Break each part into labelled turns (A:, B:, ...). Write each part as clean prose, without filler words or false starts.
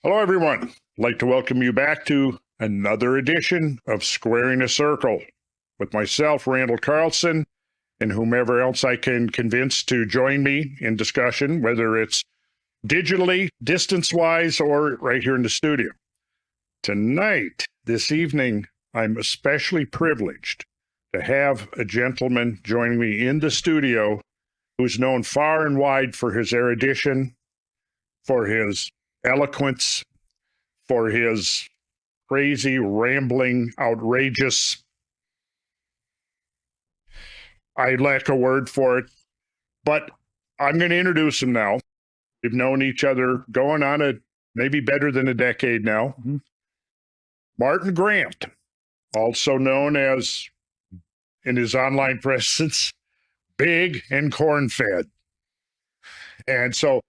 A: Hello, everyone. I'd like to welcome you back to another edition of Squaring a Circle with myself, Randall Carlson, and whomever else I can convince to join me in discussion, whether it's digitally, distance-wise, or right here in the studio. Tonight, this evening, I'm especially privileged to have a gentleman joining me in the studio who's known far and wide for his erudition, for his eloquence, for his crazy, rambling, outrageous, I lack a word for it, but I'm going to introduce him now. We've known each other going on maybe better than a decade now. Mm-hmm. Martin Grant, also known as, in his online presence, BIGnCornfed. And so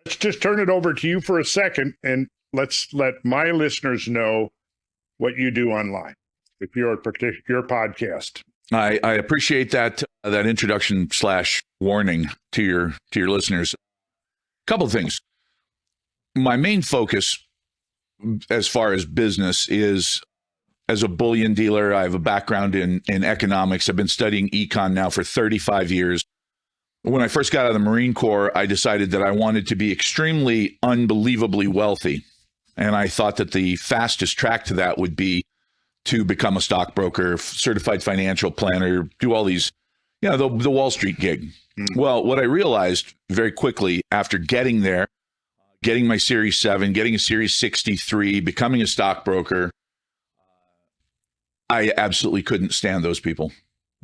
A: let's just turn it over to you for a second, and let's let my listeners know what you do online with your podcast.
B: I appreciate that introduction / warning to your listeners. A couple of things. My main focus as far as business is as a bullion dealer. I have a background in economics. I've been studying econ now for 35 years. When I first got out of the Marine Corps, I decided that I wanted to be extremely unbelievably wealthy. And I thought that the fastest track to that would be to become a stockbroker, certified financial planner, do all these, the Wall Street gig. Mm-hmm. Well, what I realized very quickly after getting there, getting my Series 7, getting a Series 63, becoming a stockbroker, I absolutely couldn't stand those people.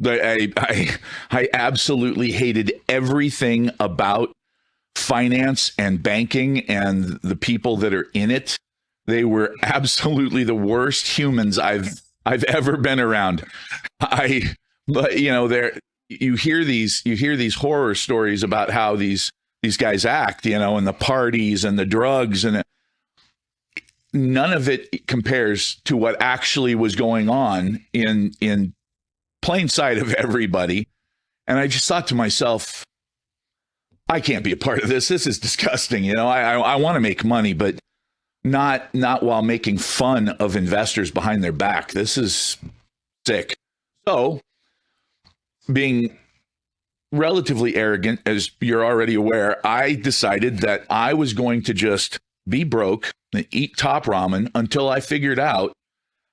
B: I absolutely hated everything about finance and banking and the people that are in it. They were absolutely the worst humans I've ever been around. But you hear these horror stories about how these guys act, and the parties and the drugs, and none of it compares to what actually was going on in plain sight of everybody. And I just thought to myself, I can't be a part of this. This is disgusting. I want to make money, but not while making fun of investors behind their back. This is sick. So, being relatively arrogant, as you're already aware, I decided that I was going to just be broke and eat top ramen until I figured out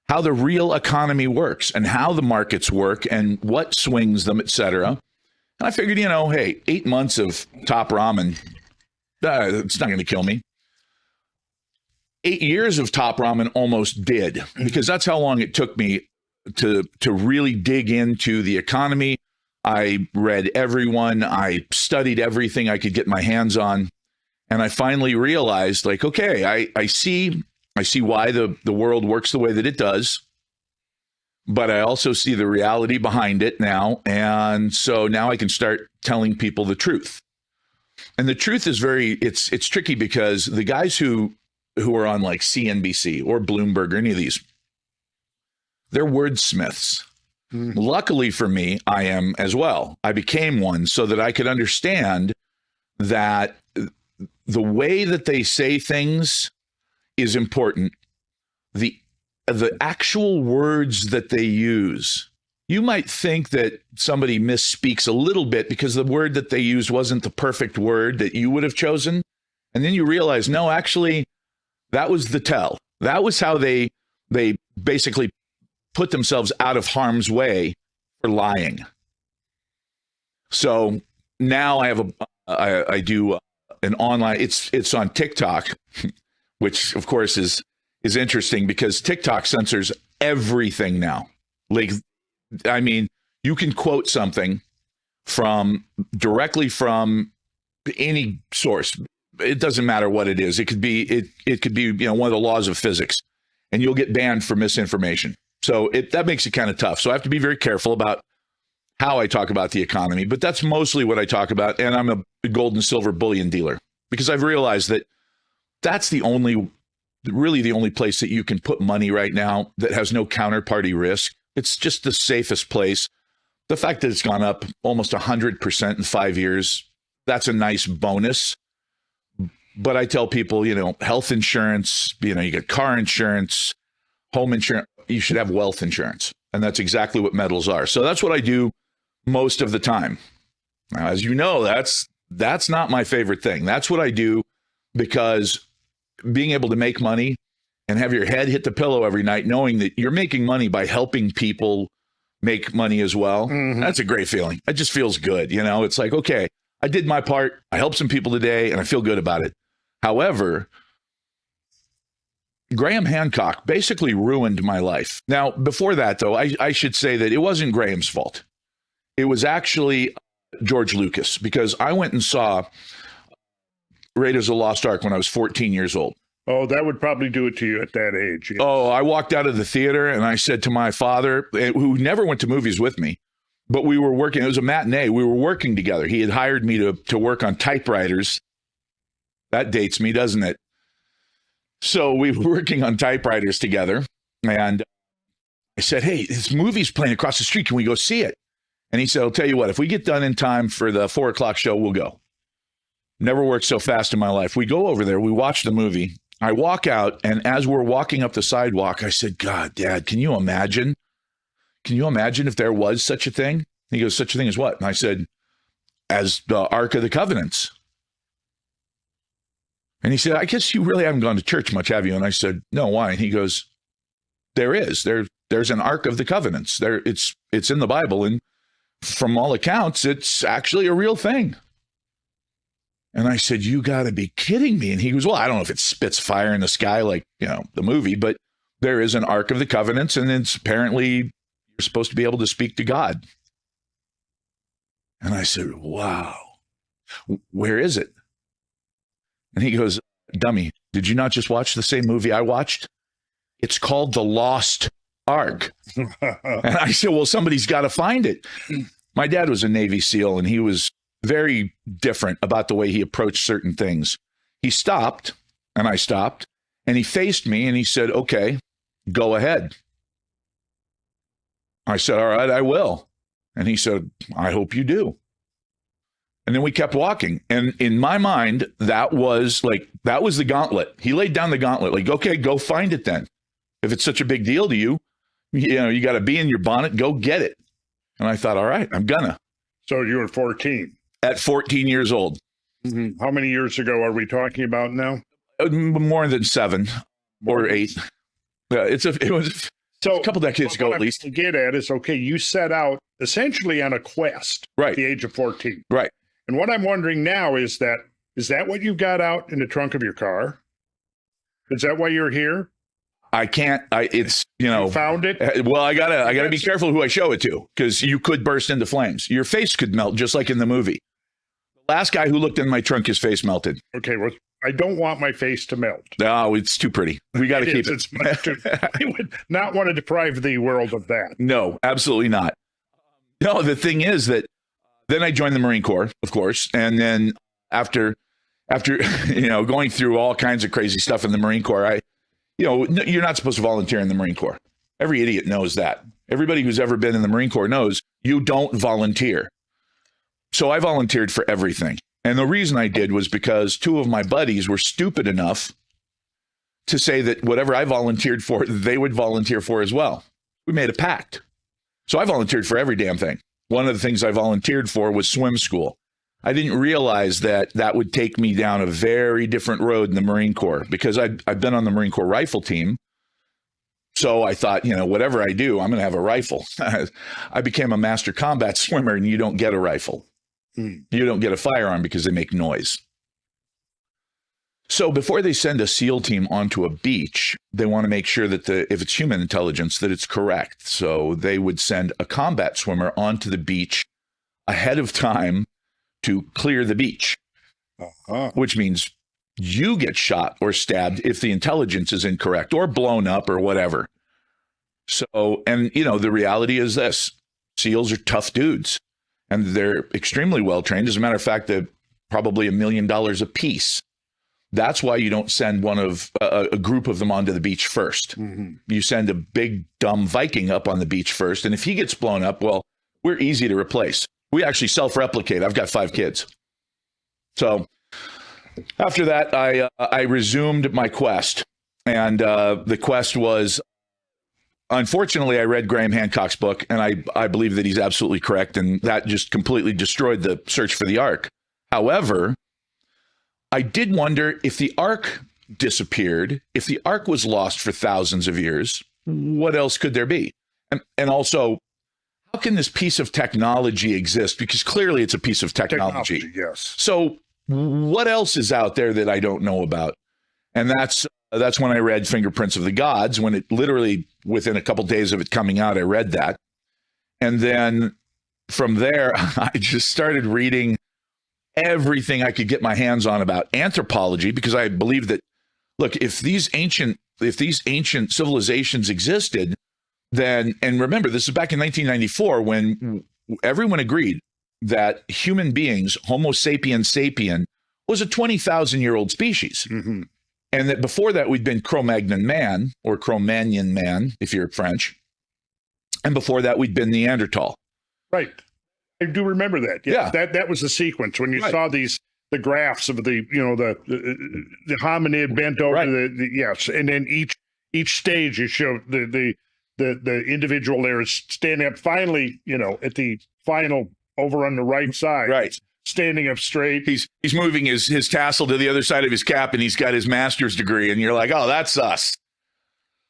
B: how the real economy works and how the markets work and what swings them, etc. And I figured, hey, 8 months of top ramen, it's not going to kill me. 8 years of top ramen almost did, because that's how long it took me to really dig into the economy. I read everyone. I studied everything I could get my hands on. And I finally realized, okay, I see why the world works the way that it does, but I also see the reality behind it now. And so now I can start telling people the truth. And the truth is it's tricky, because the guys who are on like CNBC or Bloomberg or any of these, they're wordsmiths. Mm. Luckily for me, I am as well. I became one so that I could understand that the way that they say things is important. The actual words that they use, you might think that somebody misspeaks a little bit because the word that they used wasn't the perfect word that you would have chosen. And then you realize, no, actually, that was the tell. That was how they basically put themselves out of harm's way for lying. So now I do an online, it's on TikTok, which of course is interesting because TikTok censors everything now. You can quote something directly from any source. It doesn't matter what it is. It could be one of the laws of physics, and you'll get banned for misinformation. So that makes it kind of tough. So I have to be very careful about how I talk about the economy, but that's mostly what I talk about. And I'm a gold and silver bullion dealer, because I've realized that that's really the only place that you can put money right now that has no counterparty risk. It's just the safest place. The fact that it's gone up almost 100% in 5 years, that's a nice bonus. But I tell people, health insurance, you get car insurance, home insurance, you should have wealth insurance. And that's exactly what metals are. So that's what I do most of the time. Now, as you know, that's not my favorite thing. That's what I do because being able to make money and have your head hit the pillow every night, knowing that you're making money by helping people make money as well. Mm-hmm. That's a great feeling. It just feels good. It's like, okay, I did my part. I helped some people today and I feel good about it. However, Graham Hancock basically ruined my life. Now, before that, though, I should say that it wasn't Graham's fault. It was actually George Lucas, because I went and saw Raiders of the Lost Ark when I was 14 years old.
A: Oh, that would probably do it to you at that age. Yes.
B: Oh, I walked out of the theater and I said to my father, who never went to movies with me, but we were working. It was a matinee. We were working together. He had hired me to work on typewriters. That dates me, doesn't it? So we were working on typewriters together. And I said, hey, this movie's playing across the street. Can we go see it? And he said, I'll tell you what, if we get done in time for the 4:00 show, we'll go. Never worked so fast in my life. We go over there. We watch the movie. I walk out, and as we're walking up the sidewalk, I said, God, Dad, can you imagine? Can you imagine if there was such a thing? He goes, such a thing as what? And I said, as the Ark of the Covenants. And he said, I guess you really haven't gone to church much, have you? And I said, no, why? And he goes, there is. There's an Ark of the Covenants. It's in the Bible, and from all accounts, it's actually a real thing. And I said, you got to be kidding me. And he goes, well, I don't know if it spits fire in the sky like, the movie, but there is an Ark of the Covenants, and it's apparently you're supposed to be able to speak to God. And I said, wow, where is it? And he goes, dummy, did you not just watch the same movie I watched? It's called The Lost Ark. And I said, well, somebody's got to find it. My dad was a Navy SEAL, and he was very different about the way he approached certain things. He stopped, and I stopped, and he faced me, and he said, okay, go ahead. I said, all right, I will. And he said, I hope you do. And then we kept walking. And in my mind, that was the gauntlet. He laid down the gauntlet, like, okay, go find it then. If it's such a big deal to you, you got to be in your bonnet, go get it. And I thought, all right, I'm gonna.
A: So you were 14.
B: At 14 years old.
A: Mm-hmm. How many years ago are we talking about now?
B: More than 7 or 8. It was a couple decades ago, at least.
A: What I get at is, okay, you set out essentially on a quest at the age of 14.
B: Right.
A: And what I'm wondering now is that what you got out in the trunk of your car? Is that why you're here?
B: I can't. You
A: found it?
B: Well, I gotta be careful who I show it to, because you could burst into flames. Your face could melt, just like in the movie. The last guy who looked in my trunk, his face melted.
A: Okay, well, I don't want my face to melt.
B: No, it's too pretty. We got to keep it.
A: It's much too, I would not want to deprive the world of that.
B: No, absolutely not. No, the thing is that then I joined the Marine Corps, of course, and then after going through all kinds of crazy stuff in the Marine Corps, you're not supposed to volunteer in the Marine Corps. Every idiot knows that. Everybody who's ever been in the Marine Corps knows you don't volunteer. So I volunteered for everything. And the reason I did was because 2 of my buddies were stupid enough to say that whatever I volunteered for, they would volunteer for as well. We made a pact. So I volunteered for every damn thing. One of the things I volunteered for was swim school. I didn't realize that would take me down a very different road in the Marine Corps, because I've been on the Marine Corps rifle team. So I thought, whatever I do, I'm going to have a rifle. I became a master combat swimmer, and you don't get a rifle. You don't get a firearm because they make noise. So before they send a SEAL team onto a beach, they want to make sure that if it's human intelligence, that it's correct. So they would send a combat swimmer onto the beach ahead of time to clear the beach, which means you get shot or stabbed if the intelligence is incorrect or blown up or whatever. So, and the reality is this: SEALs are tough dudes, and they're extremely well trained. As a matter of fact, they're probably $1 million a piece. That's why you don't send one of a group of them onto the beach first. Mm-hmm. You send a big dumb Viking up on the beach first, and if he gets blown up, well, we're easy to replace. We actually self-replicate. I've got 5 kids. So After that, I resumed my quest. And the quest was, unfortunately, I read Graham Hancock's book, and I believe that he's absolutely correct, and that just completely destroyed the search for the Ark. However, I did wonder if the Ark disappeared, if the Ark was lost for thousands of years, what else could there be? And also, how can this piece of technology exist? Because clearly it's a piece of technology.
A: Yes.
B: So what else is out there that I don't know about? And that's when I read Fingerprints of the Gods, when it literally, within a couple days of it coming out, I read that. And then from there, I just started reading everything I could get my hands on about anthropology, because I believe that, look, if these ancient civilizations existed, then, and remember, this is back in 1994 when everyone agreed that human beings, Homo sapiens sapien, was a 20,000-year-old species.
A: Mm-hmm.
B: And that before that, we'd been Cro-Magnon man, or Cro-Magnon man, if you're French. And before that, we'd been Neanderthal.
A: Right. I do remember that.
B: Yeah.
A: That was the sequence when you saw the graphs of the hominid bent over yes. And then each stage you show the individual there is standing up finally, at the final over on the right side.
B: Right.
A: Standing up straight.
B: He's moving his tassel to the other side of his cap, and he's got his master's degree, and you're like, oh, that's us.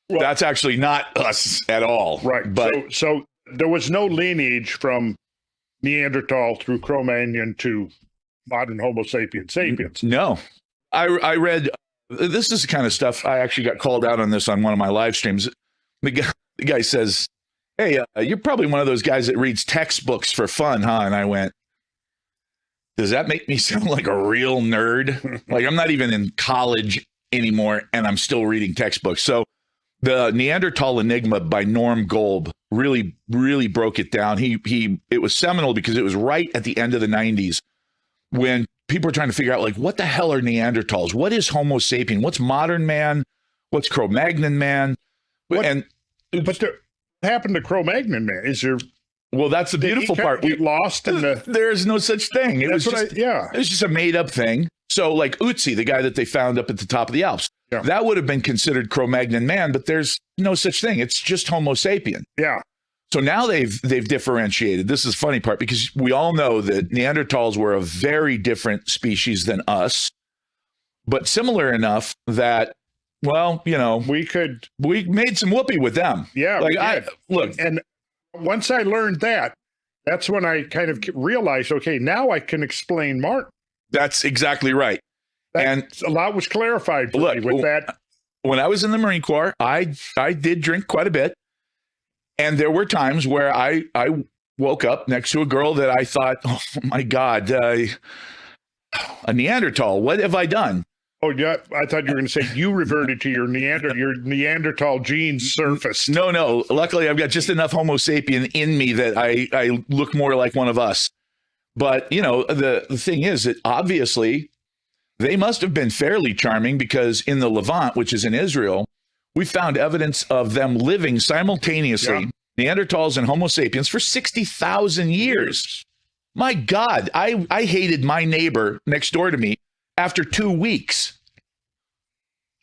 B: Well, that's actually not us at all.
A: Right. But so there was no lineage from Neanderthal through Cro-Magnon to modern Homo sapiens sapiens.
B: No. I read, this is the kind of stuff, I actually got called out on this on one of my live streams. The guy says, hey, you're probably one of those guys that reads textbooks for fun, huh? And I went, does that make me sound like a real nerd? Like, I'm not even in college anymore, and I'm still reading textbooks. So the Neanderthal Enigma by Norm Golb really, really broke it down. It was seminal because it was right at the end of the 90s when people were trying to figure out, like, what the hell are Neanderthals? What is Homo sapien? What's modern man? What's Cro-Magnon man? But what
A: happened to Cro-Magnon man? Is there...
B: Well, that's the beautiful part.
A: We lost in the...
B: There's no such thing. It was just a made-up thing. So, like Ötzi, the guy that they found up at the top of the Alps, that would have been considered Cro-Magnon man, but there's no such thing. It's just Homo sapien.
A: Yeah.
B: So now they've differentiated. This is the funny part, because we all know that Neanderthals were a very different species than us, but similar enough that, well, we made some whoopee with them.
A: Yeah.
B: Look.
A: And once I learned that, that's when I kind of realized, okay, now I can explain Martin.
B: That's exactly right. And
A: a lot was clarified for me with that.
B: When I was in the Marine Corps, I did drink quite a bit. And there were times where I woke up next to a girl that I thought, oh my God, a Neanderthal, what have I done?
A: Oh, yeah. I thought you were going to say you reverted to your Neanderthal genes surfaced.
B: No. Luckily, I've got just enough Homo sapien in me that I look more like one of us. But, the thing is that obviously they must have been fairly charming, because in the Levant, which is in Israel, we found evidence of them living simultaneously, Neanderthals and Homo sapiens, for 60,000 years. My God, I hated my neighbor next door to me after 2 weeks.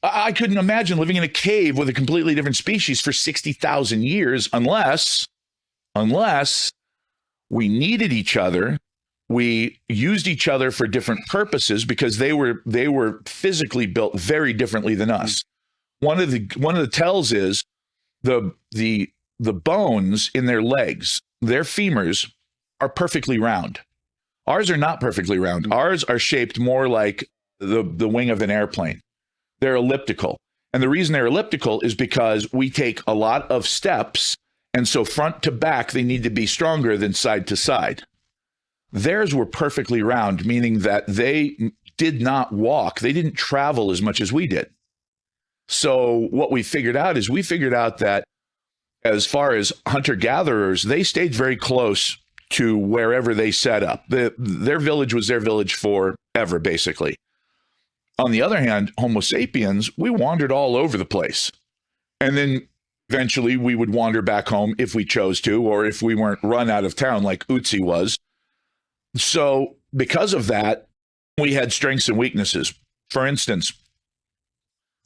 B: I couldn't imagine living in a cave with a completely different species for 60,000 years unless we needed each other. We used each other for different purposes because they were physically built very differently than us. One of the tells is the bones in their legs, their femurs, are perfectly round. Ours are not perfectly round. Ours are shaped more like the wing of an airplane. They're elliptical. And the reason they're elliptical is because we take a lot of steps, and so front to back, they need to be stronger than side to side. Theirs were perfectly round, meaning that they did not walk. They didn't travel as much as we did. So what we figured out that as far as hunter-gatherers, they stayed very close to wherever they set up. Their village was their village forever, basically. On the other hand, Homo sapiens, we wandered all over the place. And then eventually we would wander back home if we chose to, or if we weren't run out of town like Ötzi was. So because of that, we had strengths and weaknesses. For instance,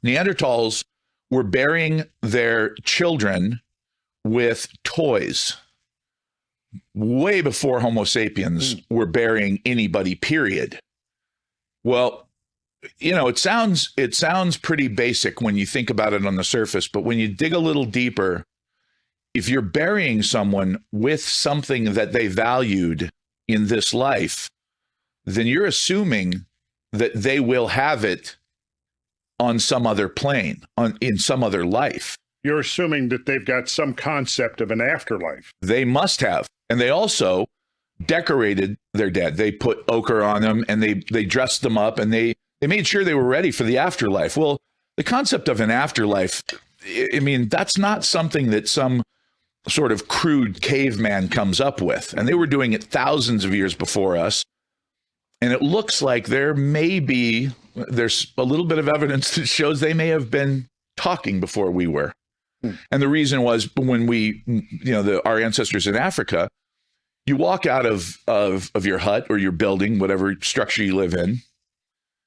B: Neanderthals were burying their children with toys way before Homo sapiens were burying anybody, period. Well, it sounds pretty basic when you think about it on the surface, but when you dig a little deeper, if you're burying someone with something that they valued in this life, then you're assuming that they will have it on some other plane, in some other life.
A: You're assuming that they've got some concept of an afterlife.
B: They must have. And they also decorated their dead. They put ochre on them, and they dressed them up, and they made sure they were ready for the afterlife. Well, the concept of an afterlife, I mean, that's not something that some sort of crude caveman comes up with. And they were doing it thousands of years before us. And it looks like there's a little bit of evidence that shows they may have been talking before we were. And the reason was when our ancestors in Africa, you walk out of your hut or your building, whatever structure you live in,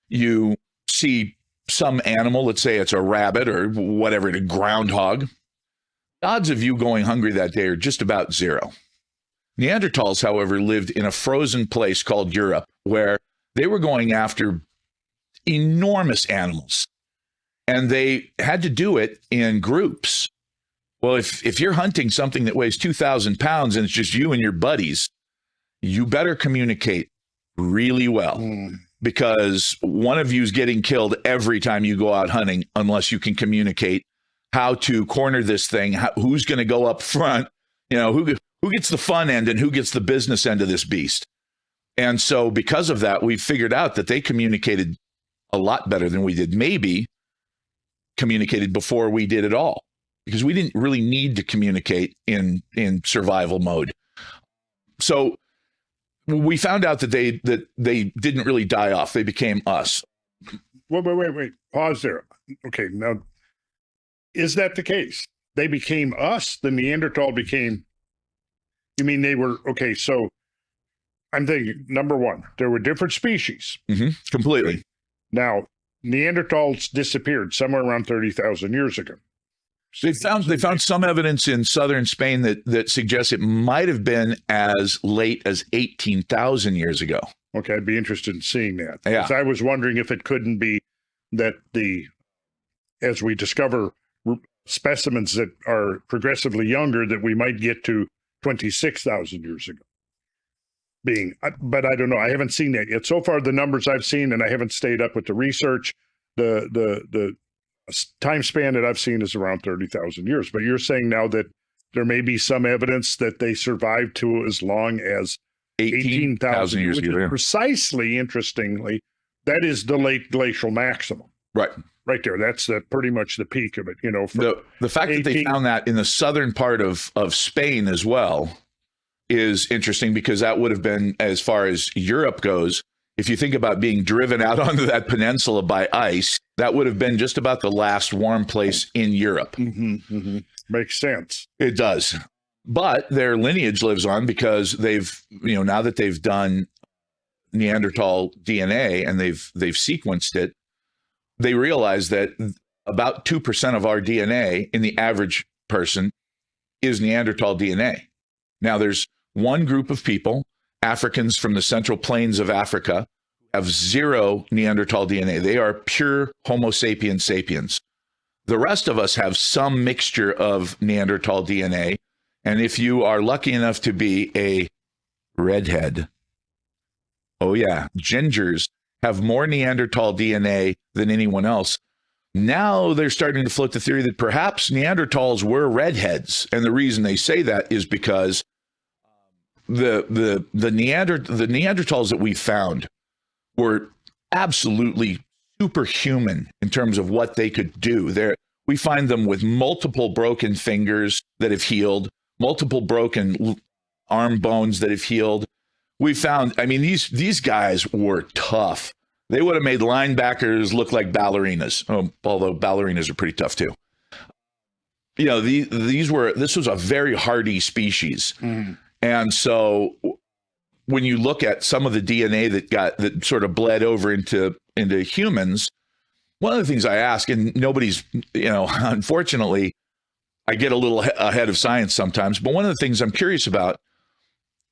B: you see some animal, let's say it's a rabbit or whatever, a groundhog. The odds of you going hungry that day are just about zero. Neanderthals, however, lived in a frozen place called Europe, where they were going after enormous animals, and they had to do it in groups. Well, if you're hunting something that weighs 2,000 pounds and it's just you and your buddies, you better communicate really well, because one of you is getting killed every time you go out hunting unless you can communicate how to corner this thing, who's going to go up front, who gets the fun end and who gets the business end of this beast. And so because of that, we figured out that they communicated a lot better than we did, maybe communicated before we did at all, because we didn't really need to communicate in survival mode. So we found out that they didn't really die off. They became us.
A: Wait. Pause there. Okay, now, is that the case? They became us? The Neanderthal became... You mean they were... Okay, so I'm thinking, number one, there were different species.
B: Completely.
A: Now, Neanderthals disappeared somewhere around 30,000 years ago.
B: They found some evidence in southern Spain that suggests it might have been as late as 18,000 years ago.
A: Okay, I'd be interested in seeing that.
B: Yeah.
A: 'Cause I was wondering if it couldn't be that as we discover specimens that are progressively younger, that we might get to 26,000 years ago. But I don't know. I haven't seen that yet. So far, the numbers I've seen, and I haven't stayed up with the research, the time span that I've seen is around 30,000 years. But you're saying now that there may be some evidence that they survived to as long as 18,000 years ago. Precisely, interestingly, that is the late glacial maximum. Right there. That's pretty much the peak of it.
B: The fact that they found that in the southern part of Spain as well is interesting, because that would have been, as far as Europe goes, if you think about being driven out onto that peninsula by ice, that would have been just about the last warm place in Europe.
A: Makes sense.
B: It does. But their lineage lives on, because they've, now that they've done Neanderthal DNA and they've sequenced it, they realize that about 2% of our DNA in the average person is Neanderthal DNA. Now, there's one group of people, Africans from the Central Plains of Africa, have zero Neanderthal DNA. They are pure Homo sapiens sapiens. The rest of us have some mixture of Neanderthal DNA. And if you are lucky enough to be a redhead, oh yeah, gingers have more Neanderthal DNA than anyone else. Now they're starting to float the theory that perhaps Neanderthals were redheads. And the reason they say that is because the Neanderthals that we found were absolutely superhuman in terms of what they could do. We find them with multiple broken fingers that have healed, multiple broken arm bones that have healed. We found, these guys were tough. They would have made linebackers look like ballerinas, although ballerinas are pretty tough too. This was a very hardy species. And so when you look at some of the DNA that sort of bled over into humans, one of the things I ask, and nobody's, unfortunately, I get a little ahead of science sometimes, but one of the things I'm curious about,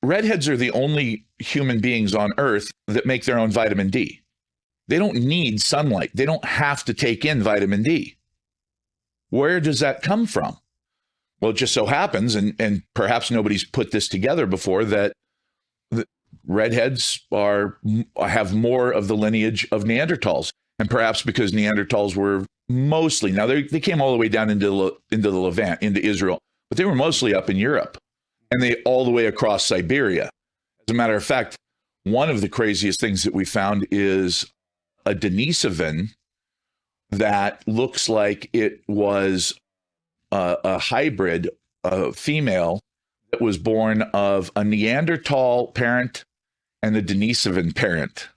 B: redheads are the only human beings on Earth that make their own vitamin D. They don't need sunlight. They don't have to take in vitamin D. Where does that come from? Well, it just so happens, and perhaps nobody's put this together before, that the redheads have more of the lineage of Neanderthals. And perhaps because Neanderthals were mostly, now they came all the way down into the Levant, into Israel, but they were mostly up in Europe, and they all the way across Siberia. As a matter of fact, one of the craziest things that we found is a Denisovan that looks like it was a hybrid, a female that was born of a Neanderthal parent and a Denisovan parent.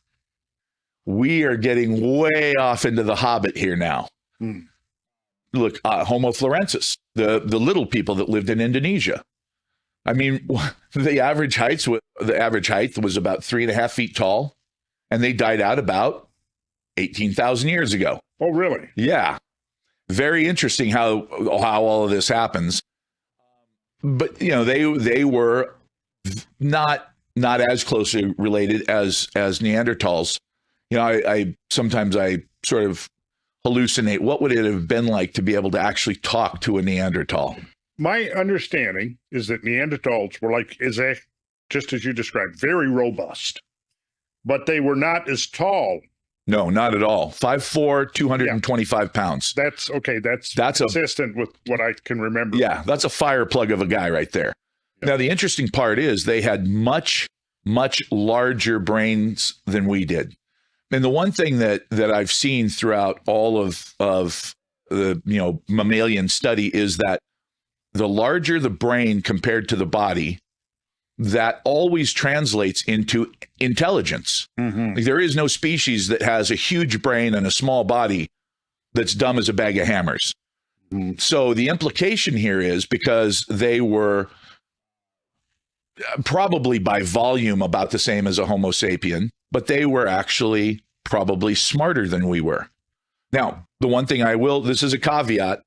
B: We are getting way off into the Hobbit here now. Look, Homo florensis, the little people that lived in Indonesia. I mean, the average height was about 3.5 feet tall, and they died out about 18,000 years ago.
A: Oh, really?
B: Yeah. Very interesting how all of this happens. But, they were not as closely related as Neanderthals. I sometimes sort of hallucinate. What would it have been like to be able to actually talk to a Neanderthal?
A: My understanding is that Neanderthals were just as you described, very robust, but they were not as tall.
B: No, not at all. 5'4", 225 pounds.
A: That's okay. That's consistent with what I can remember.
B: Yeah, that's a fire plug of a guy right there. Yeah. Now, the interesting part is they had much, much larger brains than we did. And the one thing that I've seen throughout all of the mammalian study is that the larger the brain compared to the body, that always translates into intelligence. Mm-hmm. Like, there is no species that has a huge brain and a small body that's dumb as a bag of hammers. Mm-hmm. So the implication here is, because they were probably by volume about the same as a Homo sapien, but they were actually probably smarter than we were. Now, the one thing this is a caveat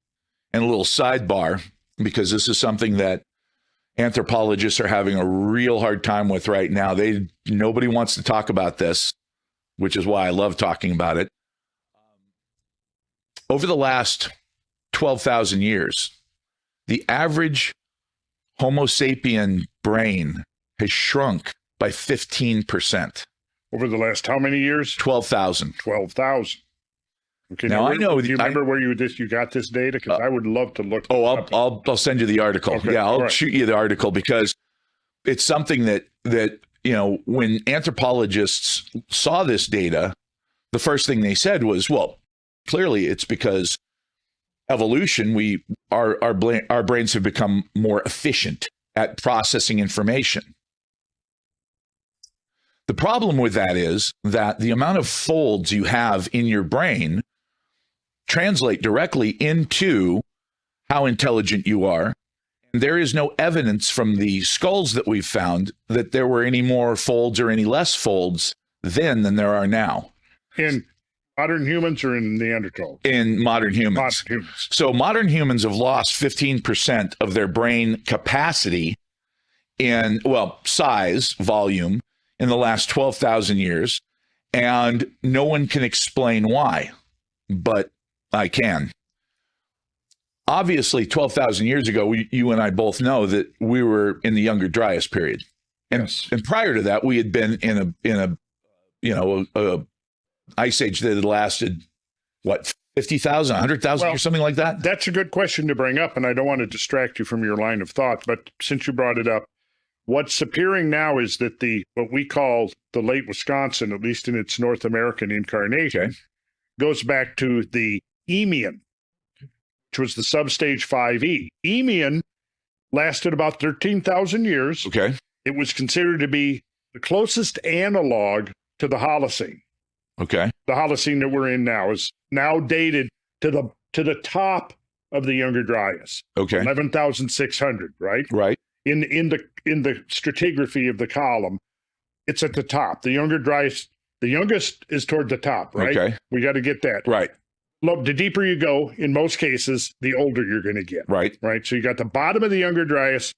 B: and a little sidebar, because this is something that anthropologists are having a real hard time with right now. Nobody wants to talk about this, which is why I love talking about it. Over the last 12,000 years, the average Homo sapien brain has shrunk by 15%.
A: Over the last how many years?
B: 12,000.
A: 12,000. Okay.
B: Now I know.
A: Do you remember where you got this data? Because I would love to look.
B: Oh, I'll send you the article. Okay, yeah, I'll shoot you the article, because it's something that when anthropologists saw this data, the first thing they said was, well, clearly it's because evolution. Our brains have become more efficient at processing information. The problem with that is that the amount of folds you have in your brain translate directly into how intelligent you are. And there is no evidence from the skulls that we've found that there were any more folds or any less folds then than there are now.
A: In modern humans or in Neanderthals?
B: In modern humans.
A: Modern humans.
B: So modern humans have lost 15% of their brain capacity size, volume, in the last 12,000 years. And no one can explain why, but I can. Obviously, 12,000 years ago, you and I both know that we were in the Younger Dryas period. And, yes. And prior to that, we had been in a ice age that had lasted, 50,000, 100,000 or something like that?
A: That's a good question to bring up, and I don't want to distract you from your line of thought. But since you brought it up, what's appearing now is that what we call the late Wisconsin, at least in its North American incarnation, goes back to the Eemian, which was the substage 5E. Eemian lasted about 13,000 years.
B: Okay.
A: It was considered to be the closest analog to the Holocene.
B: Okay.
A: The Holocene that we're in now is now dated to the top of the Younger Dryas.
B: Okay.
A: 11,600, right?
B: Right.
A: In the stratigraphy of the column, it's at the top. The youngest is toward the top, right?
B: Okay.
A: We got to get that.
B: Right.
A: Look, the deeper you go, in most cases, the older you're going to get.
B: Right.
A: Right. So you got the bottom of the Younger Dryas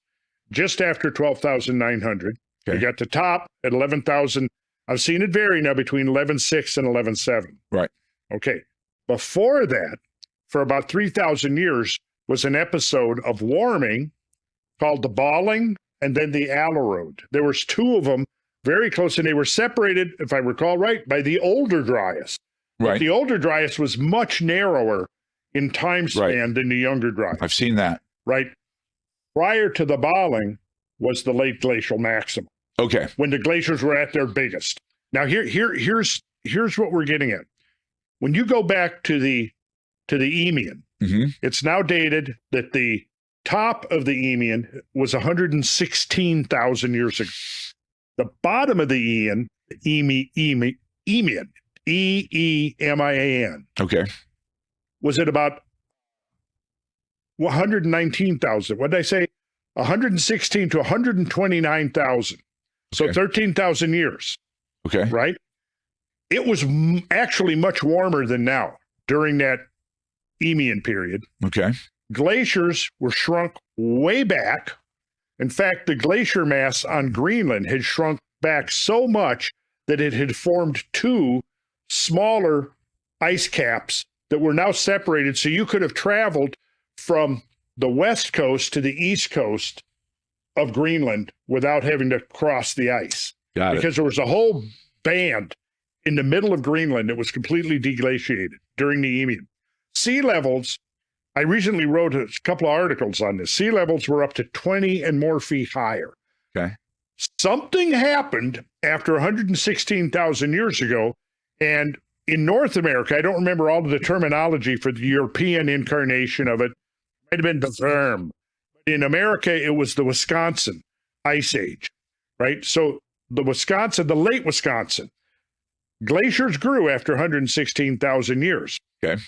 A: just after 12,900.
B: Okay.
A: You got the top at 11,000. I've seen it vary now between 11,600 and 11,700.
B: Right.
A: Okay. Before that, for about 3,000 years, was an episode of warming called the Balling and then the Alarode. There was two of them very close, and they were separated, if I recall right, by the Older Dryas. But
B: Right.
A: the Older Dryas was much narrower in time span than the Younger Dryas.
B: I've seen that.
A: Right. Prior to the Balling was the late glacial maximum,
B: Okay.
A: when the glaciers were at their biggest. Now here's what we're getting at. When you go back to the Eemian,
B: Mm-hmm.
A: it's now dated that the top of the Eemian was 116,000 years ago. The bottom of the Eemian, E-E-M-I-A-N,
B: Okay.
A: was at about 119,000. What did I say? 116 to 129,000. So
B: Okay.
A: 13,000 years,
B: Okay.
A: right? It was actually much warmer than now during that Eemian period.
B: Okay.
A: Glaciers were shrunk way back. In fact, the glacier mass on Greenland had shrunk back so much that it had formed two smaller ice caps that were now separated. So you could have traveled from the west coast to the east coast of Greenland without having to cross the ice.
B: Got it.
A: Because there was a whole band in the middle of Greenland that was completely deglaciated during the Eemian. Sea levels, I recently wrote a couple of articles on this. Sea levels were up to 20 and more feet higher.
B: Okay.
A: Something happened after 116,000 years ago. And in North America, I don't remember all of the terminology for the European incarnation of it. It might have been the Therm. In America, it was the Wisconsin Ice Age, right? So the late Wisconsin, glaciers grew after 116,000 years.
B: Okay.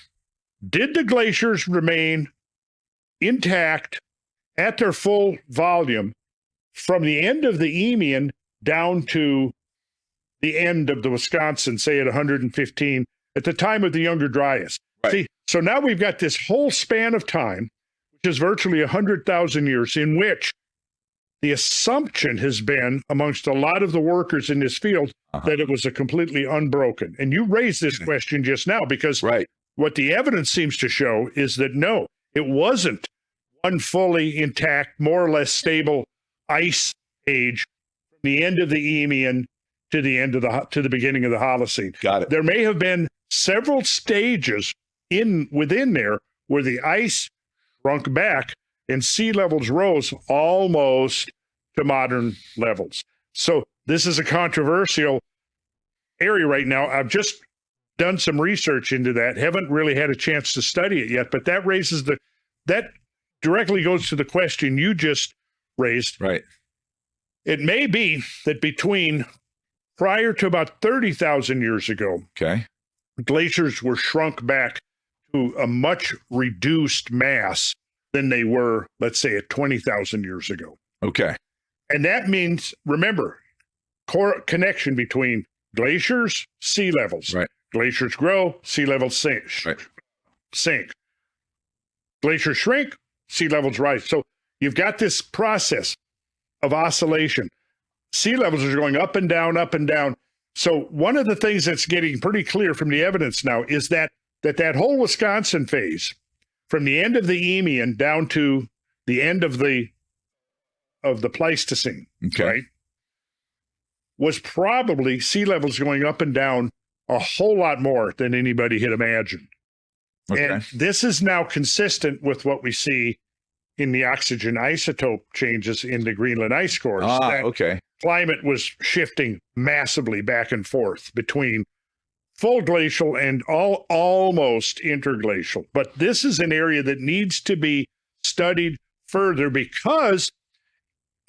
A: Did the glaciers remain intact at their full volume from the end of the Eemian down to the end of the Wisconsin, say at 115, at the time of the Younger Dryas?
B: Right.
A: See, so now we've got this whole span of time, which is virtually 100,000 years, in which the assumption has been amongst a lot of the workers in this field that it was a completely unbroken. And you raised this question just now because
B: Right.
A: what the evidence seems to show is that no, it wasn't one fully intact, more or less stable ice age from the end of the Eemian to the beginning of the Holocene.
B: Got it.
A: There may have been several stages within there where the ice shrunk back and sea levels rose almost to modern levels. So this is a controversial area right now. I've just done some research into that. Haven't really had a chance to study it yet, but that directly goes to the question you just raised.
B: Right.
A: It may be that prior to about 30,000 years ago,
B: Okay.
A: glaciers were shrunk back to a much reduced mass than they were, let's say, at 20,000 years ago.
B: Okay.
A: And that means, remember, connection between glaciers, sea levels.
B: Right.
A: Glaciers grow, sea levels sink.
B: Right.
A: Sink. Glaciers shrink, sea levels rise. So you've got this process of oscillation. Sea levels are going up and down, up and down. So one of the things that's getting pretty clear from the evidence now is that whole Wisconsin phase, from the end of the Eemian down to the end of the Pleistocene,
B: Okay.
A: right, was probably sea levels going up and down a whole lot more than anybody had imagined.
B: Okay.
A: And this is now consistent with what we see in the oxygen isotope changes in the Greenland ice cores. That
B: Okay.
A: climate was shifting massively back and forth between full glacial and almost interglacial. But this is an area that needs to be studied further because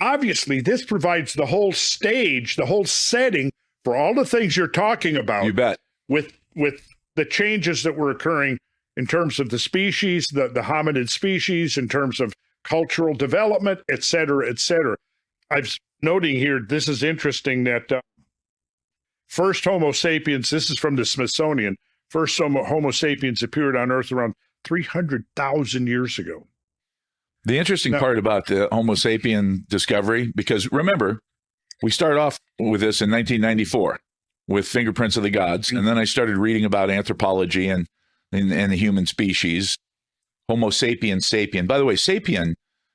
A: obviously this provides the whole stage, the whole setting for all the things you're talking about.
B: You bet.
A: With the changes that were occurring in terms of the species, the hominid species, in terms of cultural development, et cetera, et cetera. I'm noting here, this is interesting that first Homo sapiens, this is from the Smithsonian, first Homo sapiens appeared on Earth around 300,000 years ago.
B: The interesting part about the Homo sapien discovery, because remember, we started off with this in 1994 with Fingerprints of the Gods, and then I started reading about anthropology and the human species. Homo sapiens sapien. By the way, sapien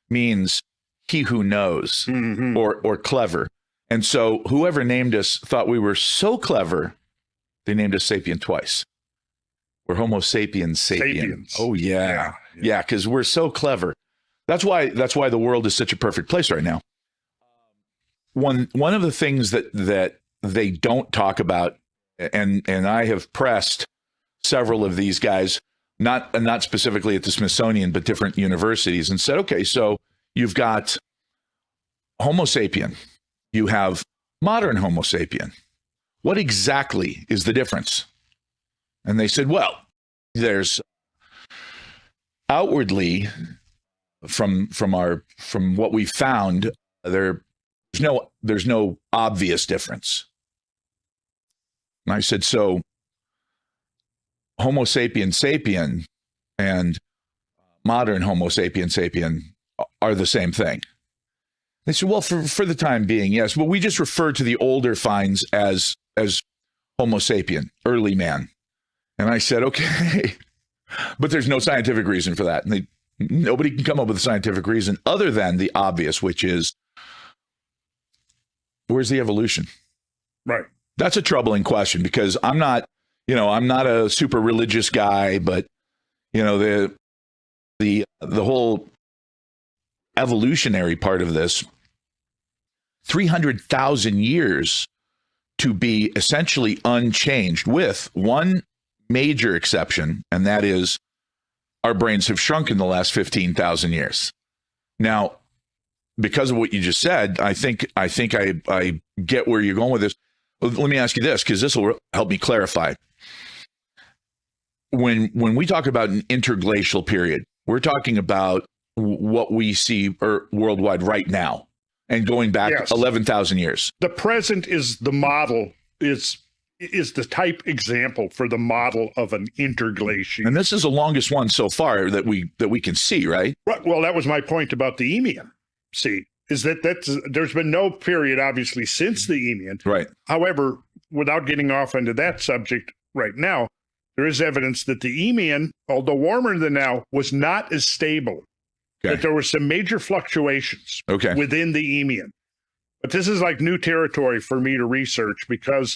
B: means he who knows, or clever. And so whoever named us thought we were so clever, they named us sapien twice. We're Homo sapiens sapiens. Oh yeah, because we're so clever. That's why the world is such a perfect place right now. One of the things that they don't talk about, and I have pressed several of these guys, not specifically at the Smithsonian, but different universities, and said, okay, so you've got Homo sapien, you have modern Homo sapien. What exactly is the difference? And they said, well, there's outwardly from what we found, there's no obvious difference. And I said, so Homo sapien sapien and modern Homo sapien sapien are the same thing. They said, well, for the time being, yes, but we just refer to the older finds as Homo sapien, early man. And I said, okay, but there's no scientific reason for that. And nobody can come up with a scientific reason other than the obvious, which is, where's the evolution?
A: Right.
B: That's a troubling question, because I'm not a super religious guy, but the whole evolutionary part of this, 300,000 years to be essentially unchanged, with one major exception, and that is our brains have shrunk in the last 15,000 years. Now, because of what you just said, I think I get where you're going with this. Let me ask you this, because this will help me clarify. When we talk about an interglacial period, we're talking about what we see worldwide right now, and going back 11,000 years.
A: The present is the model, is the type example for the model of an interglaciation.
B: And this is the longest one so far that we can see, right?
A: Right. Well, that was my point about the Eemian. See, is that's there's been no period, obviously, since the Eemian.
B: Right.
A: However, without getting off into that subject right now, there is evidence that the Eemian, although warmer than now, was not as stable. Okay. That there were some major fluctuations within the Eemian. But this is like new territory for me to research, because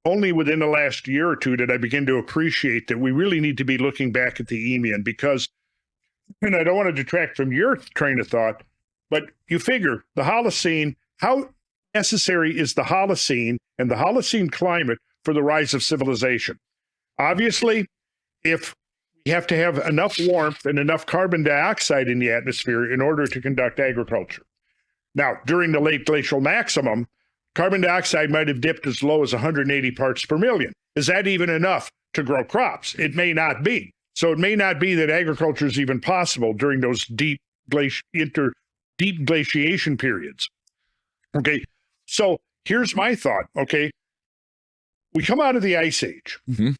A: only within the last year or two did I begin to appreciate that we really need to be looking back at the Eemian, because, and I don't want to detract from your train of thought, but you figure the Holocene, how necessary is the Holocene and the Holocene climate for the rise of civilization? Obviously, if we have to have enough warmth and enough carbon dioxide in the atmosphere in order to conduct agriculture. Now, during the late glacial maximum, carbon dioxide might have dipped as low as 180 parts per million. Is that even enough to grow crops? It may not be. So it may not be that agriculture is even possible during those deep glaciation periods. Okay, so here's my thought. Okay, we come out of the Ice Age. Mm-hmm.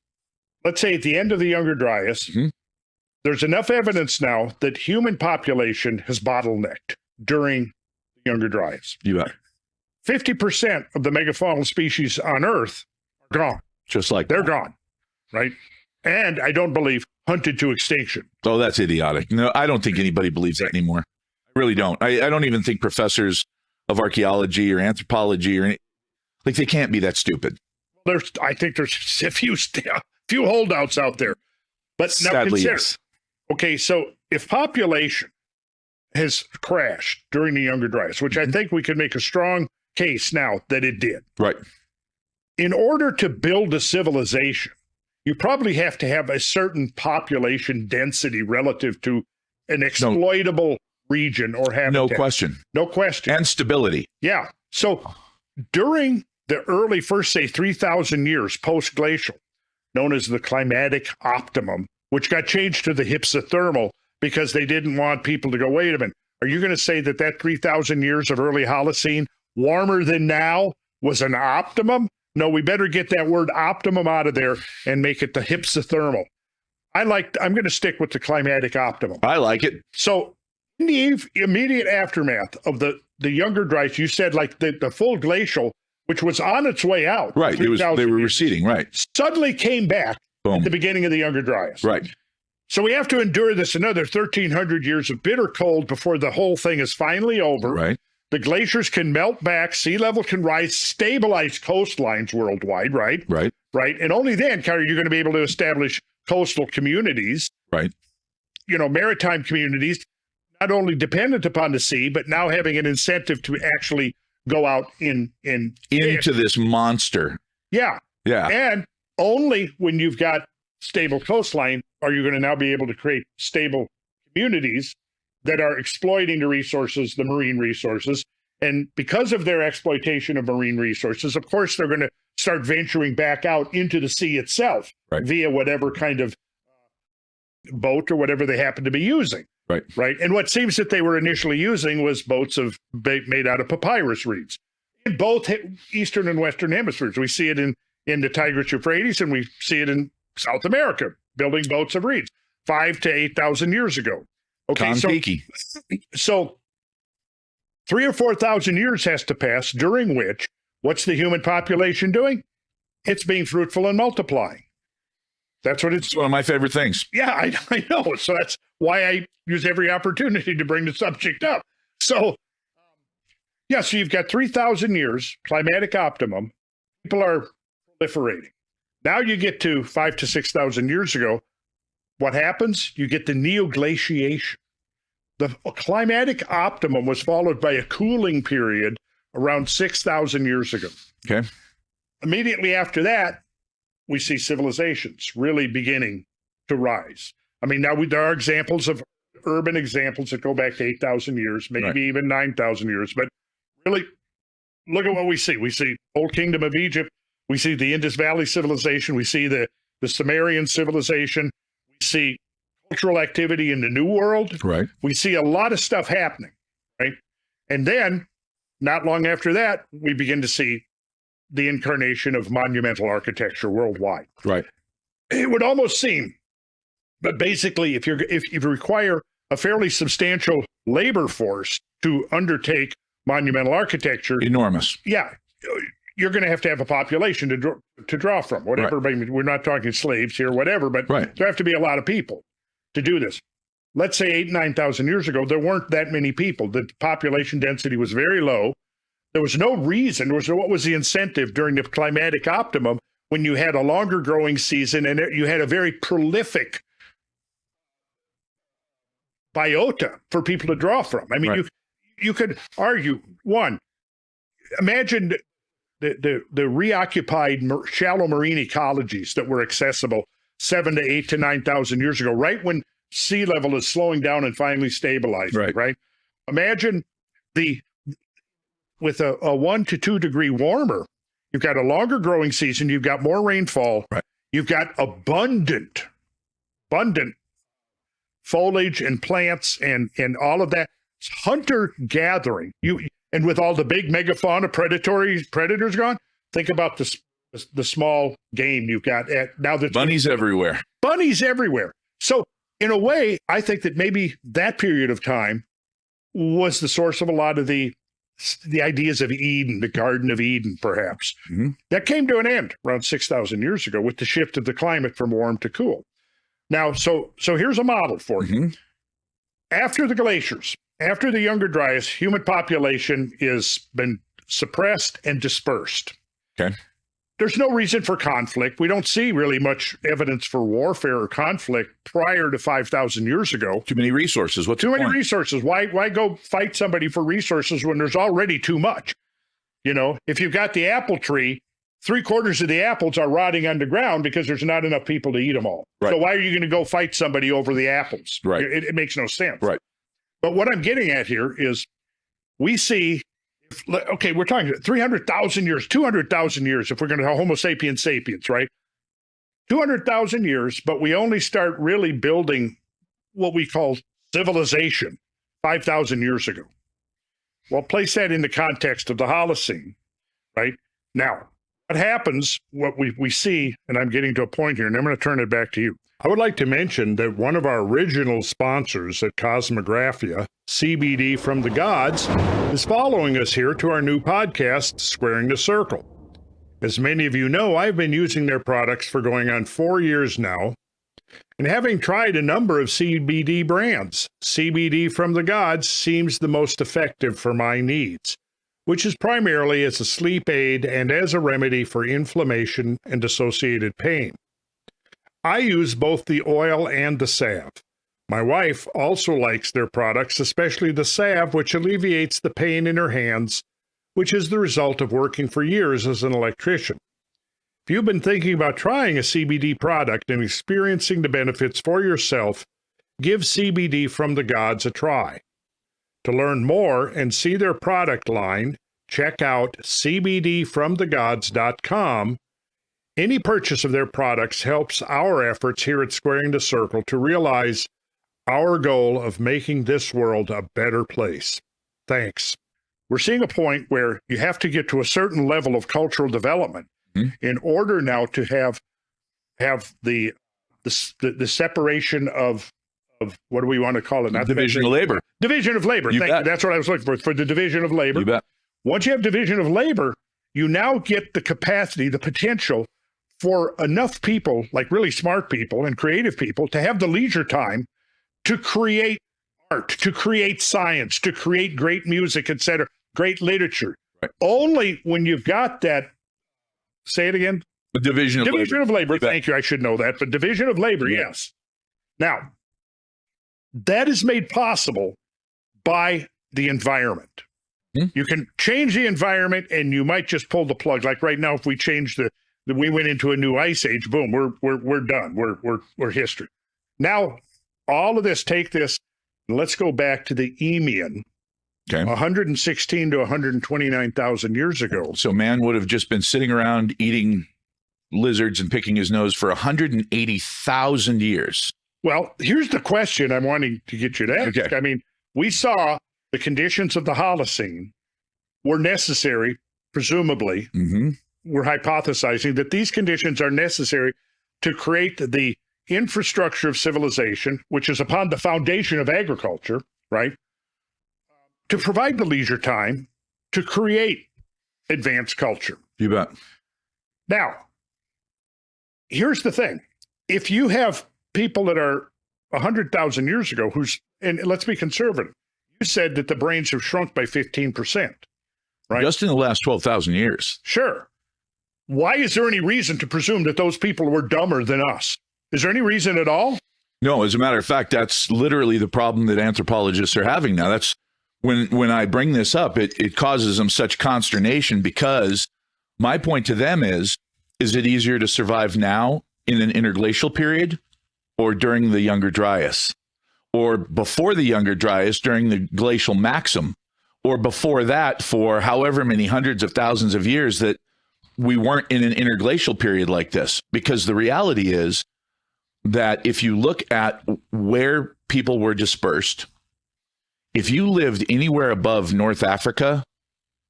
A: Let's say at the end of the Younger Dryas, there's enough evidence now that human population has bottlenecked during the Younger Dryas.
B: You bet.
A: 50% of the megafaunal species on Earth are gone.
B: Just like
A: they're gone, right? And I don't believe hunted to extinction.
B: Oh, that's idiotic. No, I don't think anybody believes that anymore. I really don't. I don't even think professors of archaeology or anthropology or they can't be that stupid.
A: I think there's a few holdouts out there. But now
B: sadly,
A: consider,
B: yes.
A: Okay, so if population has crashed during the Younger Dryas, which I think we could make a strong case now that it did.
B: Right.
A: In order to build a civilization, you probably have to have a certain population density relative to an exploitable region or habitat.
B: No question.
A: No question.
B: And stability.
A: Yeah. So during the early first, say, 3,000 years post-glacial, known as the climatic optimum, which got changed to the hypsothermal because they didn't want people to go, wait a minute, are you going to say that 3,000 years of early Holocene, warmer than now, was an optimum? no, we better get that word optimum out of there and make it the hypsothermal. I'm going to stick with the climatic optimum.
B: I like it.
A: So in the immediate aftermath of the younger dry ice, you said like the full glacial, which was on its way out.
B: Right. They were receding. Right.
A: Suddenly came back
B: Boom.
A: at the beginning of the younger dry ice.
B: Right.
A: So we have to endure this another 1,300 years of bitter cold before the whole thing is finally over.
B: Right.
A: The glaciers can melt back, sea level can rise, stabilize coastlines worldwide, right?
B: Right.
A: Right. And only then, Carter, you're going to be able to establish coastal communities.
B: Right.
A: Maritime communities, not only dependent upon the sea, but now having an incentive to actually go out
B: into this monster.
A: Yeah.
B: Yeah.
A: And only when you've got stable coastline are you going to now be able to create stable communities that are exploiting the resources, the marine resources. And because of their exploitation of marine resources, of course, they're going to start venturing back out into the sea itself via whatever kind of boat or whatever they happen to be using. Right. And what seems that they were initially using was boats made out of papyrus reeds in both Eastern and Western hemispheres. We see it in the Tigris Euphrates, and we see it in South America, building boats of reeds 5,000 to 8,000 years ago. Okay, so 3,000 or 4,000 years has to pass, during which, what's the human population doing? It's being fruitful and multiplying. That's what it's
B: one of my favorite things.
A: Yeah, I know. So that's why I use every opportunity to bring the subject up. So, so you've got 3,000 years, climatic optimum. People are proliferating. Now you get to 5,000 to 6,000 years ago. What happens? You get the neoglaciation. The climatic optimum was followed by a cooling period around 6,000 years ago.
B: Okay.
A: Immediately after that, we see civilizations really beginning to rise. I mean, now there are examples of urban examples that go back to 8,000 years, maybe even 9,000 years. But really, look at what we see. We see Old Kingdom of Egypt. We see the Indus Valley civilization. We see the Sumerian civilization. We see cultural activity in the New World.
B: Right.
A: We see a lot of stuff happening, right? And then, not long after that, we begin to see the incarnation of monumental architecture worldwide.
B: Right.
A: It would almost seem, but basically, if you require a fairly substantial labor force to undertake monumental architecture,
B: enormous.
A: Yeah, you're going to have a population to draw from. Whatever. Right. I mean, we're not talking slaves here, whatever, but there have to be a lot of people to do this. Let's say 8,000, 9,000 years ago, there weren't that many people. The population density was very low. There was no reason. What was the incentive during the climatic optimum when you had a longer growing season and you had a very prolific biota for people to draw from? I mean, you could argue, one, imagine the reoccupied shallow marine ecologies that were accessible 7,000 to 8,000 to 9,000 years ago, right when sea level is slowing down and finally stabilizing, right? Imagine with a 1 to 2 degree warmer, you've got a longer growing season, you've got more rainfall, you've got abundant foliage and plants and all of that. It's hunter gathering. And with all the big megafauna predators gone, think about the small game you've got now.
B: Bunnies everywhere.
A: Bunnies everywhere. So in a way, I think that maybe that period of time was the source of a lot of the ideas of Eden, the Garden of Eden, perhaps. Mm-hmm. That came to an end around 6,000 years ago with the shift of the climate from warm to cool. Now, so here's a model for you. After the glaciers, after the younger dryas, human population has been suppressed and dispersed.
B: Okay.
A: There's no reason for conflict. We don't see really much evidence for warfare or conflict prior to 5,000 years ago.
B: Too many resources. What's the point?
A: Too many resources. Why go fight somebody for resources when there's already too much? If you've got the apple tree, 3/4 of the apples are rotting underground because there's not enough people to eat them all. Right. So why are you going to go fight somebody over the apples?
B: Right.
A: It makes no sense.
B: Right.
A: But what I'm getting at here is we see, we're talking 300,000 years, 200,000 years, if we're going to have Homo sapiens sapiens, right? 200,000 years, but we only start really building what we call civilization 5,000 years ago. Well, place that in the context of the Holocene, right? Now, what happens, what we see, and I'm getting to a point here, and I'm going to turn it back to you. I would like to mention that one of our original sponsors at Cosmographia, CBD from the Gods, is following us here to our new podcast, Squaring the Circle. As many of you know, I've been using their products for going on 4 years now, and having tried a number of CBD brands, CBD from the Gods seems the most effective for my needs, which is primarily as a sleep aid and as a remedy for inflammation and associated pain. I use both the oil and the salve. My wife also likes their products, especially the salve, which alleviates the pain in her hands, which is the result of working for years as an electrician. If you've been thinking about trying a CBD product and experiencing the benefits for yourself, give CBD from the Gods a try. To learn more and see their product line, check out cbdfromthegods.com. Any purchase of their products helps our efforts here at Squaring the Circle to realize our goal of making this world a better place. Thanks. We're seeing a point where you have to get to a certain level of cultural development in order now to have the separation of what do we want to call it? Not
B: division of labor.
A: Division of labor. Thank you. That's what I was looking for the division of labor.
B: You bet.
A: Once you have division of labor, you now get the capacity, the potential for enough people, like really smart people and creative people, to have the leisure time to create art, to create science, to create great music, etc., great literature.
B: Right.
A: Only when you've got that, say it again?
B: The division of labor.
A: Division of labor, thank you, I should know that, but division of labor, yes. Now, that is made possible by the environment. You can change the environment and you might just pull the plug. Like right now, if we change we went into a new ice age, boom, we're done. We're history. Now, all of this, take this, let's go back to the Eemian, 116 to 129,000 years ago.
B: So man would have just been sitting around eating lizards and picking his nose for 180,000 years.
A: Well, here's the question I'm wanting to get you to ask.
B: Okay.
A: I mean, we saw the conditions of the Holocene were necessary, presumably. We're hypothesizing that these conditions are necessary to create the infrastructure of civilization, which is upon the foundation of agriculture, right? To provide the leisure time to create advanced culture.
B: You bet.
A: Now, here's the thing. If you have people that are 100,000 years ago, and let's be conservative, you said that the brains have shrunk by 15%, right?
B: Just in the last 12,000 years.
A: Sure. Why is there any reason to presume that those people were dumber than us? Is there any reason at all?
B: No, as a matter of fact, that's literally the problem that anthropologists are having now. That's when I bring this up, it causes them such consternation because my point to them is it easier to survive now in an interglacial period or during the Younger Dryas or before the Younger Dryas during the glacial maximum or before that for however many hundreds of thousands of years that we weren't in an interglacial period like this? Because the reality is that if you look at where people were dispersed, if you lived anywhere above North Africa,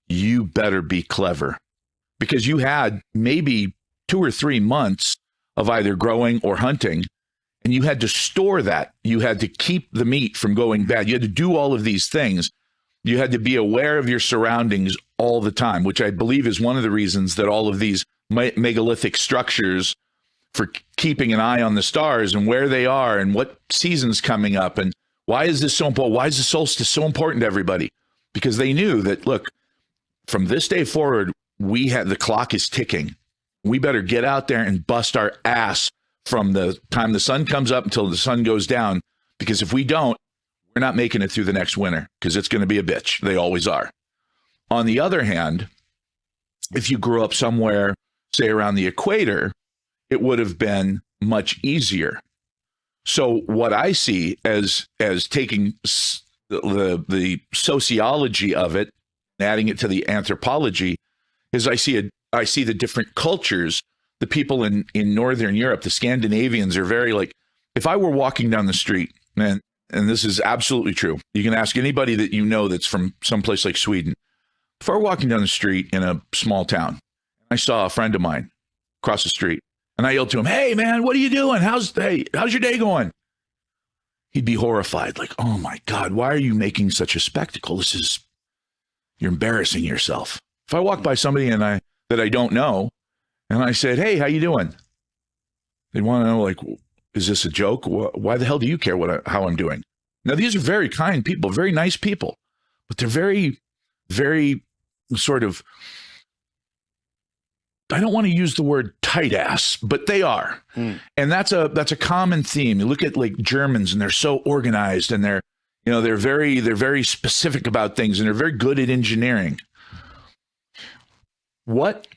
B: you better be clever because you had maybe 2 or 3 months of either growing or hunting, and you had to store that. You had to keep the meat from going bad. You had to do all of these things. You had to be aware of your surroundings all the time, which I believe is one of the reasons that all of these megalithic structures for keeping an eye on the stars and where they are and what season's coming up and why is this so important? Why is the solstice so important to everybody? Because they knew that, look, from this day forward, the clock is ticking. We better get out there and bust our ass from the time the sun comes up until the sun goes down, because if we don't, we're not making it through the next winter because it's going to be a bitch. They always are. On the other hand, if you grew up somewhere, say around the equator, it would have been much easier. So what I see as taking the sociology of it, and adding it to the anthropology, is I see the different cultures. The people in Northern Europe, the Scandinavians, are very like, if I were walking down the street, and this is absolutely true, you can ask anybody that you know that's from someplace like Sweden. If I were walking down the street in a small town, I saw a friend of mine across the street, and I yelled to him, "Hey, man, what are you doing? How's your day going?" He'd be horrified, like, "Oh my God, why are you making such a spectacle? You're embarrassing yourself." If I walk by somebody that I don't know, and I said, "Hey, how you doing?" They want to know, like, is this a joke? Why the hell do you care how I'm doing? Now, these are very kind people, very nice people, but they're very, very sort of, I don't want to use the word tight ass, but they are. And that's a common theme. You look at like Germans, and they're so organized, and they're very specific about things, and they're very good at engineering. What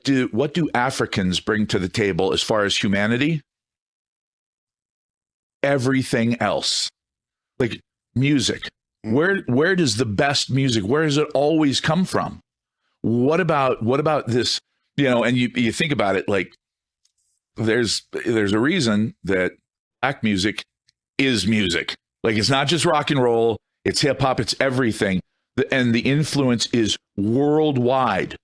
B: do Africans bring to the table as far as humanity? Everything else. Like music. Where does the best music, where does it always come from? What about this? And you think about it, like there's a reason that black music is music. Like, it's not just rock and roll, it's hip hop, it's everything. And the influence is worldwide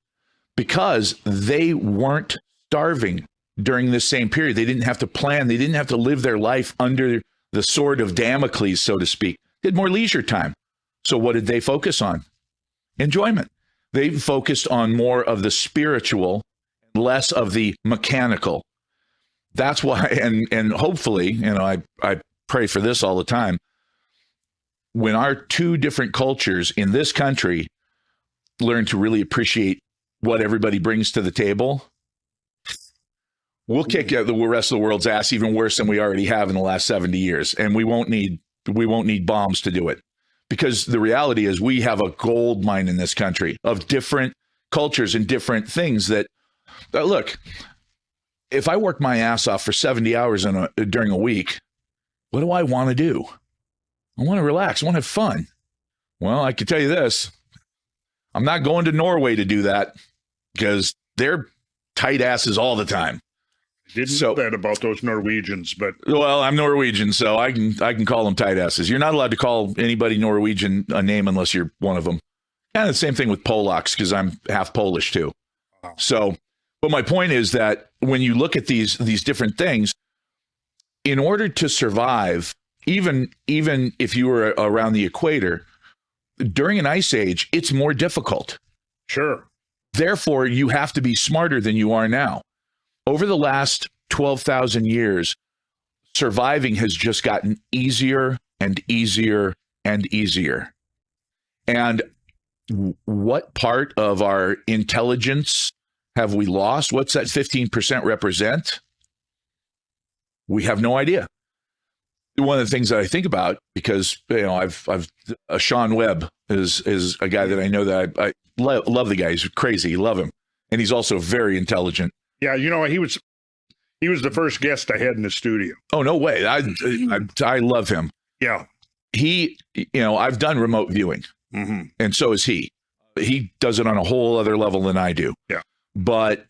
B: because they weren't starving during this same period. They didn't have to plan. They didn't have to live their life under the sword of Damocles, so to speak. They had more leisure time. So what did they focus on? Enjoyment. They focused on more of the spiritual, less of the mechanical. That's why, and hopefully, I pray for this all the time. When our two different cultures in this country learn to really appreciate what everybody brings to the table, we'll kick the rest of the world's ass even worse than we already have in the last 70 years. And we won't need bombs to do it. Because the reality is we have a gold mine in this country of different cultures and different things that, look, if I work my ass off for 70 hours during a week, what do I want to do? I want to relax. I want to have fun. Well, I can tell you this. I'm not going to Norway to do that because they're tight asses all the time.
A: Didn't know that about those Norwegians, but
B: well, I'm Norwegian, so I can call them tight asses. You're not allowed to call anybody Norwegian a name unless you're one of them. Kind of the same thing with Polacks because I'm half Polish too. So, but my point is that when you look at these different things, in order to survive, even if you were around the equator during an ice age, it's more difficult.
A: Sure.
B: Therefore, you have to be smarter than you are now. Over the last 12,000 years, surviving has just gotten easier and easier and easier. And what part of our intelligence have we lost? What's that 15% represent? We have no idea. One of the things that I think about, because I've Sean Webb is a guy that I know that I love. The guy, he's crazy, love him, and he's also very intelligent.
A: Yeah, he was the first guest I had in the studio.
B: Oh, no way. I love him.
A: Yeah.
B: I've done remote viewing, and so is he. He does it on a whole other level than I do.
A: Yeah.
B: But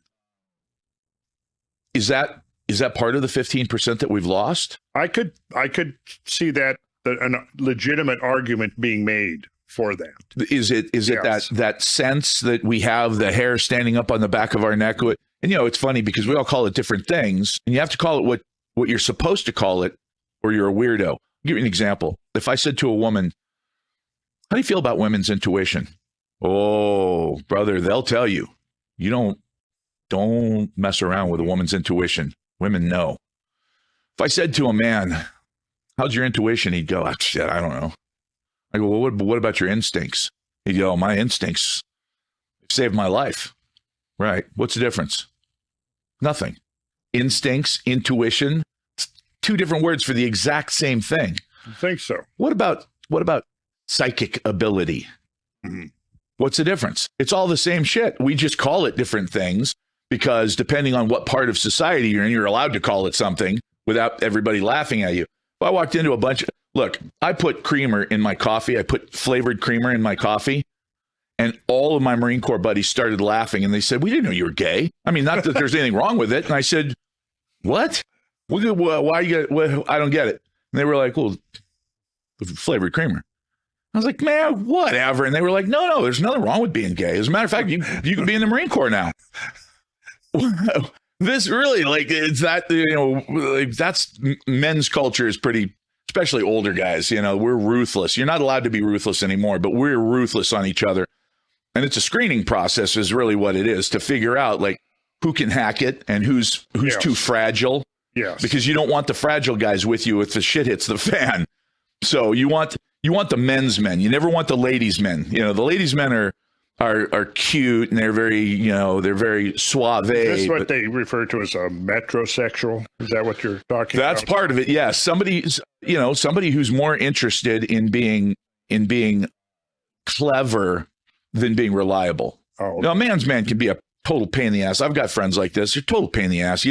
B: is that part of the 15% that we've lost? I
A: could see that a legitimate argument being made for that.
B: Is it
A: yes.
B: that sense that we have the hair standing up on the back of our neck? And it's funny because we all call it different things, and you have to call it what you're supposed to call it, or you're a weirdo. I'll give you an example. If I said to a woman, "How do you feel about women's intuition?" Oh, brother, they'll tell you. You don't mess around with a woman's intuition. Women know. If I said to a man, "How's your intuition?" He'd go, "Shit, I don't know." I go, "Well, what about your instincts?" He'd go, "My instincts saved my life." Right. What's the difference? Nothing. Instincts, intuition, two different words for the exact same thing.
A: I think so.
B: What about psychic ability?
A: Mm-hmm.
B: What's the difference? It's all the same shit. We just call it different things because depending on what part of society you're in, you're allowed to call it something without everybody laughing at you. If I walked into look, I put creamer in my coffee. I put flavored creamer in my coffee. And all of my Marine Corps buddies started laughing, and they said, "We didn't know you were gay." I mean, not that there's anything wrong with it. And I said, "What? Why you get? I don't get it." And they were like, "Well, flavored creamer." I was like, man, whatever. And they were like, no, there's nothing wrong with being gay. As a matter of fact, you can be in the Marine Corps now. This really, like, it's that, like, that's men's culture is pretty, especially older guys, we're ruthless. You're not allowed to be ruthless anymore, but we're ruthless on each other. And it's a screening process is really what it is to figure out, like, who can hack it and who's yes. too fragile.
A: Yes.
B: Because you don't want the fragile guys with you if the shit hits the fan. So you want the men's men. You never want the ladies' men. The ladies' men are cute and they're very suave.
A: That's what they refer to as a metrosexual. Is that what you're talking about?
B: That's part of it. Yes. Somebody who's more interested in being clever than being reliable.
A: Oh.
B: Now, a man's man can be a total pain in the ass. I've got friends like this. They're total pain in the ass.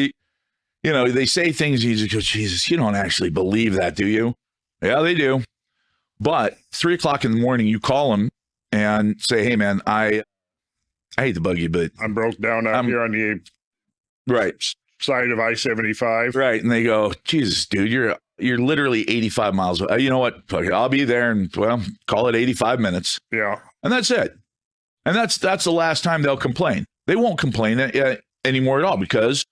B: They say things. You just go, Jesus, you don't actually believe that, do you? Yeah, they do. But 3:00 in the morning, you call them and say, "Hey, man, I hate to bug you, but
A: I'm broke down out here on the
B: right
A: side of I-75."
B: Right, and they go, "Jesus, dude, you're literally 85 miles away. You know what? I'll be there, and call it 85 minutes."
A: Yeah,
B: and that's it. And that's the last time they'll complain. They won't complain anymore at all because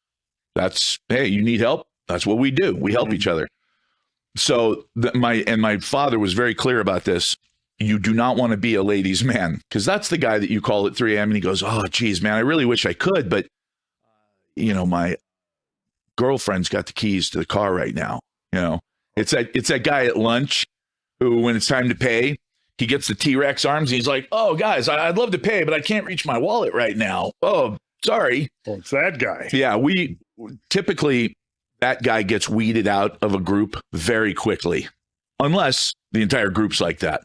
B: hey, you need help. That's what we do. We help each other. So my father was very clear about this. You do not want to be a ladies' man because that's the guy that you call at 3 a.m. and he goes, "Oh, geez, man, I really wish I could, but my girlfriend's got the keys to the car right now." It's that guy at lunch who, when it's time to pay, he gets the T-Rex arms and he's like, "Oh, guys, I'd love to pay, but I can't reach my wallet right now. Oh, sorry."
A: Well, it's that guy.
B: Yeah, we typically. That guy gets weeded out of a group very quickly, unless the entire group's like that.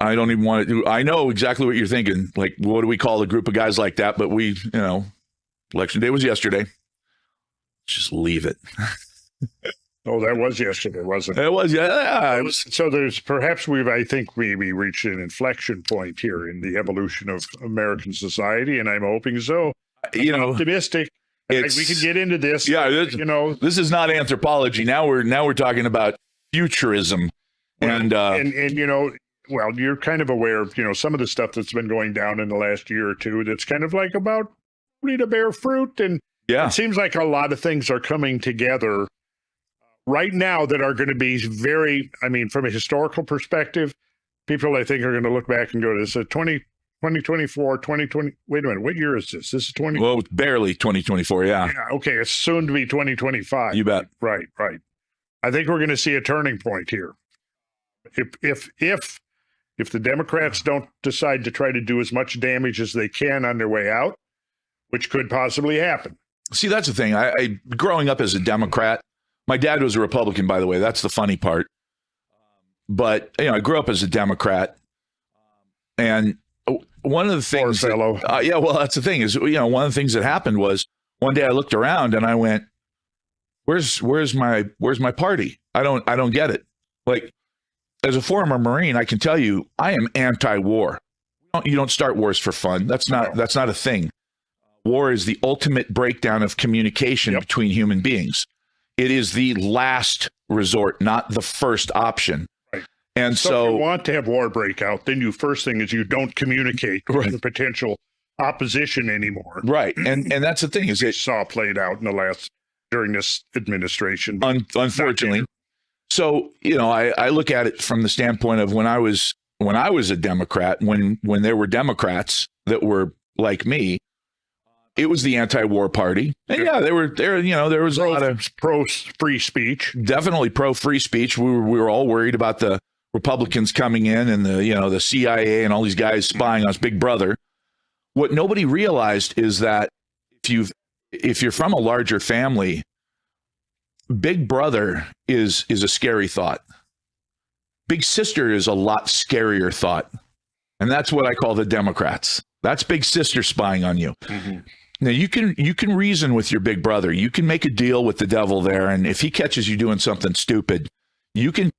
B: I don't even want to do. I know exactly what you're thinking. Like, what do we call a group of guys like that? But election day was yesterday. Just leave it.
A: Oh, that was yesterday, wasn't it?
B: It was, yeah. It was.
A: So I think we reached an inflection point here in the evolution of American society, and I'm hoping so. I'm optimistic. We can get into this.
B: Yeah, this is not anthropology. Now we're talking about futurism, and you're kind of aware of some of the stuff that's been going down in the last year or two. That's kind of like about ready to bear fruit, and it seems like a lot of things are coming together right now that are going to be very. I mean, from a historical perspective, people I think are going to look back and go, "This is 2024, 2020. Wait a minute. What year is this? This is 20. Well, it's barely 2024. Yeah.
A: Okay. It's soon to be 2025.
B: You bet.
A: Right. I think we're going to see a turning point here. If the Democrats don't decide to try to do as much damage as they can on their way out, which could possibly happen.
B: See, that's the thing. I growing up as a Democrat, my dad was a Republican, by the way. That's the funny part. But I grew up as a Democrat, and one of the things,
A: fellow.
B: That's the thing is, one of the things that happened was one day I looked around and I went, where's my party? I don't get it. Like, as a former Marine, I can tell you, I am anti-war. You don't start wars for fun. That's not a thing. War is the ultimate breakdown of communication between human beings. It is the last resort, not the first option. And so
A: if you want to have war break out, then first thing is you don't communicate with the potential opposition anymore.
B: Right. And that's the thing is it
A: saw played out during this administration.
B: Unfortunately. So, I look at it from the standpoint of when I was a Democrat, when there were Democrats that were like me, it was the anti-war party. And there was a lot of
A: pro-free speech.
B: Definitely pro-free speech. We were all worried about the Republicans coming in and the CIA and all these guys spying on us, Big Brother. What nobody realized is that if you're from a larger family, Big Brother is a scary thought. Big Sister is a lot scarier thought. And that's what I call the Democrats. That's Big Sister spying on you. Mm-hmm. Now you can reason with your big brother. You can make a deal with the devil there, and if he catches you doing something stupid, you can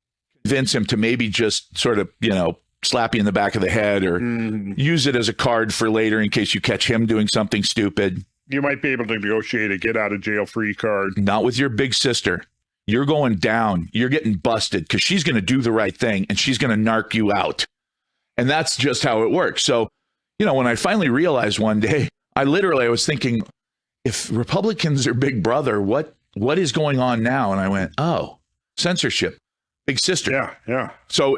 B: convince him to maybe just sort of, slap you in the back of the head or use it as a card for later in case you catch him doing something stupid.
A: You might be able to negotiate a get out of jail free card.
B: Not with your big sister. you're going down. You're getting busted because she's going to do the right thing and she's going to narc you out. And that's just how it works. So, when I finally realized one day, I was thinking, if Republicans are Big Brother, what is going on now? And I went, oh, censorship, big sister.
A: Yeah.
B: So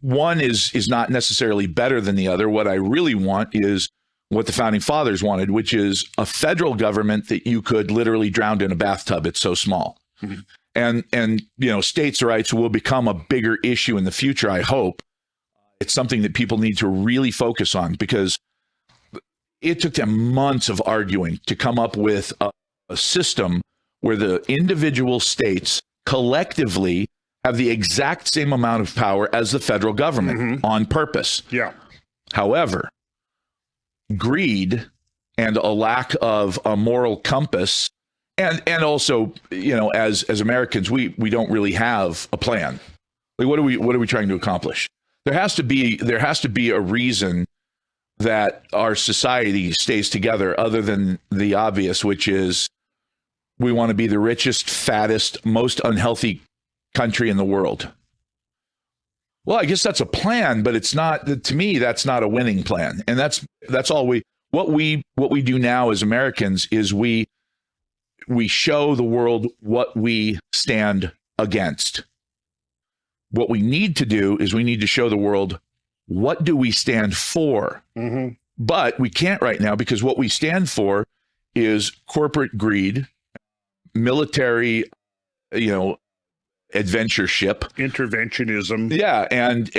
B: one is not necessarily better than the other. What I really want is what the founding fathers wanted, which is a federal government that you could literally drown in a bathtub. It's so small. Mm-hmm. And states' rights will become a bigger issue in the future, I hope. It's something that people need to really focus on, because it took them months of arguing to come up with a system where the individual states collectively have the exact same amount of power as the federal government on purpose.
A: Yeah.
B: However, greed and a lack of a moral compass, and also, as Americans, we don't really have a plan. Like, what are we trying to accomplish? There has to be a reason that our society stays together other than the obvious, which is we want to be the richest, fattest, most unhealthy country in the world. Well, I guess that's a plan, but it's not, to me, that's not a winning plan. And that's all what we do now as Americans is we show the world what we stand against. What we need to do is we need to show the world, what do we stand for? Mm-hmm. But we can't right now, because what we stand for is corporate greed, military, adventureship,
A: interventionism.
B: Yeah. And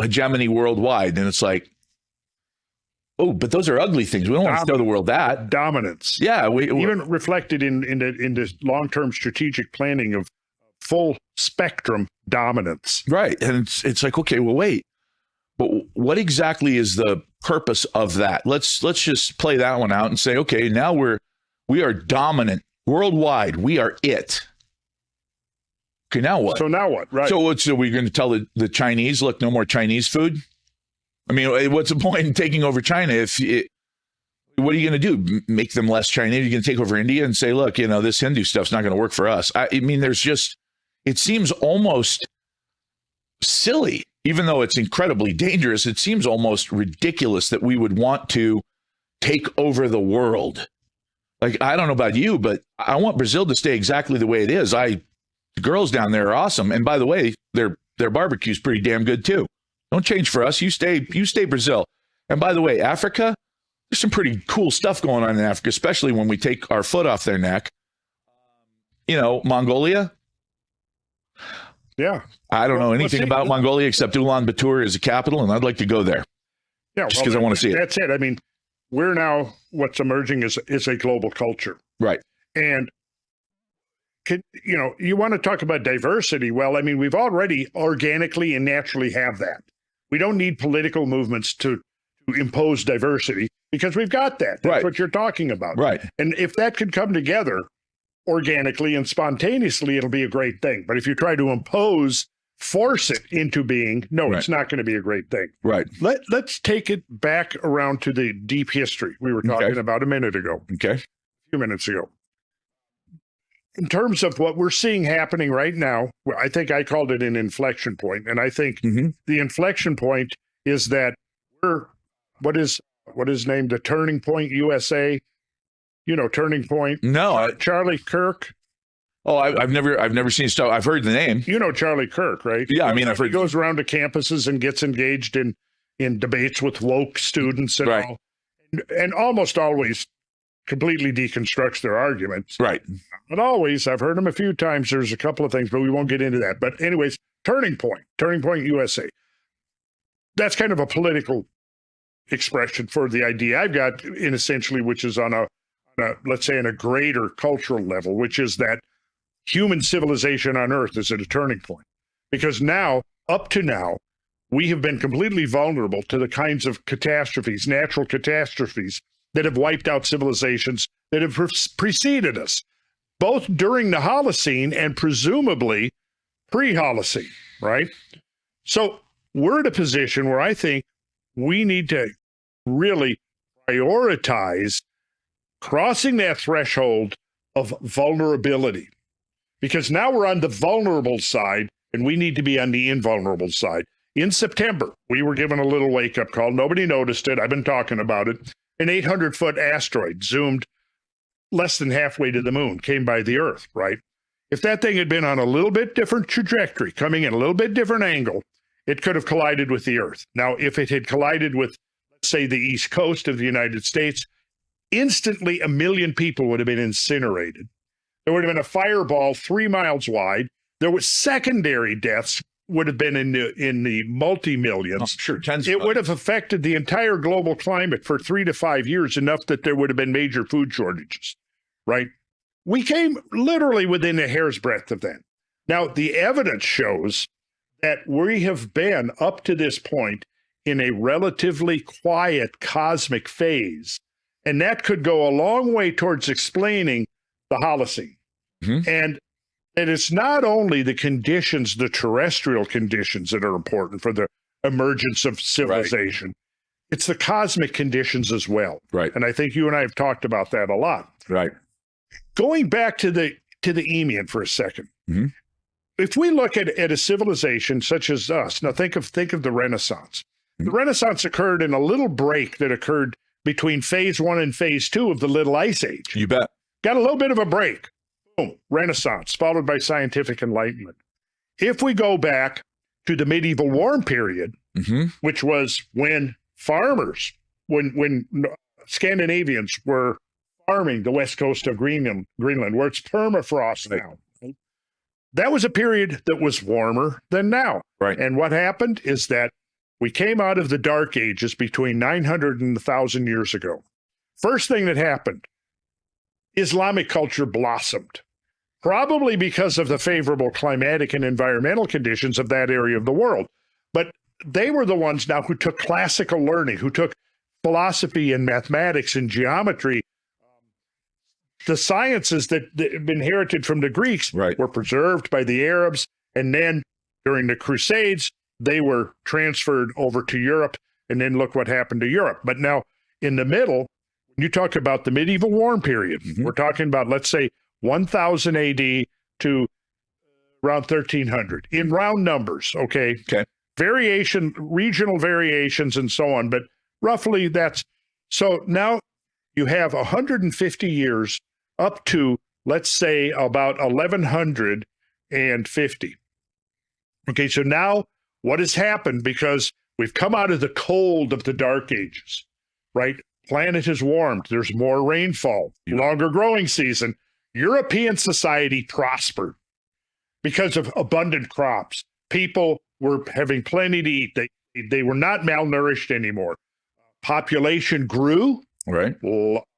B: hegemony worldwide. And it's like, oh, but those are ugly things. We don't want to show the world that.
A: Dominance.
B: Yeah.
A: Even reflected in the long-term strategic planning of full spectrum dominance.
B: Right. And it's like, okay, well, wait, but what exactly is the purpose of that? Let's just play that one out and say, okay, now we are dominant worldwide. We are it. Okay, now what?
A: So now what? Right.
B: So we're going to tell the Chinese, look, no more Chinese food? I mean, what's the point in taking over China what are you going to do? Make them less Chinese? You're going to take over India and say, look, this Hindu stuff's not going to work for us. I mean, it seems almost silly, even though it's incredibly dangerous. It seems almost ridiculous that we would want to take over the world. Like, I don't know about you, but I want Brazil to stay exactly the way it is. The girls down there are awesome. And by the way, their barbecue's pretty damn good too. Don't change for us. You stay Brazil. And by the way, Africa, there's some pretty cool stuff going on in Africa, especially when we take our foot off their neck. Mongolia.
A: Yeah.
B: I don't know anything about Mongolia except Ulaanbaatar is the capital, and I'd like to go there.
A: Yeah.
B: Just because I want to see it.
A: That's it. I mean, we're now, what's emerging is a global culture.
B: Right.
A: And, you want to talk about diversity. Well, I mean, we've already organically and naturally have that. We don't need political movements to impose diversity because we've got that. That's what you're talking about.
B: Right.
A: And if that could come together organically and spontaneously, it'll be a great thing. But if you try to force it into being, it's not going to be a great thing.
B: Right.
A: Let's take it back around to the deep history we were talking about a minute ago.
B: Okay.
A: A few minutes ago. In terms of what we're seeing happening right now, I think I called it an inflection point. And I think the inflection point is that what is named the Turning Point USA? Turning Point.
B: No,
A: Charlie Kirk.
B: Oh, I've never seen stuff. I've heard the name.
A: Charlie Kirk, right?
B: Yeah, I mean, I've heard.
A: He goes around to campuses and gets engaged in debates with woke students and all, and almost always completely deconstructs their arguments.
B: Right.
A: Not always. I've heard him a few times. There's a couple of things, but we won't get into that. But anyways, Turning Point USA. That's kind of a political expression for the idea I've got, in essentially, which is on a let's say, on a greater cultural level, which is that human civilization on Earth is at a turning point. Because now, up to now, we have been completely vulnerable to the kinds of catastrophes, natural catastrophes, that have wiped out civilizations that have preceded us, both during the Holocene and presumably pre-Holocene, right? So we're in a position where I think we need to really prioritize crossing that threshold of vulnerability. because now we're on the vulnerable side and we need to be on the invulnerable side. In September, we were given a little wake-up call. Nobody noticed it. I've been talking about it. An 800-foot asteroid zoomed less than halfway to the moon, came by the Earth, right? If that thing had been on a little bit different trajectory, coming in a little bit different angle, it could have collided with the Earth. Now, if it had collided with, let's say, the East Coast of the United States, instantly 1 million people would have been incinerated. There would have been a fireball 3 miles wide. There was secondary deaths would have been in the multi-millions.
B: Oh, sure, tens.
A: It would have affected the entire global climate for 3 to 5 years, enough that there would have been major food shortages, right? We came literally within a hair's breadth of that. Now, the evidence shows that we have been, up to this point, in a relatively quiet cosmic phase, and that could go a long way towards explaining the Holocene.
B: Mm-hmm.
A: And it's not only the conditions, the terrestrial conditions, that are important for the emergence of civilization. Right. It's the cosmic conditions as well.
B: Right.
A: And I think you and I have talked about that a lot.
B: Right.
A: Going back to the Eemian for a second.
B: Mm-hmm.
A: If we look at a civilization such as us, now think of the Renaissance. Mm-hmm. The Renaissance occurred in a little break that occurred between phase 1 and phase 2 of the Little Ice Age.
B: You bet.
A: Got a little bit of a break. Boom, Renaissance, followed by scientific enlightenment. If we go back to the medieval warm period,
B: mm-hmm.
A: which was when farmers, when Scandinavians were farming the west coast of Greenland, where it's permafrost now. That was a period that was warmer than now.
B: Right.
A: And what happened is that we came out of the Dark Ages between 900 and 1,000 years ago. First thing that happened, Islamic culture blossomed, probably because of the favorable climatic and environmental conditions of that area of the world. But they were the ones now who took classical learning, who took philosophy and mathematics and geometry. The sciences that inherited from the Greeks
B: right.
A: were preserved by the Arabs. And then during the Crusades, they were transferred over to Europe. And then look what happened to Europe. But now in the middle, when you talk about the medieval warm period, mm-hmm. we're talking about, let's say, 1000 AD to around 1300 in round numbers. Okay. Variation, regional variations and so on. But roughly that's, so now you have 150 years up to, let's say, about 1150. Okay, so now what has happened, because we've come out of the cold of the Dark Ages, right? Planet has warmed. There's more rainfall, longer growing season. European society prospered because of abundant crops. People were having plenty to eat. They were not malnourished anymore. Population grew.
B: Right.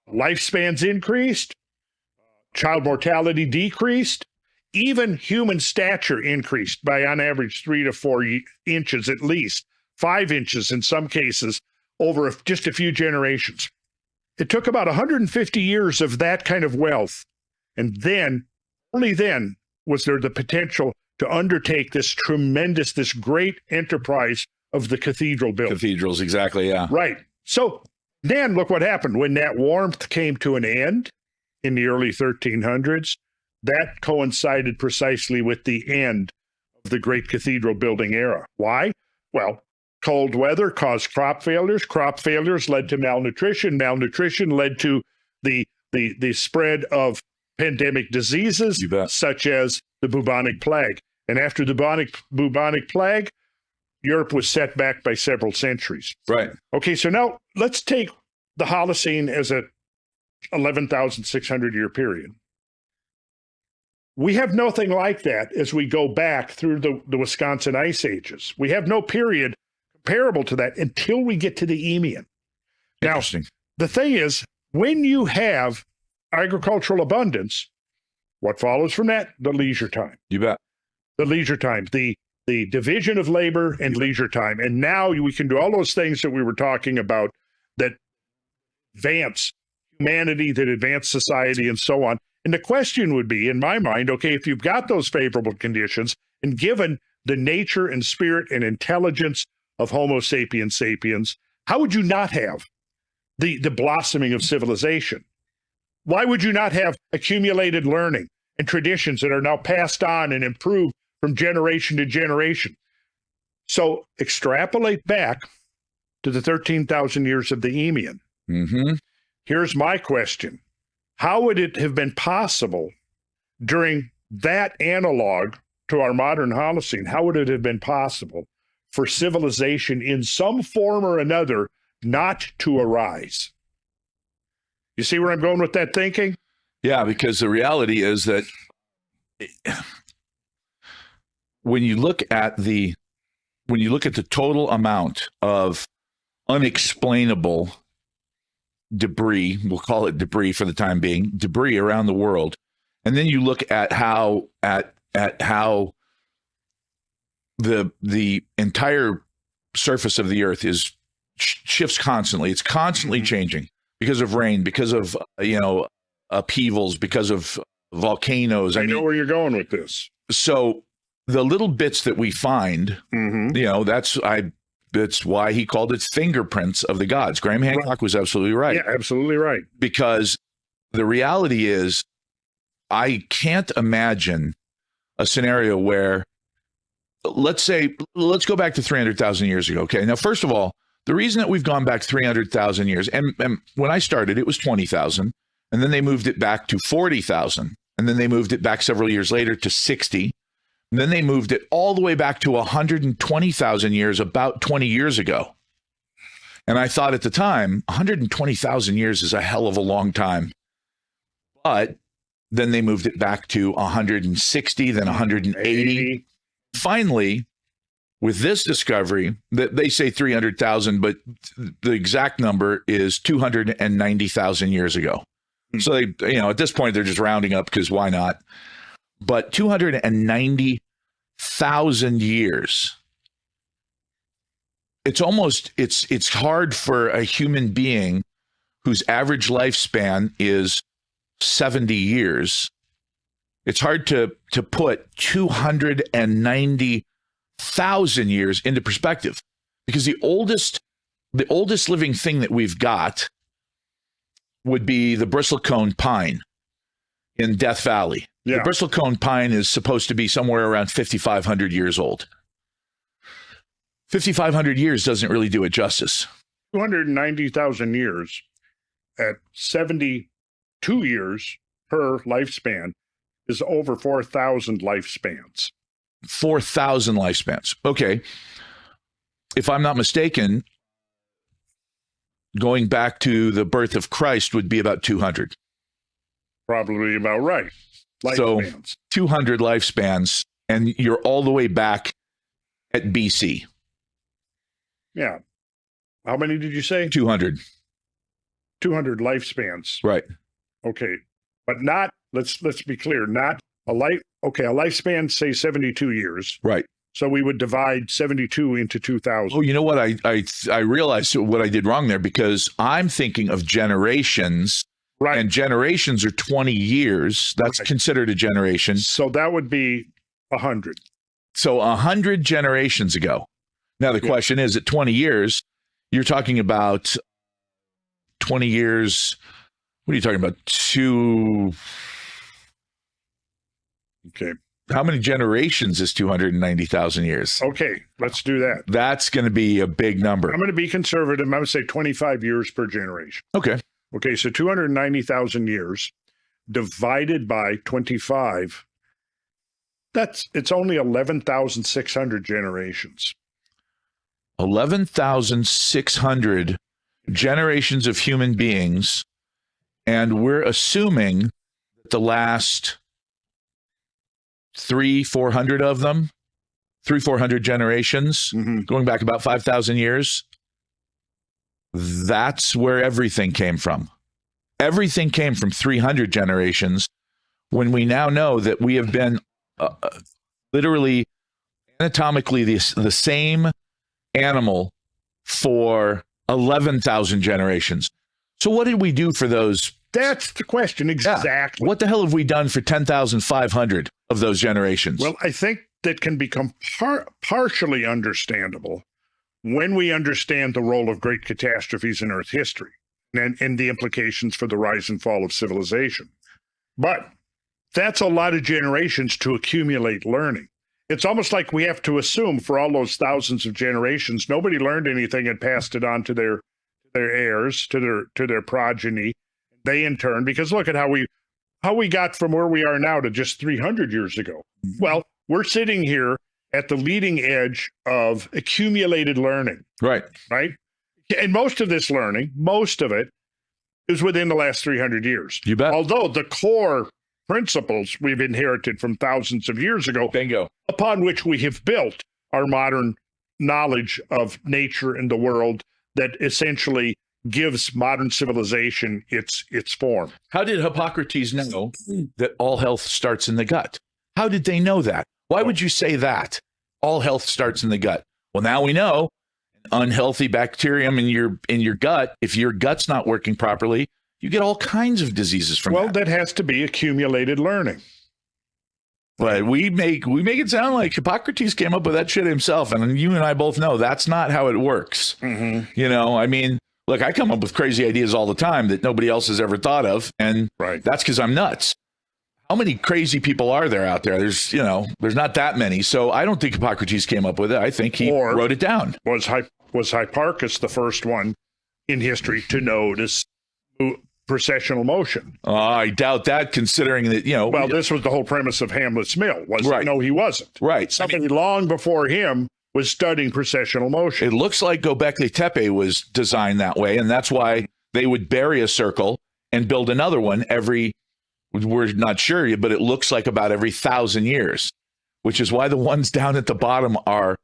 A: Lifespans increased. Child mortality decreased. Even human stature increased by, on average, 3 to 4 inches at least, 5 inches in some cases, over just a few generations. It took about 150 years of that kind of wealth. And then, only then, was there the potential to undertake this tremendous, this great enterprise of the cathedral building.
B: Cathedrals, exactly, yeah.
A: Right. So then look what happened. When that warmth came to an end in the early 1300s, that coincided precisely with the end of the great cathedral building era. Why? Well, cold weather caused crop failures. Crop failures led to malnutrition. Malnutrition led to the spread of pandemic diseases, such as the bubonic plague. And after the bubonic plague, Europe was set back by several centuries.
B: Right.
A: Okay, so now let's take the Holocene as a 11,600 year period. We have nothing like that as we go back through the Wisconsin ice ages. We have no period comparable to that until we get to the Eemian. Now, the thing is, when you have agricultural abundance, what follows from that? The leisure time.
B: You bet.
A: The leisure time, the division of labor and leisure time. And now we can do all those things that we were talking about that advance humanity, that advance society, and so on. And the question would be, in my mind, okay, if you've got those favorable conditions, and given the nature and spirit and intelligence of Homo sapiens sapiens, how would you not have the blossoming of civilization? Why would you not have accumulated learning and traditions that are now passed on and improved from generation to generation. So extrapolate back to the 13,000 years of the Eemian.
B: Mm-hmm.
A: Here's my question. How would it have been possible during that analog to our modern Holocene? How would it have been possible for civilization in some form or another not to arise? You see where I'm going with that thinking?
B: Yeah, because the reality is that when you look at the total amount of unexplainable debris, we'll call it debris for the time being, debris around the world, and then you look at how the entire surface of the earth shifts constantly. It's constantly changing because of rain, because of upheavals, because of volcanoes.
A: I know where you're going with this.
B: So the little bits that we find, that's why he called it fingerprints of the gods. Graham Hancock was absolutely right.
A: Yeah, absolutely right.
B: Because the reality is, I can't imagine a scenario where, let's go back to 300,000 years ago. Okay. Now, first of all, the reason that we've gone back 300,000 years, and when I started, it was 20,000, and then they moved it back to 40,000, and then they moved it back several years later to 60. And then they moved it all the way back to 120,000 years about 20 years ago. And I thought at the time, 120,000 years is a hell of a long time. But then they moved it back to 160, then 180. Finally, with this discovery, that they say 300,000, but the exact number is 290,000 years ago. So they, at this point, they're just rounding up because why not? But 290,000 years. It's hard for a human being whose average lifespan is 70 years. It's hard to put 290,000 years into perspective, because the oldest living thing that we've got would be the bristlecone pine in Death Valley.
A: Yeah.
B: The bristlecone pine is supposed to be somewhere around 5,500 years old. 5,500 years doesn't really do it justice.
A: 290,000 years at 72 years per lifespan is over 4,000 lifespans.
B: 4,000 lifespans. Okay. If I'm not mistaken, going back to the birth of Christ would be about 200.
A: Probably about right. Lifespans.
B: So 200 lifespans, and you're all the way back at BC.
A: Yeah. How many did you say?
B: 200.
A: 200 lifespans.
B: Right.
A: Okay. But not, let's be clear, not a lifespan, say 72 years.
B: Right.
A: So we would divide 72 into 2,000.
B: Oh, you know what? I realized what I did wrong there, because I'm thinking of generations.
A: Right.
B: And generations are 20 years. That's considered a generation.
A: So that would be 100.
B: So 100 generations ago. Now, the question is, at 20 years, you're talking about 20 years. What are you talking about?
A: Okay.
B: How many generations is 290,000 years?
A: Okay, let's do that.
B: That's going to be a big number.
A: I'm going to be conservative. I'm going to say 25 years per generation.
B: Okay.
A: Okay, so 290,000 years divided by 25, it's only 11,600 generations.
B: 11,600 generations of human beings, and we're assuming that the last 400 of them, 400 generations, going back about 5,000 years, that's where everything came from. Everything came from 300 generations, when we now know that we have been literally anatomically the same animal for 11,000 generations. So what did we do for those?
A: That's the question, exactly.
B: Yeah. What the hell have we done for 10,500 of those generations?
A: Well, I think that can become partially understandable when we understand the role of great catastrophes in Earth history and the implications for the rise and fall of civilization. But That's a lot of generations to accumulate learning. It's almost like we have to assume for all those thousands of generations, nobody learned anything and passed it on to their heirs, to their progeny. They in turn, because look at how we got from where we are now to just 300 years ago. Well, we're sitting here at the leading edge of accumulated learning.
B: Right.
A: Right. And most of this learning, most of it is within the last 300 years.
B: You bet.
A: Although the core principles we've inherited from thousands of years ago,
B: Bingo,
A: upon which we have built our modern knowledge of nature and the world that essentially gives modern civilization its form.
B: How did Hippocrates know that all health starts in the gut? How did they know that? Why would you say that? All health starts in the gut. Well, now we know unhealthy bacterium in your gut. If your gut's not working properly, you get all kinds of diseases from that.
A: Well, that has to be accumulated learning.
B: But we make it sound like Hippocrates came up with that shit himself, and you and I both know that's not how it works.
A: Mm-hmm.
B: You know, I mean, look, I come up with crazy ideas all the time that nobody else has ever thought of, and that's because I'm nuts. How many crazy people are there out there? There's not that many. So I don't think Hippocrates came up with it. I think he wrote it down.
A: Was Hipparchus the first one in history to notice processional motion?
B: I doubt that, considering that,
A: Well, this was the whole premise of Hamlet's Mill.
B: Right.
A: No, he wasn't.
B: Right.
A: Somebody long before him was studying processional motion.
B: It looks like Göbekli Tepe was designed that way, and that's why they would bury a circle and build another one we're not sure, but it looks like about every 1,000 years, which is why the ones down at the bottom are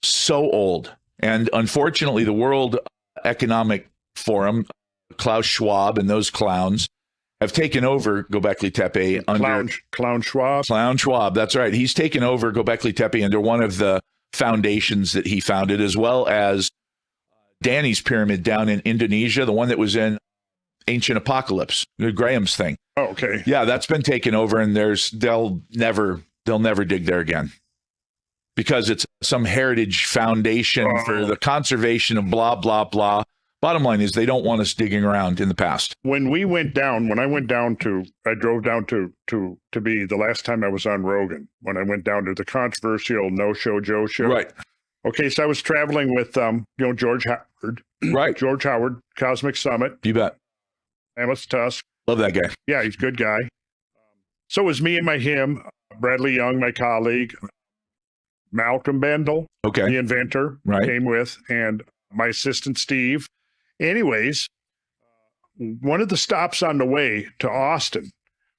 B: so old. And unfortunately, the World Economic Forum, Klaus Schwab and those clowns have taken over Göbekli Tepe under
A: Clown Schwab.
B: Clown Schwab, that's right. He's taken over Göbekli Tepe under one of the foundations that he founded, as well as Danny's pyramid down in Indonesia, the one that was in Ancient Apocalypse, Graham's thing.
A: Oh, okay.
B: Yeah, that's been taken over, and they'll never dig there again, because it's some heritage foundation for the conservation of blah blah blah. Bottom line is they don't want us digging around in the past.
A: When I drove down to be the last time I was on Rogan, when I went down to the controversial No Show Joe show.
B: Right.
A: Okay, so I was traveling with George Howard.
B: Right.
A: George Howard, Cosmic Summit.
B: You bet.
A: Amos Tusk.
B: Love that guy.
A: Yeah, he's a good guy. So it was me and him, Bradley Young, my colleague, Malcolm Bendel, the inventor, came with, and my assistant Steve. Anyways, one of the stops on the way to Austin,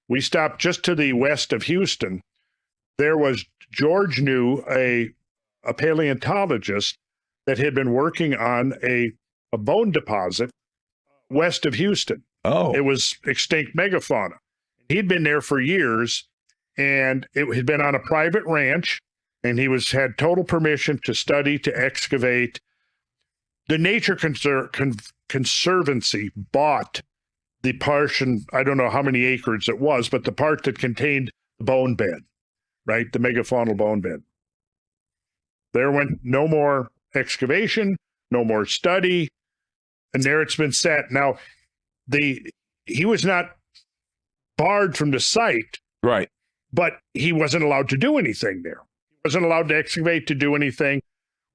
A: we stopped just to the west of Houston. George knew a paleontologist that had been working on a bone deposit west of Houston.
B: Oh.
A: It was extinct megafauna. He'd been there for years, and it had been on a private ranch, and he had total permission to study, to excavate. The Nature Conservancy bought the portion, I don't know how many acres it was, but the part that contained the bone bed, right? The megafaunal bone bed. There went no more excavation, no more study, and there it's been set. Now, he was not barred from the site,
B: right?
A: But he wasn't allowed to do anything there. He wasn't allowed to excavate, to do anything.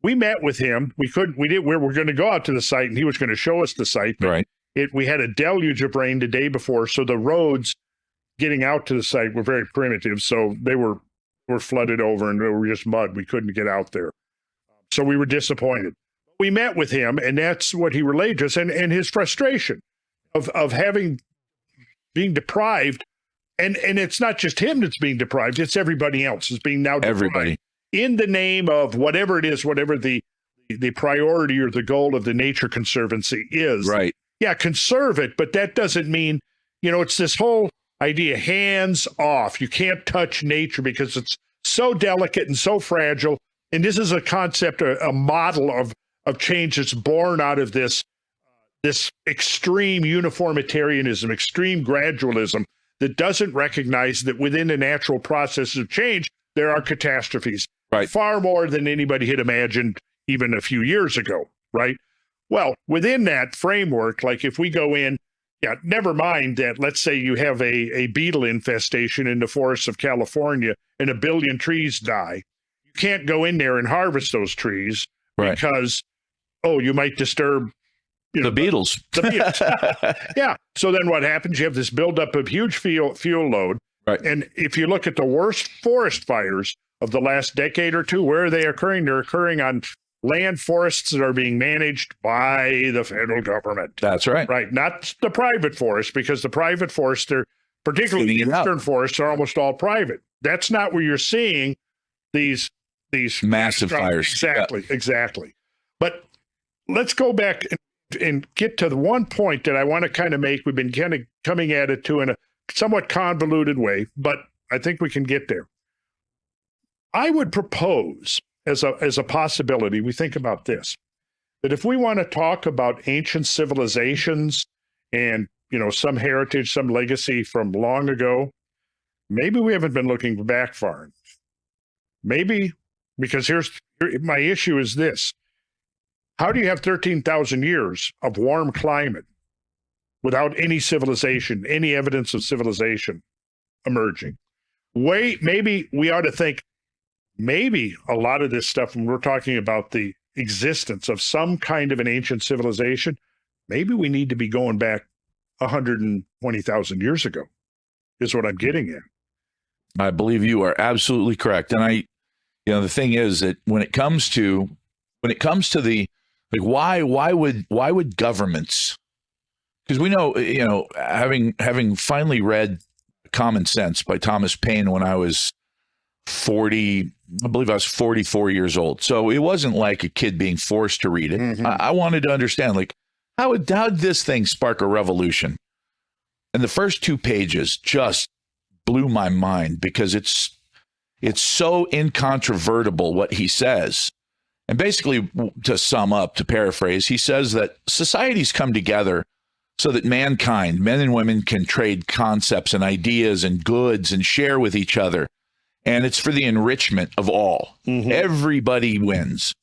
A: We met with him. We were going to go out to the site, and he was going to show us the site.
B: Right.
A: We had a deluge of rain the day before, so the roads getting out to the site were very primitive. So they were flooded over, and they were just mud. We couldn't get out there. So we were disappointed. We met with him, and that's what he relayed to us, and his frustration of being deprived. And it's not just him that's being deprived, it's everybody else is being now deprived.
B: Everybody.
A: In the name of whatever it is, whatever the priority or the goal of the Nature Conservancy is.
B: Right.
A: Yeah, conserve it, but that doesn't mean, it's this whole idea, hands off. You can't touch nature because it's so delicate and so fragile. And this is a concept, a model of change that's born out of this extreme uniformitarianism, extreme gradualism that doesn't recognize that within the natural process of change, there are catastrophes.
B: Right.
A: Far more than anybody had imagined even a few years ago, right? Well, within that framework, like if we go in, Yeah, never mind that. Let's say you have a beetle infestation in the forests of California and 1 billion trees die. You can't go in there and harvest those trees
B: Right.
A: because, you might disturb
B: The beetles.
A: the beetles. Yeah. So then what happens? You have this buildup of huge fuel load.
B: Right.
A: And if you look at the worst forest fires of the last decade or two, where are they occurring? They're occurring on land forests that are being managed by the federal government.
B: That's right.
A: Right. Not the private forest, because the private forests, they're particularly
B: Cleaning it up.
A: eastern forests, are almost all private. That's not where you're seeing these
B: Massive fires.
A: Exactly. But let's go back and get to the one point that I want to kind of make. We've been kind of coming at it in a somewhat convoluted way, but I think we can get there. I would propose as a possibility, we think about this, that if we want to talk about ancient civilizations and, some heritage, some legacy from long ago, maybe we haven't been looking back far enough. Maybe, because my issue is this. How do you have 13,000 years of warm climate without any civilization, any evidence of civilization emerging? Maybe we ought to think, maybe a lot of this stuff, when we're talking about the existence of some kind of an ancient civilization, maybe we need to be going back 120,000 years ago, is what I'm getting at.
B: I believe you are absolutely correct. And the thing is that when it comes to the, like, why would governments, because we know, having finally read Common Sense by Thomas Paine when I was 40, I believe I was 44 years old. So it wasn't like a kid being forced to read it.
A: Mm-hmm.
B: I wanted to understand, like, how did this thing spark a revolution? And the first 2 pages just blew my mind, because it's so incontrovertible what he says. And basically, to sum up, to paraphrase, he says that societies come together so that mankind, men and women, can trade concepts and ideas and goods and share with each other. And it's for the enrichment of all. Mm-hmm. Everybody wins.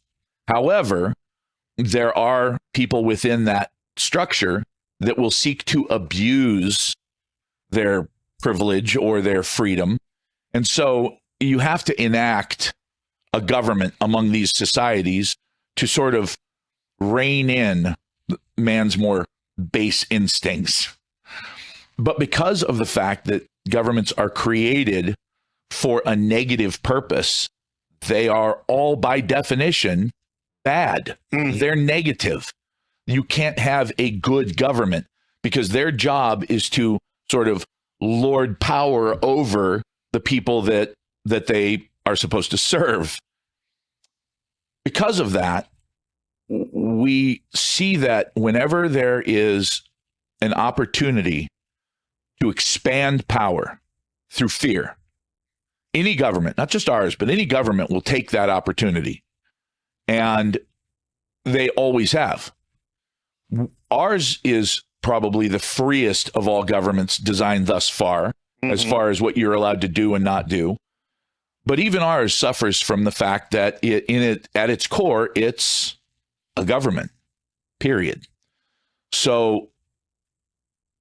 B: However, there are people within that structure that will seek to abuse their privilege or their freedom. And so you have to enact a government among these societies to sort of rein in man's more base instincts. But because of the fact that governments are created for a negative purpose, they are all by definition bad. Mm-hmm. They're negative. You can't have a good government, because their job is to sort of lord power over the people that they are supposed to serve. Because of that, we see that whenever there is an opportunity to expand power through fear, any government, not just ours, but any government will take that opportunity. And they always have. Ours is probably the freest of all governments designed thus far, as far as what you're allowed to do and not do. But even ours suffers from the fact that at its core, it's a government, period. So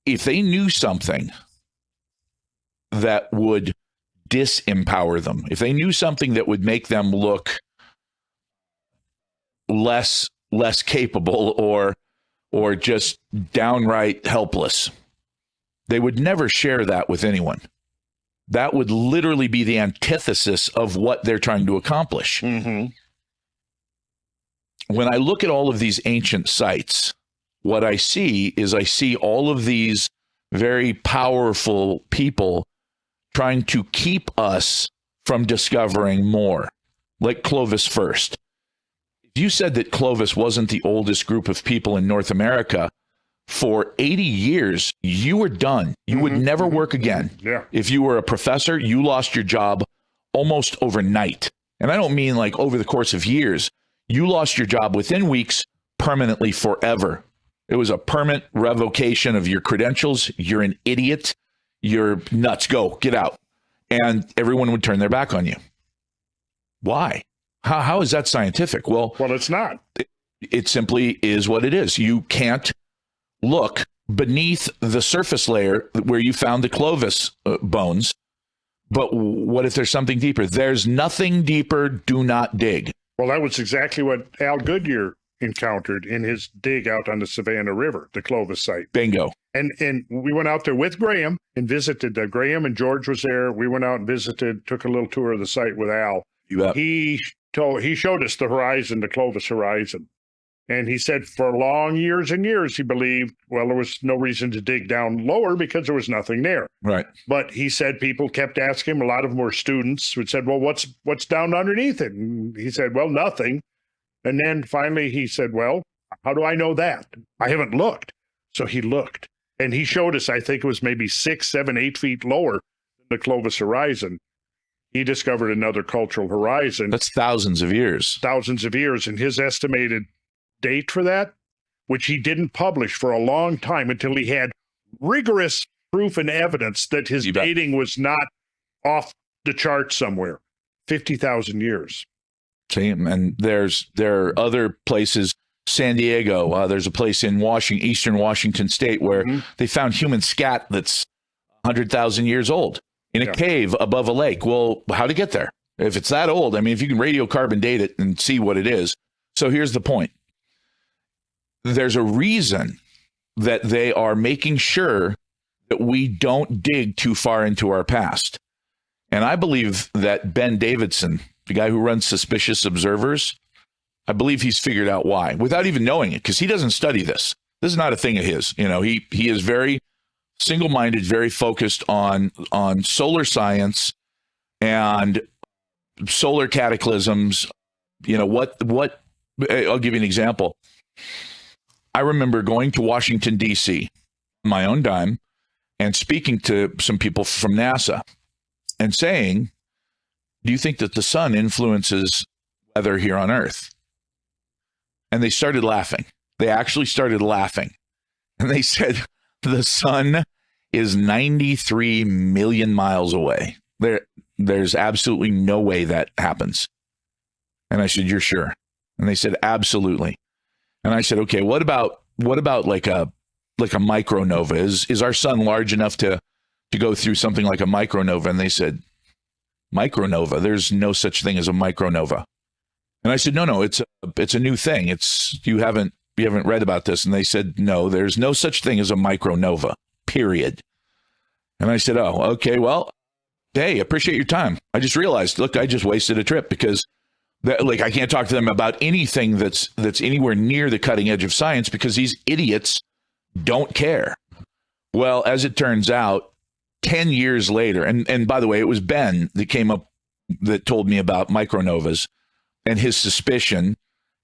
B: if they knew something that would disempower them, if they knew something that would make them look less capable or just downright helpless, they would never share that with anyone. That would literally be the antithesis of what they're trying to accomplish. Mm-hmm. When I look at all of these ancient sites, what I see all of these very powerful people trying to keep us from discovering more, like Clovis first. If you said that Clovis wasn't the oldest group of people in North America, for 80 years, you were done. You would never work again.
A: Yeah.
B: If you were a professor, you lost your job almost overnight. And I don't mean like over the course of years. You lost your job within weeks, permanently, forever. It was a permanent revocation of your credentials. You're an idiot. You're nuts. Go, get out. And everyone would turn their back on you. Why? How is that scientific? Well,
A: it's not.
B: It simply is what it is. You can't look beneath the surface layer where you found the Clovis bones. But what if there's something deeper? There's nothing deeper. Do not dig.
A: Well, that was exactly what Al Goodyear encountered in his dig out on the Savannah River, the Clovis site.
B: Bingo.
A: And we went out there with Graham and visited. Graham and George was there. We went out and visited, took a little tour of the site with Al.
B: You bet.
A: He showed us the horizon, the Clovis horizon. And he said for long years and years, he believed, well, there was no reason to dig down lower because there was nothing there.
B: Right.
A: But he said people kept asking him, a lot of them were students, who said, well, what's down underneath it? And he said, well, nothing. And then finally he said, well, how do I know that? I haven't looked. So he looked. And he showed us, I think it was maybe 6, 7, 8 feet lower than the Clovis horizon. He discovered another cultural horizon.
B: That's thousands of years.
A: Thousands of years. And his estimated date for that, which he didn't publish for a long time until he had rigorous proof and evidence that his dating was not off the chart somewhere. 50,000 years.
B: See, and there are other places. San Diego, there's a place in eastern Washington State where they found human scat that's 100,000 years old in a cave above a lake. Well, how to get there? If it's that old, I mean, if you can radiocarbon date it and see what it is. So here's the point. There's a reason that they are making sure that we don't dig too far into our past. And I believe that Ben Davidson, the guy who runs Suspicious Observers, I believe he's figured out why, without even knowing it, because he doesn't study this. This is not a thing of his. You know, he is very single-minded, very focused on solar science and solar cataclysms. You know, I'll give you an example. I remember going to Washington, D.C., on my own dime, and speaking to some people from NASA and saying, do you think that the sun influences weather here on Earth? And they started laughing. They actually started laughing. And they said, the sun is 93 million miles away. There's absolutely no way that happens. And I said, you're sure? And they said, absolutely. And I said, okay, what about like a micronova? Is our sun large enough to go through something like a micronova? And they said, micronova? There's no such thing as a micronova. And I said, no, it's a new thing. You haven't read about this. And they said, no, there's no such thing as a micronova, period. And I said, oh, okay, well, hey, appreciate your time. I just realized, look, I just wasted a trip because I can't talk to them about anything that's anywhere near the cutting edge of science because these idiots don't care. Well, as it turns out, 10 years later, and by the way, it was Ben that told me about micronovas and his suspicion.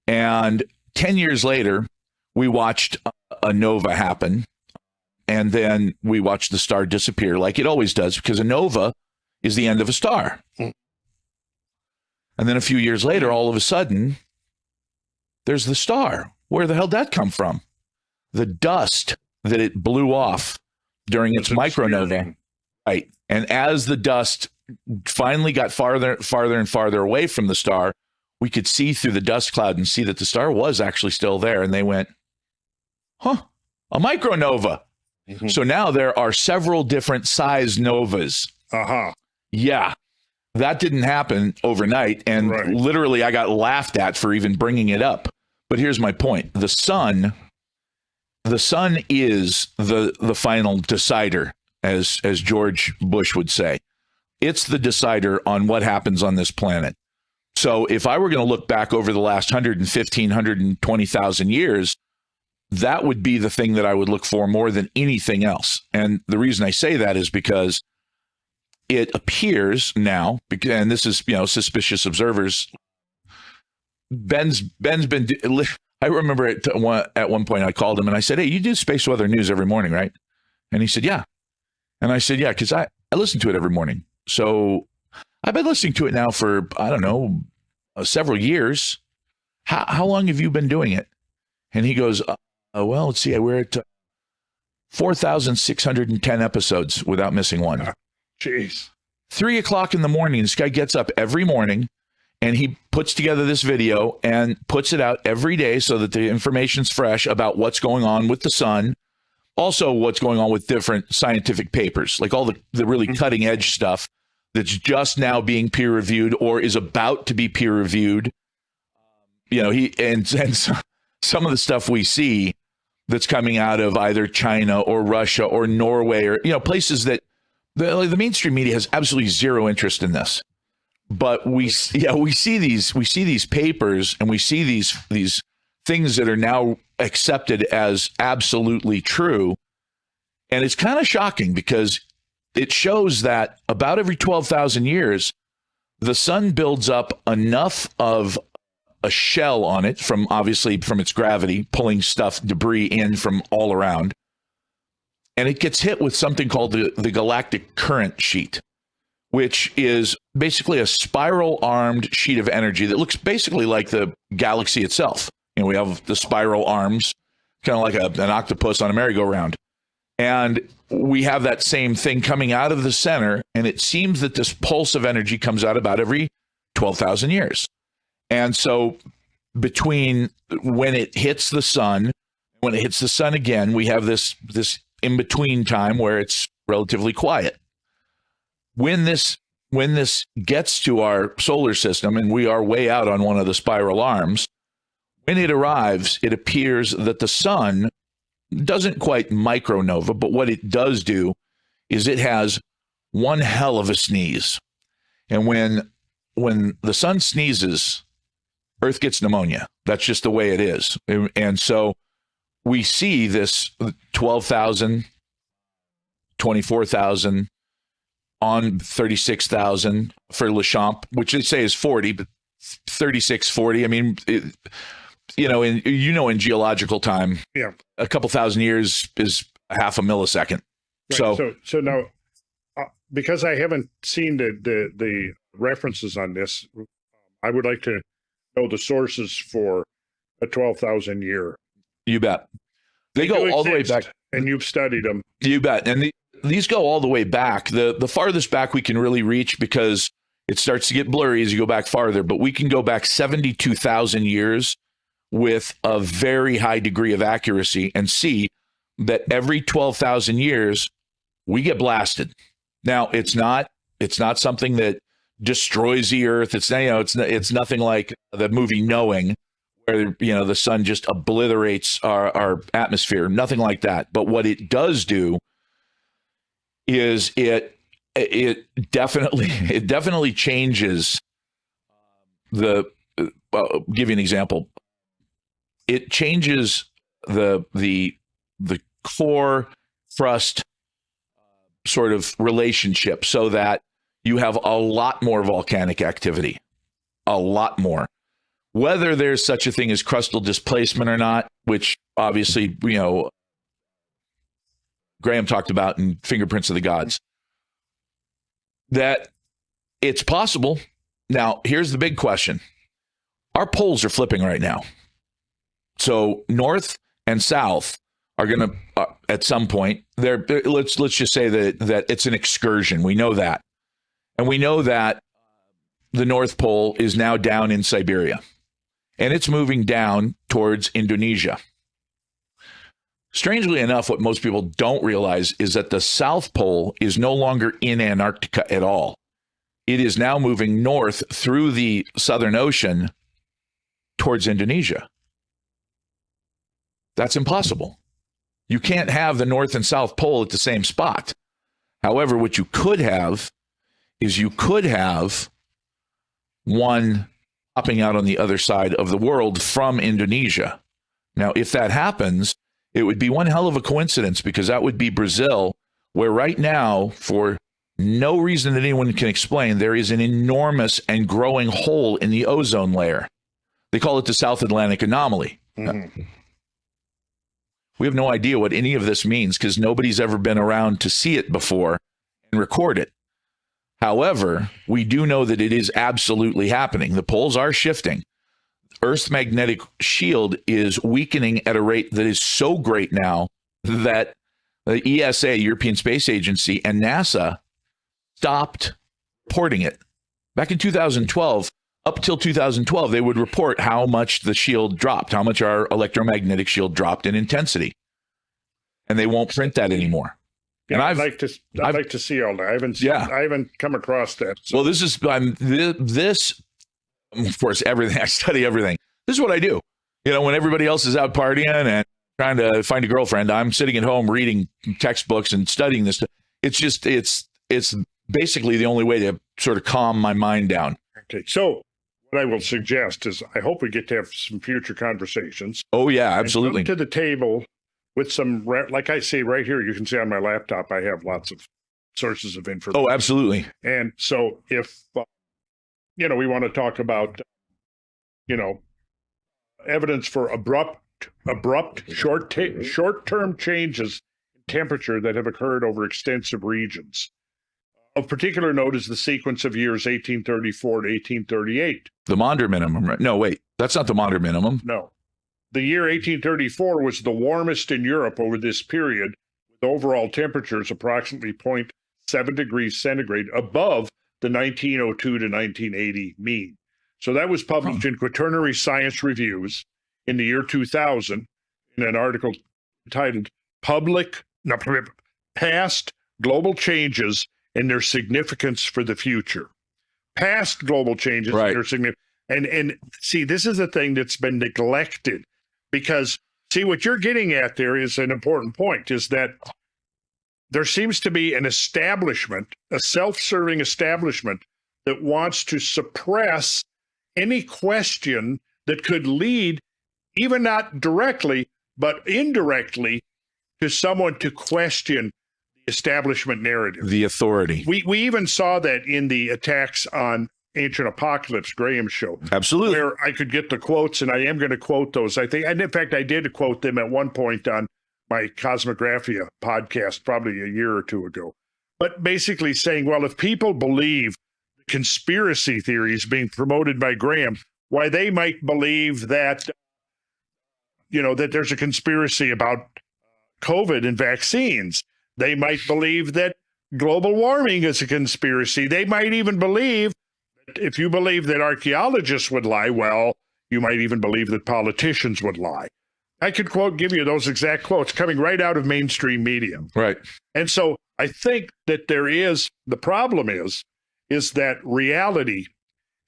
B: And 10 years later, we watched a nova happen. And then we watched the star disappear like it always does, because a nova is the end of a star. And then a few years later, all of a sudden, there's the star. Where the hell did that come from? The dust that it blew off during its micronova. Right. And as the dust finally got farther and farther away from the star, we could see through the dust cloud and see that the star was actually still there. And they went, a micronova. Mm-hmm. So now there are several different size novas. Yeah. That didn't happen overnight. And literally I got laughed at for even bringing it up. But here's my point. The sun is the final decider, as George Bush would say. It's the decider on what happens on this planet. So if I were going to look back over the last 115, 120,000 years, that would be the thing that I would look for more than anything else. And the reason I say that is because it appears now, and this is, Suspicious Observers. Ben's been, I remember at one point I called him and I said, hey, you do Space Weather News every morning, right? And he said, yeah. And I said, yeah, because I listen to it every morning. So I've been listening to it now for, I don't know, several years. How long have you been doing it? And he goes, well, let's see, we're at 4,610 episodes without missing one.
A: Jeez.
B: 3 o'clock in the morning, this guy gets up every morning and he puts together this video and puts it out every day so that the information's fresh about what's going on with the sun also what's going on with different scientific papers, like all the really cutting edge stuff that's just now being peer reviewed or is about to be peer reviewed. You know, some of the stuff we see that's coming out of either China or Russia or Norway or, you know, places that the mainstream media has absolutely zero interest in this. But we see these papers and we see these things that are now accepted as absolutely true. And it's kind of shocking because it shows that about every 12,000 years, the sun builds up enough of a shell on it from its gravity, pulling debris in from all around. And it gets hit with something called the galactic current sheet, which is basically a spiral armed sheet of energy that looks basically like the galaxy itself. You know, we have the spiral arms, kind of like an octopus on a merry-go-round. And we have that same thing coming out of the center, and it seems that this pulse of energy comes out about every 12,000 years. And so between when it hits the sun, when it hits the sun again, we have this in-between time where it's relatively quiet. When this gets to our solar system, and we are way out on one of the spiral arms, when it arrives, it appears that the sun doesn't quite micronova, but what it does do is it has one hell of a sneeze. And when the sun sneezes, Earth gets pneumonia. That's just the way it is. And so we see this 12,000, 24,000, on 36,000 for Lechamp, which they say is 40, but 36, 40. I mean, in geological time, a couple thousand years is half a millisecond.
A: Right. So now, because I haven't seen the references on this, I would like to know the sources for a 12,000 year.
B: You bet. They go all the way back.
A: And you've studied them.
B: You bet. And these go all the way back. The farthest back we can really reach, because it starts to get blurry as you go back farther, but we can go back 72,000 years with a very high degree of accuracy and see that every 12,000 years we get blasted. Now, it's not something that destroys the Earth. It's nothing like the movie Knowing, where the sun just obliterates our atmosphere. Nothing like that. But what it does do is it definitely changes I'll give you an example. It changes the core crust sort of relationship so that you have a lot more volcanic activity, a lot more. Whether there's such a thing as crustal displacement or not, which obviously, Graham talked about in Fingerprints of the Gods, that it's possible. Now, here's the big question. Our poles are flipping right now. So north and south are going to, at some point, let's just say that it's an excursion. We know that. And we know that the North Pole is now down in Siberia, and it's moving down towards Indonesia. Strangely enough, what most people don't realize is that the South Pole is no longer in Antarctica at all. It is now moving north through the Southern Ocean towards Indonesia. That's impossible. You can't have the North and South Pole at the same spot. However, what you could have is one popping out on the other side of the world from Indonesia. Now, if that happens, it would be one hell of a coincidence, because that would be Brazil, where right now, for no reason that anyone can explain, there is an enormous and growing hole in the ozone layer. They call it the South Atlantic Anomaly. Mm-hmm. We have no idea what any of this means, because nobody's ever been around to see it before and record it. However, we do know that it is absolutely happening. The poles are shifting. Earth's magnetic shield is weakening at a rate that is so great now that the ESA, European Space Agency, and NASA stopped reporting it. Back in 2012, up till 2012, they would report how much the shield dropped, how much our electromagnetic shield dropped in intensity. and they won't print that anymore.
A: Yeah,
B: And
A: I'd like to see all that. I haven't come across that. So.
B: Well, this is this. Of course, everything. I study everything. This is what I do. When everybody else is out partying and trying to find a girlfriend, I'm sitting at home reading textbooks and studying this. It's basically the only way to sort of calm my mind down.
A: Okay, so what I will suggest is I hope we get to have some future conversations.
B: Oh yeah, absolutely.
A: And come to the table with some, like I say right here, you can see on my laptop, I have lots of sources of information.
B: Oh, absolutely.
A: And so if, we want to talk about, evidence for abrupt short-term changes in temperature that have occurred over extensive regions. Of particular note is the sequence of years 1834 to 1838.
B: The Maunder minimum, right? No, wait, that's not the Maunder minimum.
A: No. The year 1834 was the warmest in Europe over this period, with overall temperatures approximately 0.7 degrees centigrade above the 1902 to 1980 mean. So that was published in Quaternary Science Reviews in the year 2000 in an article titled Past Global Changes and Their Significance for the Future. Past global changes and their significance. And see, this is a thing that's been neglected because, see, what you're getting at there is an important point, is that there seems to be an establishment, a self-serving establishment that wants to suppress any question that could lead, even not directly, but indirectly, to someone to question the establishment narrative.
B: The authority.
A: We even saw that in the attacks on Ancient Apocalypse, Graham's show.
B: Absolutely.
A: Where I could get the quotes, and I am going to quote those, I think. And in fact, I did quote them at one point on my Cosmographia podcast, probably a year or two ago. But basically saying, well, if people believe conspiracy theories being promoted by Graham, why they might believe that, that there's a conspiracy about COVID and vaccines. They might believe that global warming is a conspiracy. They might even believe, if you believe that archaeologists would lie, well, you might even believe that politicians would lie. I could give you those exact quotes coming right out of mainstream media.
B: Right.
A: And so I think that the problem is that reality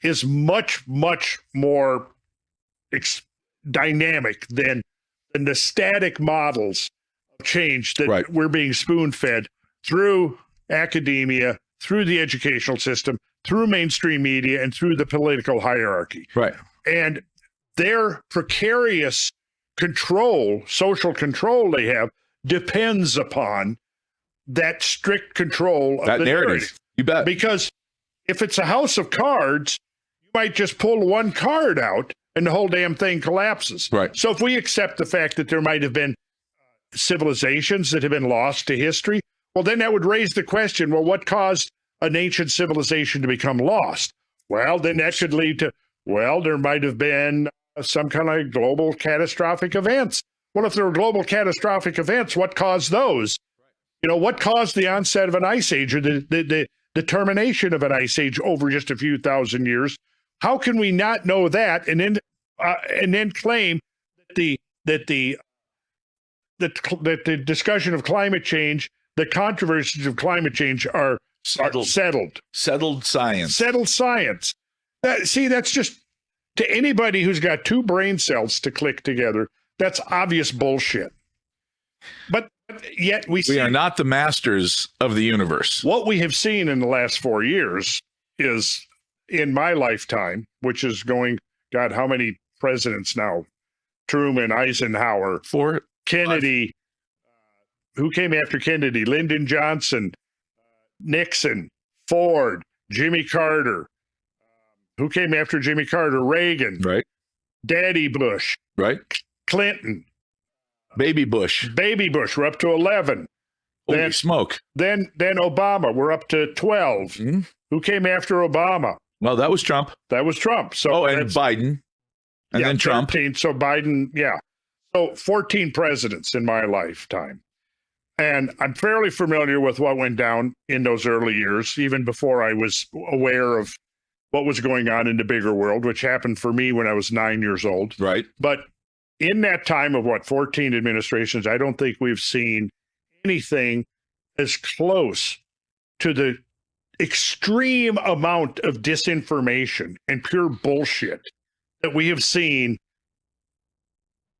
A: is much, much more dynamic than the static models of change that we're being spoon-fed through academia, through the educational system, through mainstream media, and through the political hierarchy.
B: Right.
A: And their precarious control, social control they have, depends upon that strict control of
B: that
A: the
B: narrative. You bet.
A: Because if it's a house of cards, you might just pull one card out and the whole damn thing collapses.
B: Right.
A: So if we accept the fact that there might have been civilizations that have been lost to history, well, then that would raise the question, well, what caused an ancient civilization to become lost? Well, then that could lead to, there might have been some kind of global catastrophic events. Well, if there were global catastrophic events, what caused those? What caused the onset of an ice age or the termination of an ice age over just a few thousand years? How can we not know that and then claim that the discussion of climate change, the controversies of climate change are settled?
B: Settled science.
A: Settled science. That's just, to anybody who's got two brain cells to click together, that's obvious bullshit. But yet we
B: are not the masters of the universe.
A: What we have seen in the last 4 years is, in my lifetime, which is going, God, how many presidents now? Truman, Eisenhower, Kennedy, who came after Kennedy? Lyndon Johnson, Nixon, Ford, Jimmy Carter. Who came after Jimmy Carter? Reagan.
B: Right.
A: Daddy Bush.
B: Right.
A: Clinton.
B: Baby Bush.
A: We're up to 11.
B: Holy smoke.
A: Then Obama, we're up to 12. Mm-hmm. Who came after Obama?
B: Well, that was Trump.
A: So
B: and Biden. And then Trump.
A: 13, so Biden, yeah. So 14 presidents in my lifetime. And I'm fairly familiar with what went down in those early years, even before I was aware of what was going on in the bigger world, which happened for me when I was 9 years old.
B: Right.
A: But in that time of 14 administrations, I don't think we've seen anything as close to the extreme amount of disinformation and pure bullshit that we have seen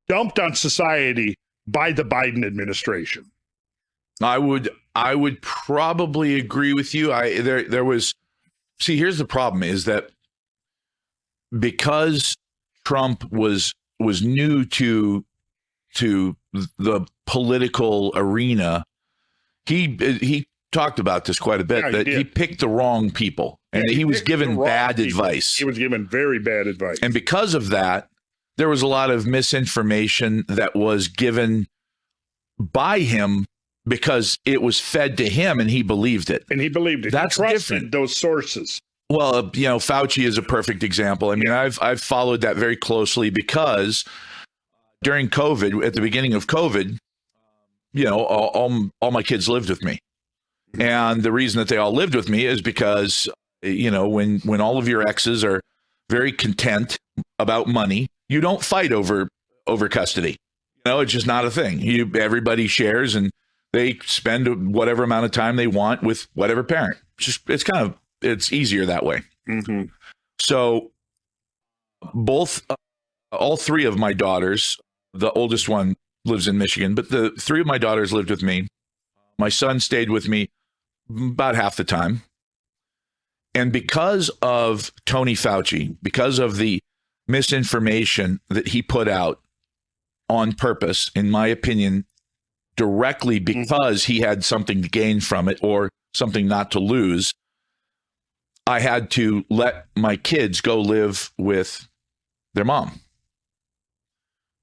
A: dumped on society by the Biden administration.
B: I would probably agree with you. There was, see, here's the problem is that because Trump was new to the political arena, he talked about this quite a bit,
A: Yeah,
B: that he picked the wrong people and he was given bad advice.
A: He was given very bad advice.
B: And because of that, there was a lot of misinformation that was given by him because it was fed to him and he believed it.
A: And he believed it.
B: That's
A: he trusted
B: different.
A: Those sources.
B: Well, Fauci is a perfect example. I mean, I've followed that very closely because during COVID, at the beginning of COVID, all my kids lived with me. And the reason that they all lived with me is because, when all of your exes are very content about money, you don't fight over custody. It's just not a thing. Everybody shares and they spend whatever amount of time they want with whatever parent. It's easier that way.
A: Mm-hmm.
B: So all three of my daughters, the oldest one lives in Michigan, but the three of my daughters lived with me. My son stayed with me about half the time. And because of Tony Fauci, because of the misinformation that he put out on purpose, in my opinion, directly because he had something to gain from it or something not to lose, I had to let my kids go live with their mom.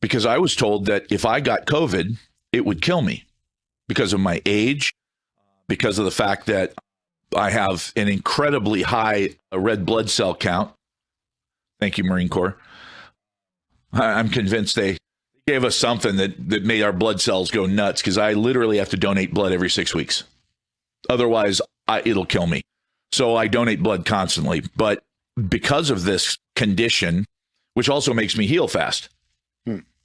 B: Because I was told that if I got COVID, it would kill me because of my age, because of the fact that I have an incredibly high red blood cell count. Thank you, Marine Corps. I'm convinced they gave us something that made our blood cells go nuts because I literally have to donate blood every 6 weeks. Otherwise, it'll kill me. So I donate blood constantly. But because of this condition, which also makes me heal fast,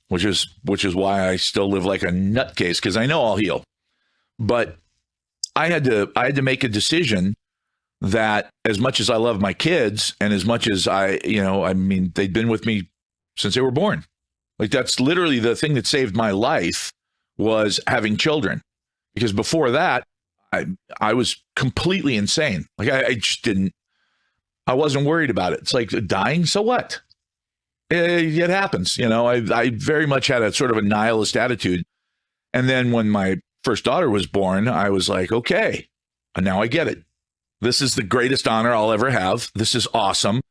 B: which is why I still live like a nutcase because I know I'll heal. But I had to make a decision that as much as I love my kids and as much as they'd been with me since they were born. Like that's literally the thing that saved my life was having children. Because before that, I was completely insane. Like I wasn't worried about it. It's like dying, so what? It happens. I very much had a sort of a nihilist attitude. And then when my first daughter was born, I was like, okay, now I get it. This is the greatest honor I'll ever have. This is awesome.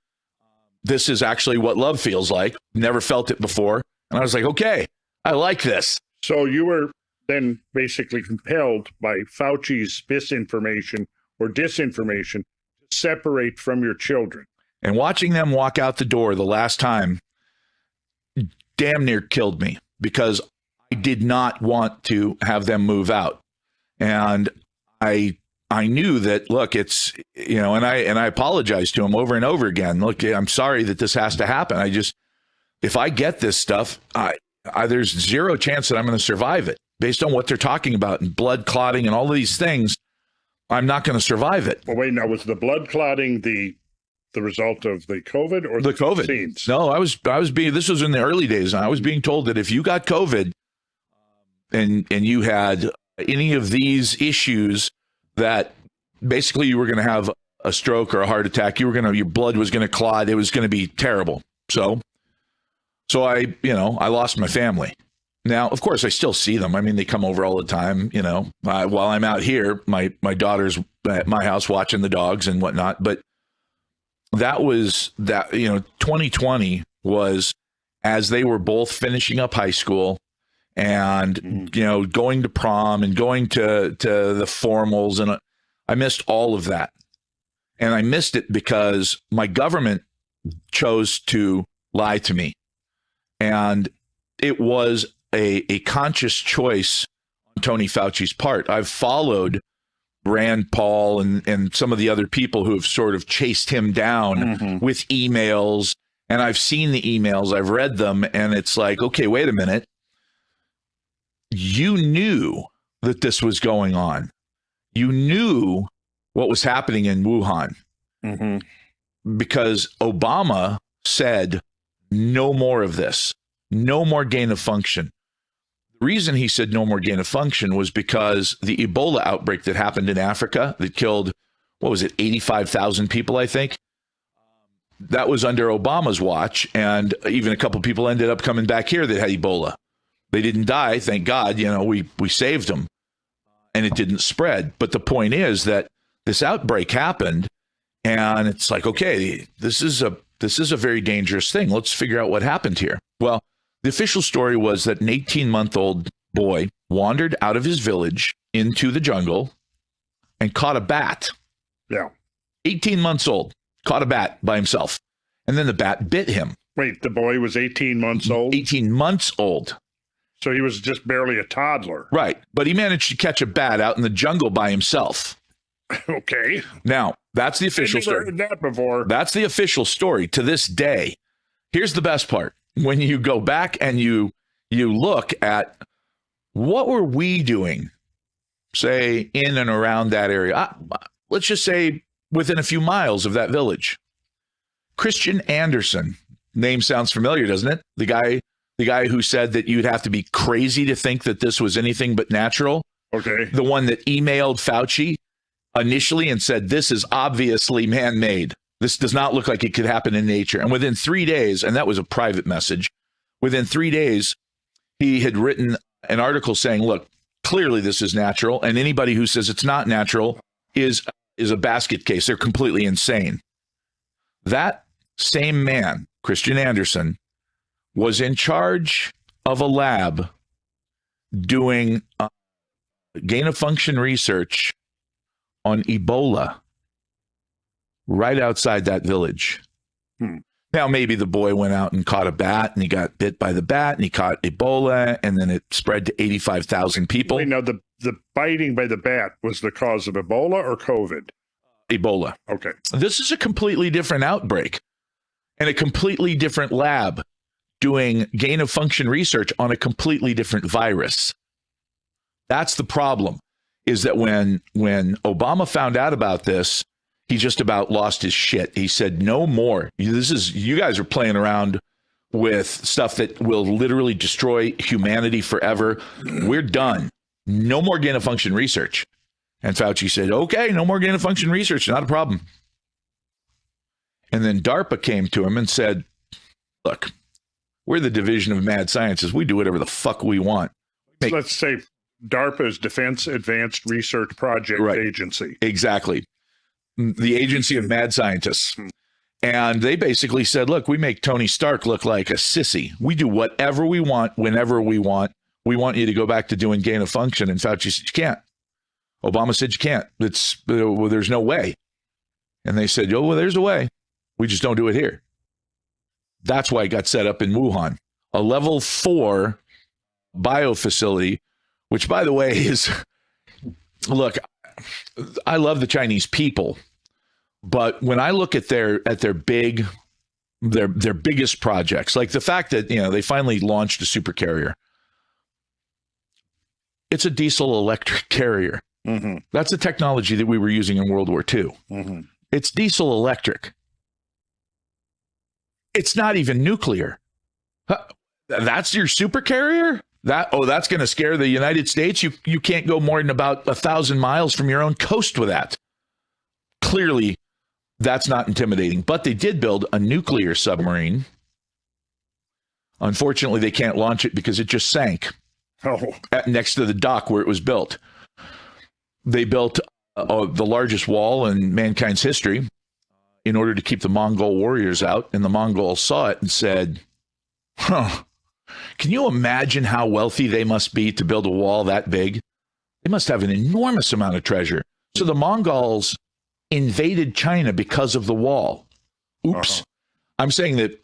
B: This is actually what love feels like. Never felt it before. And I was like, okay, I like this.
A: So you were then basically compelled by Fauci's misinformation or disinformation to separate from your children.
B: And watching them walk out the door the last time damn near killed me because I did not want to have them move out. And I knew that, look, it's, and I apologized to him over and over again. Look, I'm sorry that this has to happen. If I get this stuff, there's zero chance that I'm going to survive it based on what they're talking about and blood clotting and all of these things. I'm not going to survive it.
A: Well, wait, now was the blood clotting the result of the COVID or
B: the COVID
A: vaccines?
B: No, this was in the early days. And I was being told that if you got COVID and you had any of these issues, that basically you were going to have a stroke or a heart attack. Your blood was going to clot. It was going to be terrible. So I lost my family. Now, of course, I still see them. I mean, they come over all the time, while I'm out here, my daughter's at my house watching the dogs and whatnot. But that 2020 was as they were both finishing up high school and, going to prom and going to the formals. And I missed all of that. And I missed it because my government chose to lie to me. And it was a conscious choice on Tony Fauci's part. I've followed Rand Paul and some of the other people who have sort of chased him down with emails And I've seen the emails, I've read them, and it's like, okay, wait a minute. You knew that this was going on. You knew what was happening in Wuhan because Obama said no more of this, no more gain of function. The reason he said no more gain of function was because the Ebola outbreak that happened in Africa that killed, 85,000 people, I think. That was under Obama's watch, and even a couple people ended up coming back here that had Ebola. They didn't die, thank God. We saved them, and it didn't spread. But the point is that this outbreak happened, and it's like, okay, this is a very dangerous thing. Let's figure out what happened here. Well, the official story was that an 18-month-old boy wandered out of his village into the jungle and caught a bat.
A: Yeah.
B: 18 months old, caught a bat by himself. And then the bat bit him.
A: Wait, the boy was 18 months old?
B: 18 months old.
A: So he was just barely a toddler.
B: Right. But he managed to catch a bat out in the jungle by himself.
A: Okay.
B: Now, that's the official story.
A: I've never heard that before.
B: That's the official story to this day. Here's the best part. When you go back and you look at what were we doing, say, in and around that area, let's just say within a few miles of that village. Christian Anderson, name sounds familiar, doesn't it? The guy who said that you'd have to be crazy to think that this was anything but natural.
A: Okay.
B: The one that emailed Fauci initially and said, this is obviously man-made. This does not look like it could happen in nature. And within 3 days, and that was a private message, within 3 days, he had written an article saying, look, clearly this is natural. And anybody who says it's not natural is a basket case. They're completely insane. That same man, Christian Anderson, was in charge of a lab doing gain-of-function research on Ebola right outside that village. Now, maybe the boy went out and caught a bat, and he got bit by the bat, and he caught Ebola, and then it spread to 85,000 people.
A: Wait, now, the biting by the bat was the cause of Ebola or COVID?
B: Ebola.
A: Okay.
B: This is a completely different outbreak and a completely different lab doing gain-of-function research on a completely different virus. That's the problem, is that when Obama found out about this, he just about lost his shit. He said, no more. You guys are playing around with stuff that will literally destroy humanity forever. We're done. No more gain-of-function research. And Fauci said, okay, no more gain-of-function research, not a problem. And then DARPA came to him and said, look, we're the Division of Mad Sciences. We do whatever the fuck we want.
A: Let's say DARPA is Defense Advanced Research Project Agency.
B: Exactly. The Agency of Mad Scientists. And they basically said, look, we make Tony Stark look like a sissy. We do whatever we want, whenever we want. We want you to go back to doing gain of function. And Fauci said, you can't. Obama said, you can't. There's no way. And they said, oh, well, there's a way. We just don't do it here. That's why it got set up in Wuhan, a level 4 bio facility, which, by the way, is, look, I love the Chinese people, but when I look at their biggest projects, like the fact that, they finally launched a super carrier, it's a diesel electric carrier. Mm-hmm. That's the technology that we were using in World War II. Mm-hmm. It's diesel electric. It's not even nuclear. That's your super carrier? That's going to scare the United States? You can't go more than about 1,000 miles from your own coast with that. Clearly, that's not intimidating. But they did build a nuclear submarine. Unfortunately, they can't launch it because it just sank next to the dock where it was built. They built the largest wall in mankind's history in order to keep the Mongol warriors out. And the Mongols saw it and said, can you imagine how wealthy they must be to build a wall that big? They must have an enormous amount of treasure. So the Mongols invaded China because of the wall. Oops. I'm saying that,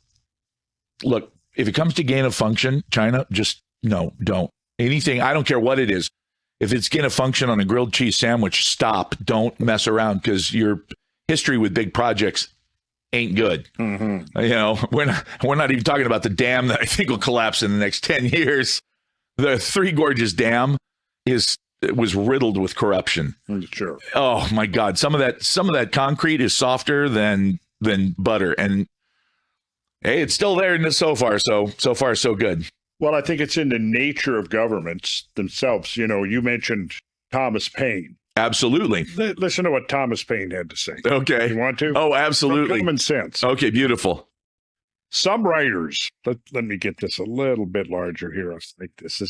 B: look, if it comes to gain of function, China, just no, don't. Anything, I don't care what it is. If it's gain of function on a grilled cheese sandwich, stop. Don't mess around, because your history with big projects ain't good.
A: Mm-hmm.
B: We're not even talking about the dam that I think will collapse in the next 10 years. The Three Gorges Dam was riddled with corruption.
A: Sure.
B: Oh my God. Some of that concrete is softer than butter. And hey, it's still there so far. So far, so good.
A: Well, I think it's in the nature of governments themselves. You mentioned Thomas Paine.
B: Absolutely.
A: Listen to what Thomas Paine had to say.
B: Okay.
A: You want to?
B: Oh, absolutely.
A: From common sense.
B: Okay, beautiful.
A: Some writers, let me get this a little bit larger here. I think this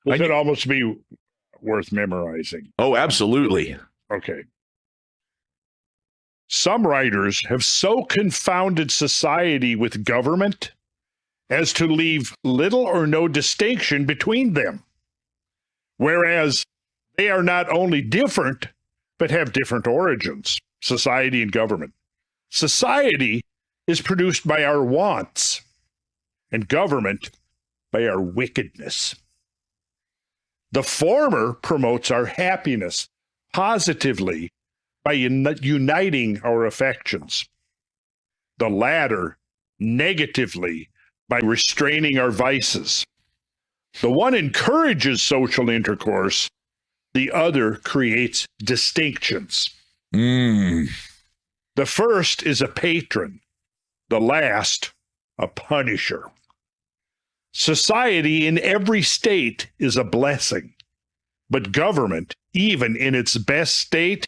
A: would almost be worth memorizing.
B: Oh, absolutely.
A: Okay. Some writers have so confounded society with government as to leave little or no distinction between them, whereas they are not only different, but have different origins, society and government. Society is produced by our wants, and government by our wickedness. The former promotes our happiness positively by uniting our affections. The latter negatively by restraining our vices. The one encourages social intercourse, the other creates distinctions. The first is a patron, the last a punisher. Society in every state is a blessing, but government, even in its best state,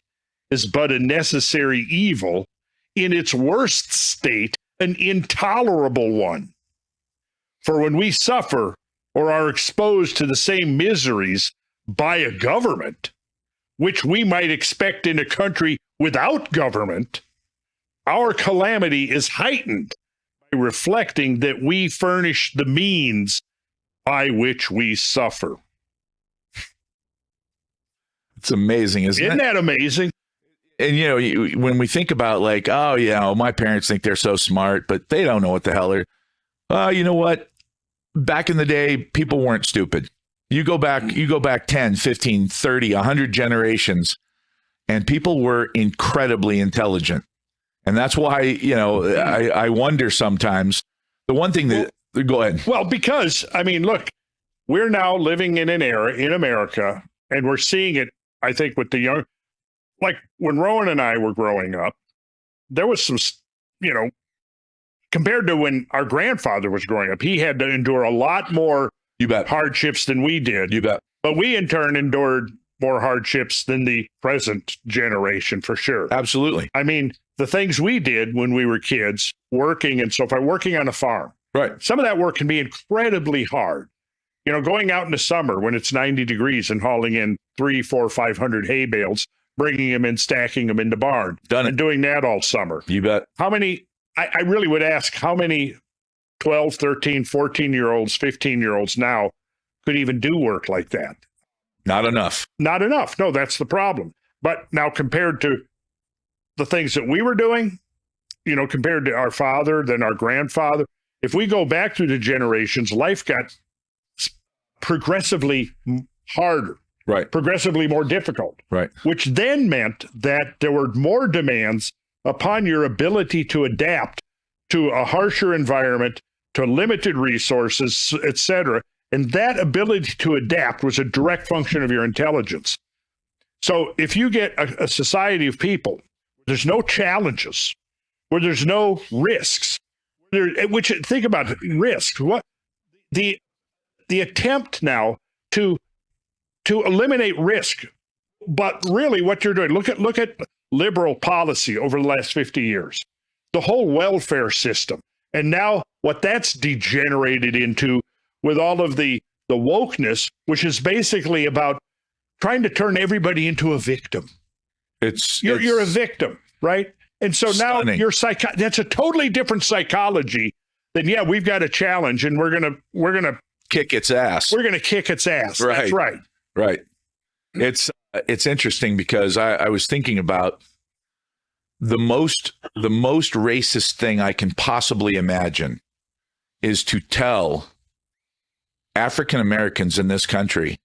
A: is but a necessary evil, in its worst state, an intolerable one. For when we suffer or are exposed to the same miseries by a government, which we might expect in a country without government, our calamity is heightened by reflecting that we furnish the means by which we suffer.
B: It's amazing,
A: Isn't that amazing?
B: And, when we think about my parents think they're so smart, but they don't know what the hell they're. You know what? Back in the day, people weren't stupid. You go back 10, 15, 30, 100 generations, and people were incredibly intelligent. And that's why, I wonder sometimes. The one thing that, go ahead.
A: Well, because, look, we're now living in an era in America, and we're seeing it, I think, with the young, like when Rowan and I were growing up, there was some, compared to when our grandfather was growing up, he had to endure a lot more hardships than we did.
B: You bet.
A: But we, in turn, endured more hardships than the present generation, for sure.
B: Absolutely.
A: The things we did when we were kids, working and so forth, working on a farm.
B: Right.
A: Some of that work can be incredibly hard. Going out in the summer when it's 90 degrees and hauling in 300, 400, 500 hay bales, bringing them in, stacking them in the barn. And doing that all summer.
B: You bet.
A: How many, I really would ask, how many 12, 13, 14-year-olds, 15-year-olds now could even do work like that?
B: Not enough.
A: Not enough. No, that's the problem. But now compared to the things that we were doing, compared to our father, then our grandfather, if we go back through the generations, life got progressively harder.
B: Right.
A: Progressively more difficult.
B: Right.
A: Which then meant that there were more demands upon your ability to adapt to a harsher environment, to limited resources, etc. And that ability to adapt was a direct function of your intelligence. So if you get a society of people where there's no challenges, where there's no risks, which think about risks, what the attempt now to eliminate risk, but really what you're doing, look at liberal policy over the last 50 years, the whole welfare system, and now what that's degenerated into with all of the wokeness, which is basically about trying to turn everybody into a victim. You're a victim, right? And so
B: stunning.
A: Now that's a totally different psychology than, we've got a challenge and we're gonna
B: kick its ass.
A: We're gonna kick its ass.
B: Right.
A: That's right.
B: Right. It's interesting because I was thinking about the most racist thing I can possibly imagine is to tell African Americans in this country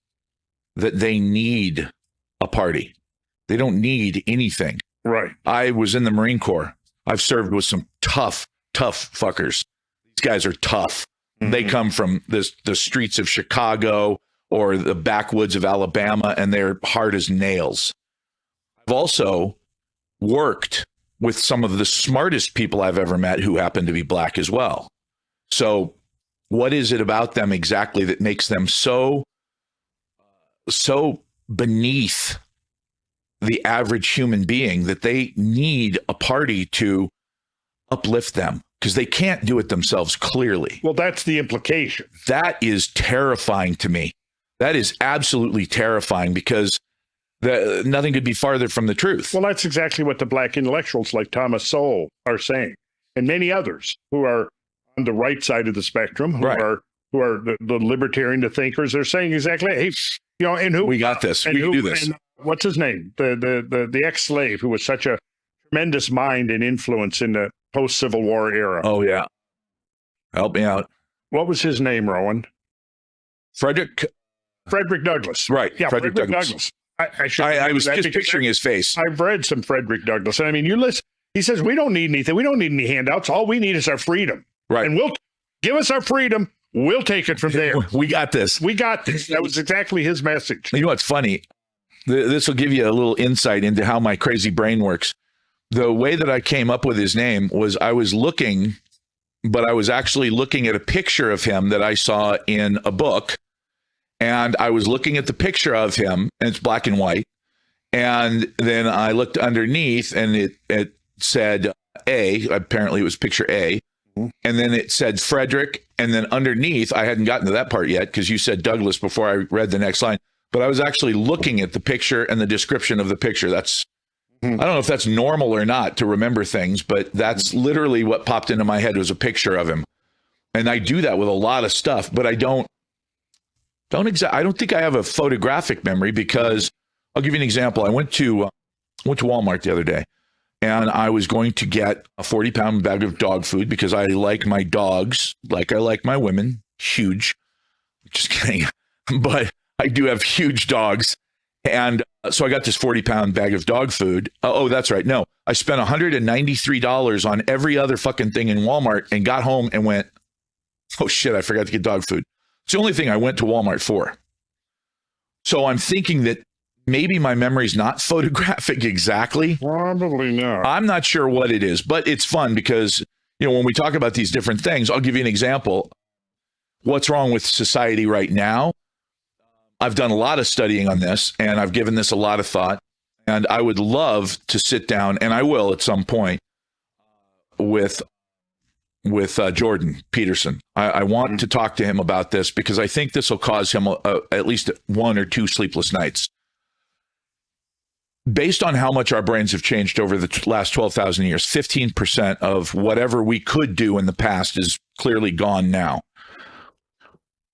B: that they need a party. They don't need anything.
A: Right.
B: I was in the Marine Corps. I've served with some tough fuckers. These guys are tough. Mm-hmm. They come from the streets of Chicago or the backwoods of Alabama, and they're hard as nails. I've also worked with some of the smartest people I've ever met who happen to be black as well. So what is it about them exactly that makes them so beneath the average human being that they need a party to uplift them? Because they can't do it themselves, clearly.
A: Well, that's the implication.
B: That is terrifying to me. That is absolutely terrifying, because nothing could be farther from the truth.
A: Well, that's exactly what the black intellectuals like Thomas Sowell are saying, and many others who are on the right side of the spectrum, who are the libertarian, the thinkers. They're saying exactly, hey, and who
B: we got this. We can do this.
A: And what's his name? The ex-slave who was such a tremendous mind and influence in the post-Civil War era.
B: Oh yeah, help me out.
A: What was his name, Rowan?
B: Frederick
A: Douglass.
B: Right.
A: Yeah, Frederick Douglass.
B: I was just picturing his face.
A: I've read some Frederick Douglass. And I mean, you listen, he says, we don't need anything. We don't need any handouts. All we need is our freedom.
B: Right.
A: And we'll give us our freedom. We'll take it from there.
B: We got this.
A: We got this. That was exactly his message.
B: You know what's funny? This will give you a little insight into how my crazy brain works. The way that I came up with his name was I was actually looking at a picture of him that I saw in a book. And I was looking at the picture of him, and it's black and white. And then I looked underneath, and it said A. Apparently, it was picture A. Mm-hmm. And then it said Frederick. And then underneath, I hadn't gotten to that part yet because you said Douglas before I read the next line. But I was actually looking at the picture and the description of the picture. That's I don't know if that's normal or not to remember things, but that's literally what popped into my head was a picture of him. And I do that with a lot of stuff, but I don't think I have a photographic memory, because I'll give you an example. I went to Walmart the other day, and I was going to get a 40-pound bag of dog food because I like my dogs like I like my women. Huge. Just kidding. But I do have huge dogs. And so I got this 40-pound bag of dog food. Oh, that's right. No, I spent $193 on every other fucking thing in Walmart and got home and went, oh shit, I forgot to get dog food. It's the only thing I went to Walmart for. So I'm thinking that maybe my memory's not photographic exactly.
A: Probably not.
B: I'm not sure what it is, but it's fun because, when we talk about these different things, I'll give you an example. What's wrong with society right now? I've done a lot of studying on this, and I've given this a lot of thought, and I would love to sit down, and I will at some point, with Jordan Peterson. I want to talk to him about this because I think this will cause him at least 1 or 2 sleepless nights. Based on how much our brains have changed over the last 12,000 years, 15% of whatever we could do in the past is clearly gone now.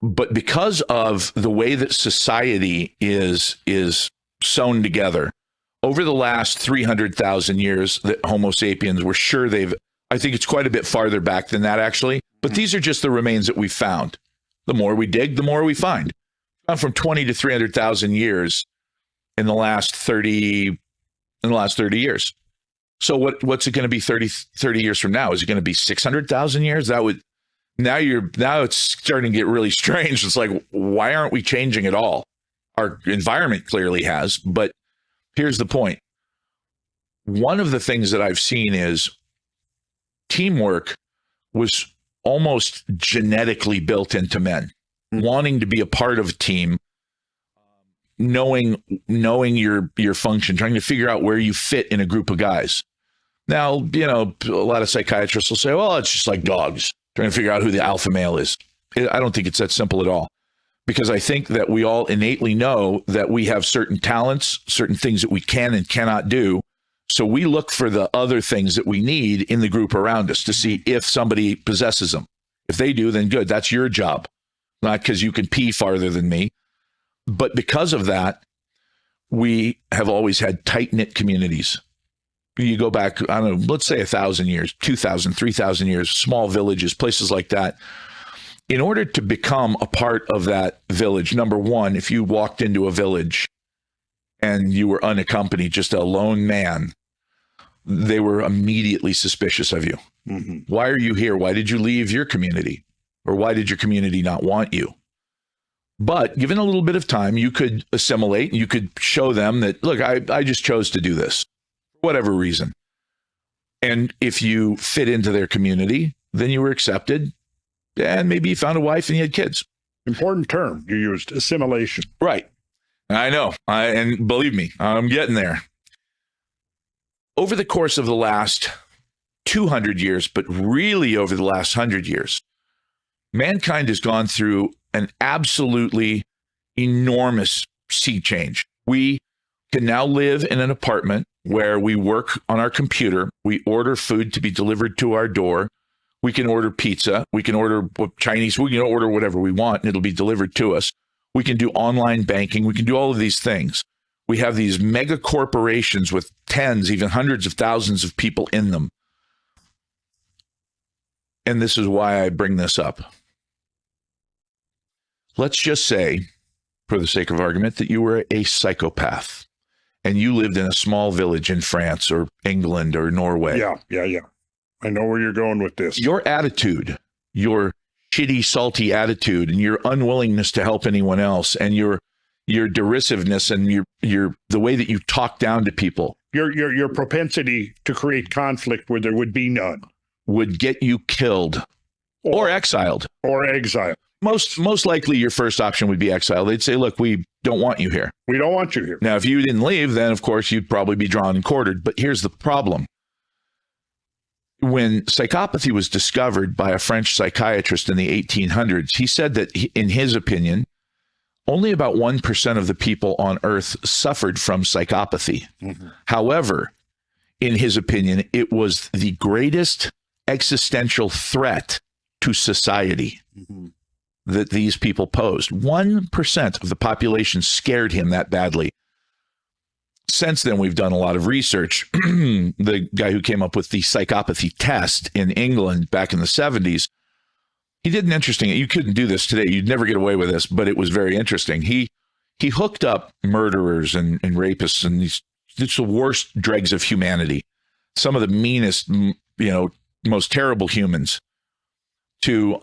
B: But because of the way that society is sewn together, over the last 300,000 years that Homo sapiens, we're sure I think it's quite a bit farther back than that, actually. But these are just the remains that we found. The more we dig, the more we find. Gone from 20 to 300,000 years in the last 30 years. So what's it going to be 30 years from now? Is it going to be 600,000 years? Now it's starting to get really strange. It's like, why aren't we changing at all? Our environment clearly has, but here's the point. One of the things that I've seen is teamwork was almost genetically built into men, wanting to be a part of a team, knowing your function, trying to figure out where you fit in a group of guys. Now, a lot of psychiatrists will say, well, it's just like dogs, trying to figure out who the alpha male is. I don't think it's that simple at all, because I think that we all innately know that we have certain talents, certain things that we can and cannot do. So we look for the other things that we need in the group around us to see if somebody possesses them. If they do, then good. That's your job. Not because you can pee farther than me. But because of that, we have always had tight-knit communities. You go back, I don't know, let's say 1,000 years, 2,000, 3,000 years, small villages, places like that. In order to become a part of that village, number one, if you walked into a village and you were unaccompanied, just a lone man, they were immediately suspicious of you.
A: Mm-hmm.
B: Why are you here? Why did you leave your community? Or why did your community not want you? But given a little bit of time, you could assimilate. You could show them that, look, I just chose to do this for whatever reason. And if you fit into their community, then you were accepted. And maybe you found a wife and you had kids.
A: Important term you used, assimilation.
B: Right. I know. And believe me, I'm getting there. Over the course of the last 200 years, but really over the last 100 years, mankind has gone through an absolutely enormous sea change. We can now live in an apartment where we work on our computer. We order food to be delivered to our door. We can order pizza. We can order Chinese. We can order whatever we want, and it'll be delivered to us. We can do online banking. We can do all of these things. We have these mega corporations with tens, even hundreds of thousands of people in them. And this is why I bring this up. Let's just say, for the sake of argument, that you were a psychopath and you lived in a small village in France or England or Norway.
A: Yeah. I know where you're going with this.
B: Your attitude, your shitty, salty attitude, and your unwillingness to help anyone else, and your derisiveness, and your the way that you talk down to people,
A: your propensity to create conflict where there would be none,
B: would get you killed or exiled.
A: Or exiled.
B: Most likely your first option would be exile. They'd say, look, we don't want you here.
A: We don't want you here.
B: Now, if you didn't leave, then of course you'd probably be drawn and quartered. But here's the problem. When psychopathy was discovered by a French psychiatrist in the 1800s, he said that in his opinion, only about 1% of the people on Earth suffered from psychopathy. Mm-hmm. However, in his opinion, it was the greatest existential threat to society. Mm-hmm. That these people posed. 1% of the population scared him that badly. Since then, we've done a lot of research. The guy who came up with the psychopathy test in England back in the 70s, he did an interesting, you couldn't do this today. You'd never get away with this, but it was very interesting. He hooked up murderers and rapists and these the worst dregs of humanity, some of the meanest, most terrible humans to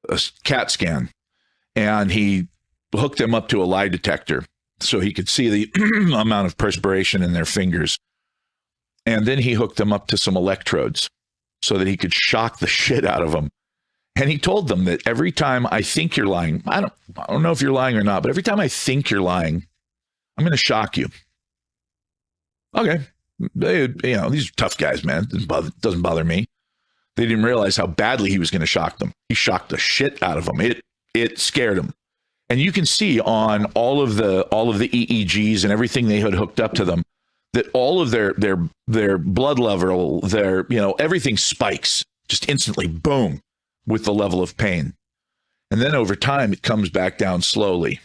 B: a CAT scan, and he hooked them up to a lie detector so he could see the amount of perspiration in their fingers. And then he hooked them up to some electrodes so that he could shock the shit out of them. And he told them that every time I think you're lying, I don't know if you're lying or not, but every time I think you're lying, I'm going to shock you. Okay. These are tough guys, man. It doesn't bother me. They didn't realize how badly he was going to shock them. He shocked the shit out of them. It scared them. And you can see on all of the EEGs and everything they had hooked up to them that all of their blood level, everything spikes just instantly, boom, with the level of pain. And then over time, it comes back down slowly.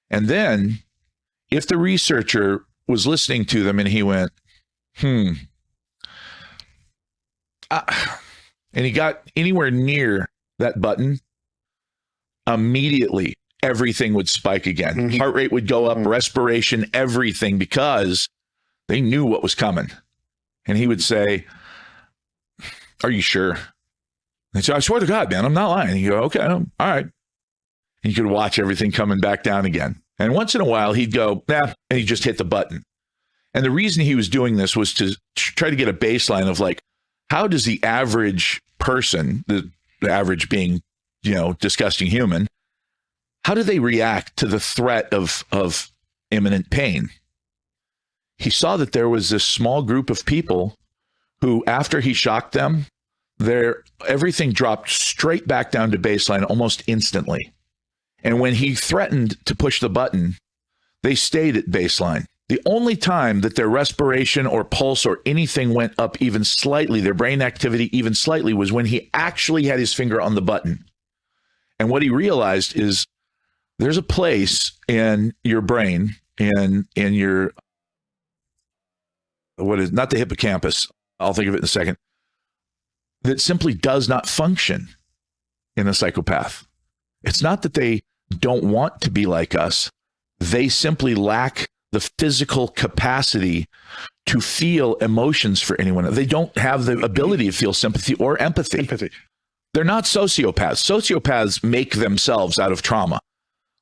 B: And then if the researcher was listening to them and he went, and he got anywhere near that button, immediately everything would spike again. Mm-hmm. Heart rate would go up, respiration, everything, because they knew what was coming. And he would say, are you sure? And so I swear to God, man, I'm not lying. And you go, okay, all right. And you could watch everything coming back down again. And once in a while he'd go, nah, and he'd just hit the button. And the reason he was doing this was to try to get a baseline of like, how does the average person, the average being, disgusting human, how do they react to the threat of imminent pain? He saw that there was this small group of people who, after he shocked them, everything dropped straight back down to baseline almost instantly. And when he threatened to push the button, they stayed at baseline. The only time that their respiration or pulse or anything went up even slightly, their brain activity even slightly, was when he actually had his finger on the button. And what he realized is there's a place in your brain, in your, not the hippocampus, I'll think of it in a second, that simply does not function in a psychopath. It's not that they don't want to be like us. They simply lack the physical capacity to feel emotions for anyone. They don't have the ability to feel sympathy or empathy. They're not sociopaths. Sociopaths make themselves out of trauma.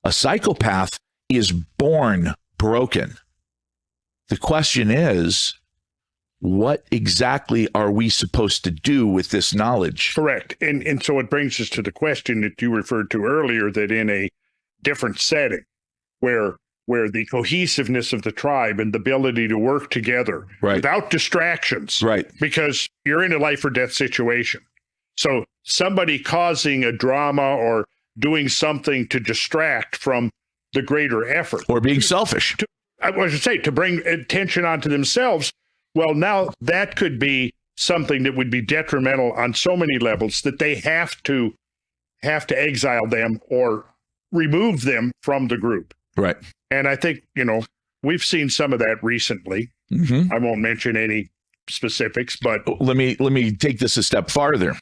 B: A psychopath is born broken. The question is, what exactly are we supposed to do with this knowledge?
A: Correct. And so it brings us to the question that you referred to earlier, that in a different setting where the cohesiveness of the tribe and the ability to work together without distractions, because you're in a life or death situation. So somebody causing a drama or doing something to distract from the greater effort.
B: Or being selfish.
A: To bring attention onto themselves. Well, now that could be something that would be detrimental on so many levels that they have to exile them or remove them from the group.
B: Right.
A: And I think, we've seen some of that recently. Mm-hmm. I won't mention any specifics, but
B: let me take this a step farther.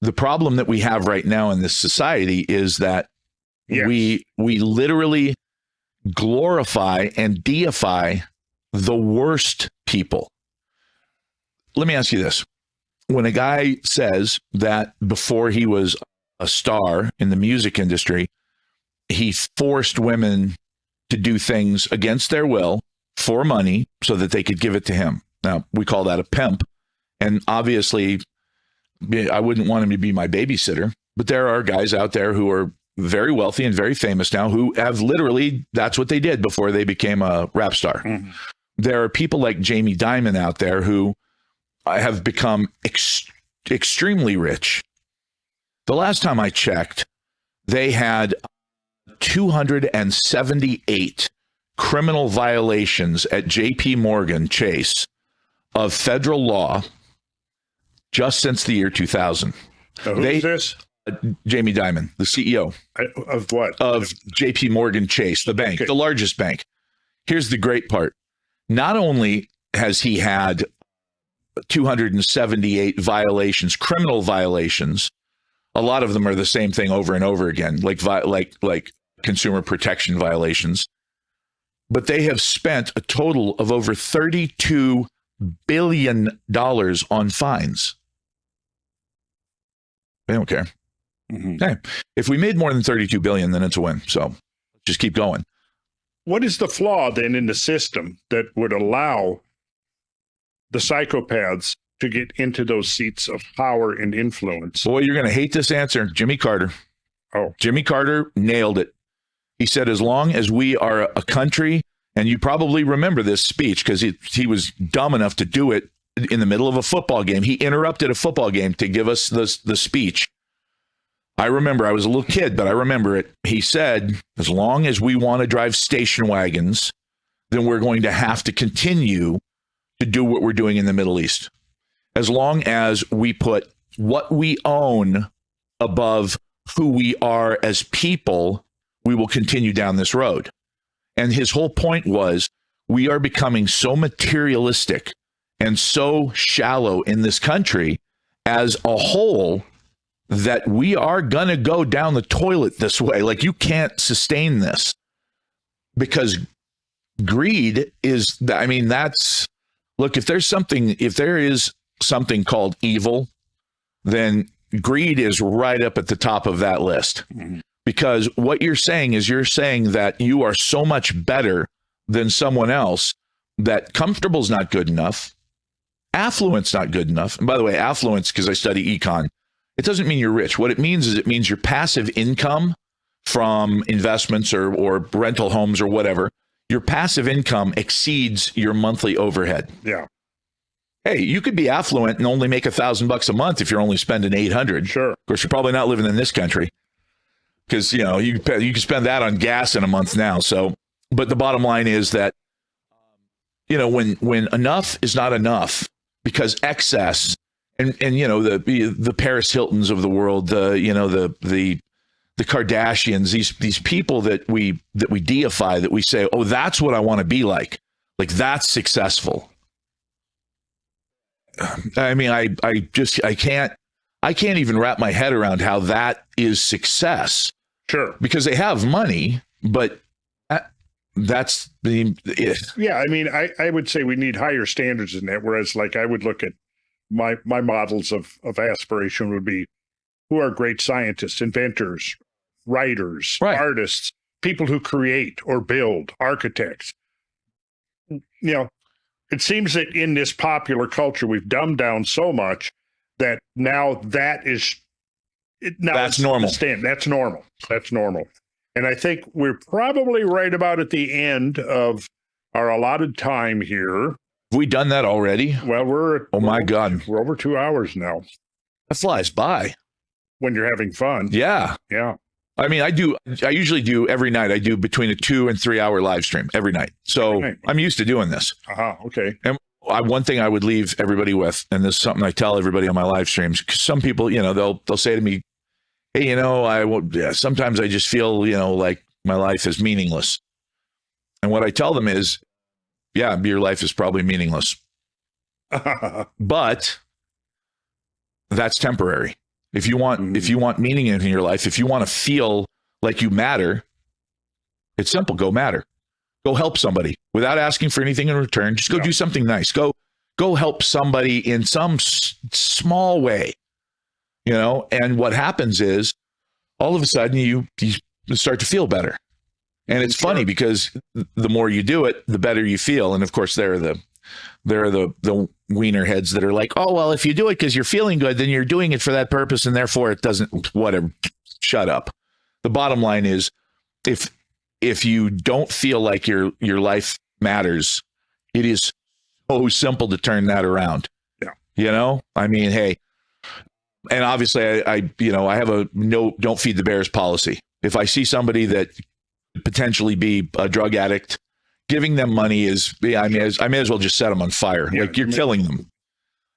B: The problem that we have right now in this society is that we literally glorify and deify the worst people. Let me ask you this. When a guy says that before he was a star in the music industry, he forced women to do things against their will for money so that they could give it to him. Now, we call that a pimp. And obviously, I wouldn't want him to be my babysitter, but there are guys out there who are very wealthy and very famous now who have literally, that's what they did before they became a rap star. Mm-hmm. There are people like Jamie Dimon out there who have become extremely rich. The last time I checked, they had 278 criminal violations at JP Morgan Chase of federal law just since the year 2000.
A: Who's this?
B: Jamie Dimon, the CEO.
A: Of what?
B: Of JP Morgan Chase, the bank, the largest bank. Here's the great part. Not only has he had 278 violations, criminal violations, a lot of them are the same thing over and over again, like consumer protection violations, but they have spent a total of over $32 billion on fines. They don't care. Mm-hmm. Hey, if we made more than 32 billion, then it's a win. So just keep going.
A: What is the flaw then in the system that would allow the psychopaths to get into those seats of power and influence?
B: Boy, you're going to hate this answer. Jimmy Carter.
A: Oh,
B: Jimmy Carter nailed it. He said, as long as we are a country, and you probably remember this speech because he was dumb enough to do it in the middle of a football game. He interrupted a football game to give us the speech. I remember, I was a little kid, but I remember it. He said, as long as we want to drive station wagons, then we're going to have to continue to do what we're doing in the Middle East. As long as we put what we own above who we are as people, we will continue down this road. And his whole point was, we are becoming so materialistic and so shallow in this country as a whole that we are going to go down the toilet this way. Like, you can't sustain this because greed is, I mean, that's, look, if there is something called evil, then greed is right up at the top of that list. Mm-hmm. Because what you're saying is that you are so much better than someone else that comfortable's not good enough. Affluence not good enough. And by the way, affluence, because I study econ, it doesn't mean you're rich. What it means is it means your passive income from investments or rental homes or whatever, your passive income exceeds your monthly overhead.
A: Yeah.
B: Hey, you could be affluent and only make $1,000 a month if you're only spending $800.
A: Sure. Of
B: course, you're probably not living in this country because, you can spend that on gas in a month now. So, but the bottom line is that, when enough is not enough, because excess and the Paris Hiltons of the world, the Kardashians, these people that we deify, that we say, oh, that's what I want to be like that's successful. I mean, I can't even wrap my head around how that is success.
A: Sure.
B: Because they have money, but that's the
A: Yeah, I mean, I would say we need higher standards than that. Whereas, like, I would look at my models of aspiration would be who are great scientists, inventors, writers,
B: Right.
A: artists, people who create or build, architects. You know, it seems that in this popular culture, we've dumbed down so much that now that is
B: That's normal.
A: That's normal. That's normal. And I think we're probably right about at the end of our allotted time here.
B: Have we done that already?
A: Well,
B: Oh my God.
A: we're over 2 hours now
B: That flies by.
A: when you're having fun.
B: Yeah.
A: Yeah.
B: I mean, I usually do every night. I do between a 2 and 3 hour live stream every night. So
A: Every night.
B: I'm used to doing this.
A: Okay.
B: And one thing I would leave everybody with, and this is something I tell everybody on my live streams, because some people, they'll say to me, hey, sometimes I just feel, like my life is meaningless. And what I tell them is, yeah, your life is probably meaningless, but that's temporary. If you want meaning in your life, if you want to feel like you matter, it's simple. Go matter. Go help somebody without asking for anything in return. Just go do something nice. Go help somebody in some small way, and what happens is all of a sudden you start to feel better. And it's funny because the more you do it, the better you feel. And of course, there are the wiener heads that are like, oh, well, if you do it because you're feeling good, then you're doing it for that purpose. And therefore it doesn't, whatever, shut up. The bottom line is if you don't feel like your life matters, it is so simple to turn that around. Yeah. I mean, hey, and obviously I have a don't feed the bears policy. If I see somebody that could potentially be a drug addict, giving them money I may as well just set them on fire.
A: Yeah,
B: like you're killing them.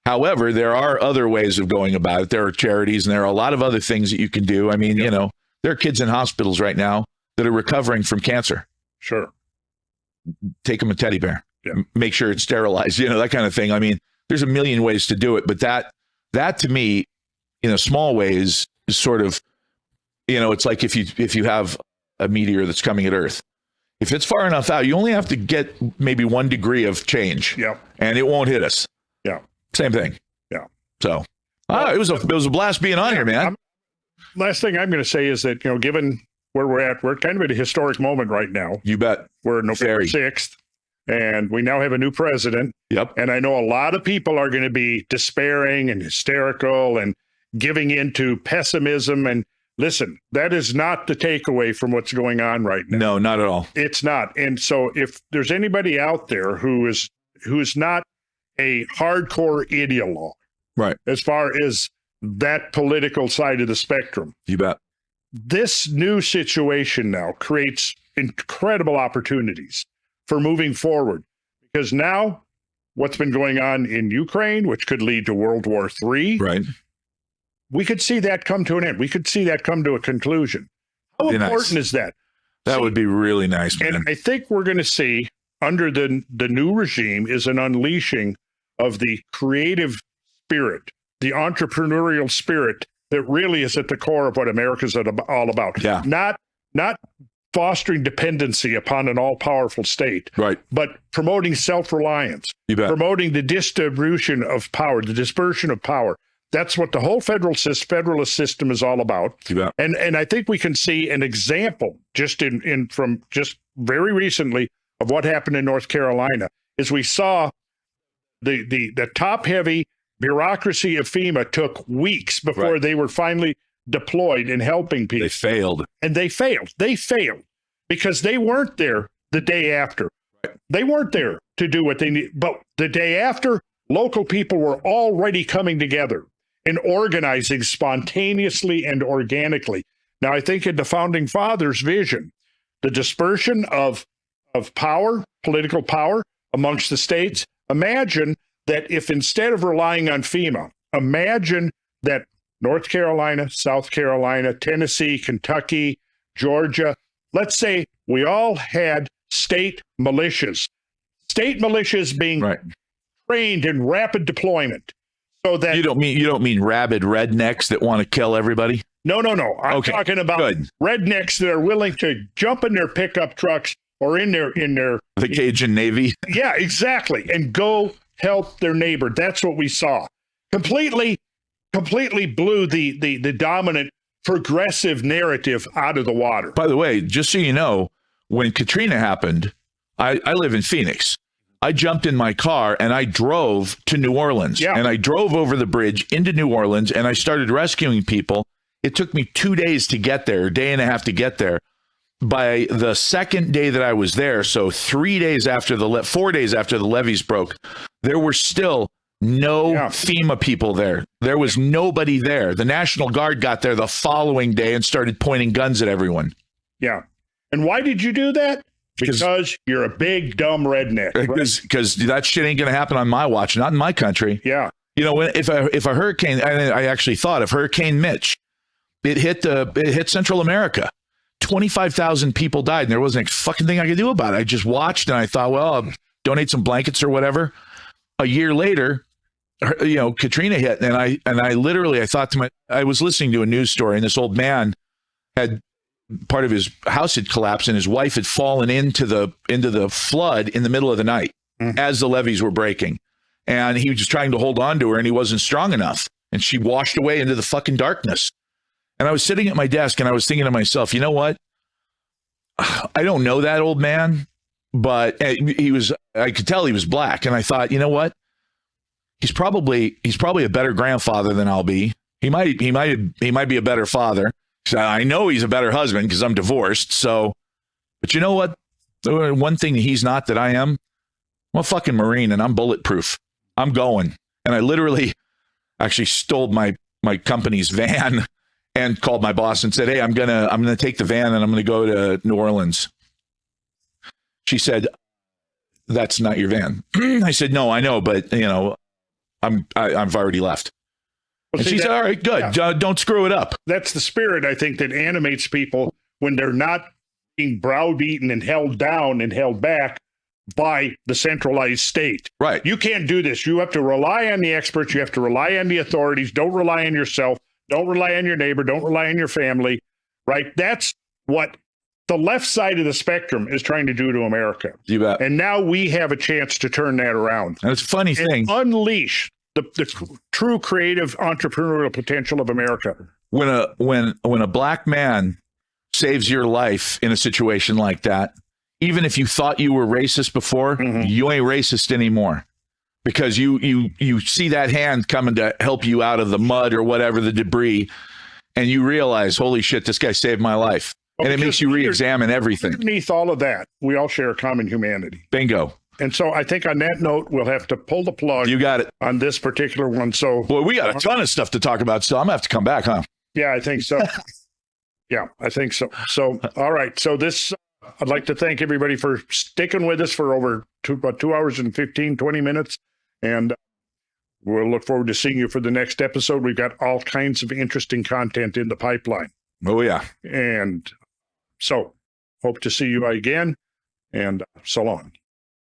B: However, there are other ways of going about it. There are charities and there are a lot of other things that you can do. I mean, there are kids in hospitals right now that are recovering from cancer.
A: Sure.
B: Take them a teddy bear.
A: Yeah.
B: Make sure it's sterilized, that kind of thing. I mean, there's a million ways to do it, but that to me, in a small way is sort of, it's like if you have a meteor that's coming at Earth, if it's far enough out, you only have to get maybe 1 degree of change, and it won't hit us.
A: Yeah,
B: same thing.
A: Yeah.
B: So, it was a blast being on here, man.
A: Last thing I'm going to say is that given where we're at kind of at a historic moment right now.
B: You bet.
A: We're November 6th, and we now have a new president.
B: Yep.
A: And I know a lot of people are going to be despairing and hysterical and giving into pessimism. And listen, that is not the takeaway from what's going on right now.
B: No, not at all.
A: It's not. And so if there's anybody out there who is not a hardcore ideologue,
B: right,
A: as far as that political side of the spectrum,
B: you bet.
A: This new situation now creates incredible opportunities for moving forward, because now what's been going on in Ukraine, which could lead to World War III,
B: right?
A: We could see that come to an end. We could see that come to a conclusion. How important is that?
B: That would be really nice, man.
A: And I think we're going to see under the new regime is an unleashing of the creative spirit, the entrepreneurial spirit that really is at the core of what America's all about.
B: Yeah.
A: Not fostering dependency upon an all-powerful state,
B: right,
A: but promoting self-reliance, promoting the distribution of power, the dispersion of power. That's what the whole federalist system is all about. And I think we can see an example just from very recently of what happened in North Carolina, is we saw the top-heavy bureaucracy of FEMA took weeks before they were finally deployed in helping people.
B: They failed.
A: And they failed. They failed because they weren't there the day after. Right. They weren't there to do what they need. But the day after, local people were already coming together and organizing spontaneously and organically. Now, I think in the Founding Fathers' vision, the dispersion of power, political power amongst the states, imagine that if instead of relying on FEMA, imagine that North Carolina, South Carolina, Tennessee, Kentucky, Georgia, let's say we all had state militias being trained in rapid deployment. So that
B: you don't mean rabid rednecks that want to kill everybody?
A: No. I'm talking about rednecks that are willing to jump in their pickup trucks, or in their
B: The Cajun Navy.
A: yeah, exactly, and go help their neighbor. That's what we saw. Completely blew the dominant progressive narrative out of the water.
B: By the way, just so you know, when Katrina happened, I live in Phoenix. I jumped in my car and I drove to New Orleans.
A: Yeah.
B: And I drove over the bridge into New Orleans and I started rescuing people. It took me 2 days to get there, a day and a half to get there. By the second day that I was there, so 4 days after the levees broke, there were still no FEMA people there. There was nobody there. The National Guard got there the following day and started pointing guns at everyone.
A: Yeah. And why did you do that? Because you're a big, dumb redneck.
B: Because that shit ain't going to happen on my watch, not in my country.
A: Yeah.
B: You know, if a hurricane, I actually thought if Hurricane Mitch, it hit Central America, 25,000 people died, and there wasn't a fucking thing I could do about it. I just watched, and I thought, well, I'll donate some blankets or whatever. A year later, you know, Katrina hit, and I literally, I thought to I was listening to a news story, and this old man had part of his house had collapsed, and his wife had fallen into the flood in the middle of the night as the levees were breaking, and he was just trying to hold on to her, and he wasn't strong enough, and she washed away into the fucking darkness. And I was sitting at my desk, and I was thinking to myself, you know what? I don't know that old man, but I could tell he was black, and I thought, you know what? He's probably a better grandfather than I'll be. He might be a better father. So I know he's a better husband because I'm divorced. So, but you know what? One thing he's not that I am. I'm a fucking Marine and I'm bulletproof. I'm going. And I literally actually stole my company's van and called my boss and said, "Hey, I'm gonna take the van and I'm gonna go to New Orleans." She said, "That's not your van." I said, "No, I know, but you know, I've already left."
A: Well,
B: and she said, "All right, good. Yeah. Don't screw it up."
A: That's the spirit, I think, that animates people when they're not being browbeaten and held down and held back by the centralized state.
B: Right.
A: You can't do this. You have to rely on the experts. You have to rely on the authorities. Don't rely on yourself. Don't rely on your neighbor. Don't rely on your family. Right. That's what the left side of the spectrum is trying to do to America.
B: You bet.
A: And now we have a chance to turn that around.
B: And it's a funny thing.
A: Unleash the true creative entrepreneurial potential of America.
B: When a black man saves your life in a situation like that, even if you thought you were racist before, you ain't racist anymore, because you see that hand coming to help you out of the mud or whatever, the debris, and you realize, holy shit, this guy saved my life. Well, and it makes you re-examine everything.
A: Underneath all of that, we all share a common humanity.
B: Bingo.
A: And so I think on that note, we'll have to pull the plug.
B: You got it.
A: On this particular one. So,
B: boy, we got a ton of stuff to talk about still. I'm going to have to come back, huh?
A: Yeah, I think so. Yeah, I think so. So, all right. So this, I'd like to thank everybody for sticking with us for over about 2 hours and 20 minutes. And we'll look forward to seeing you for the next episode. We've got all kinds of interesting content in the pipeline.
B: Oh, yeah.
A: And so hope to see you again. And so long.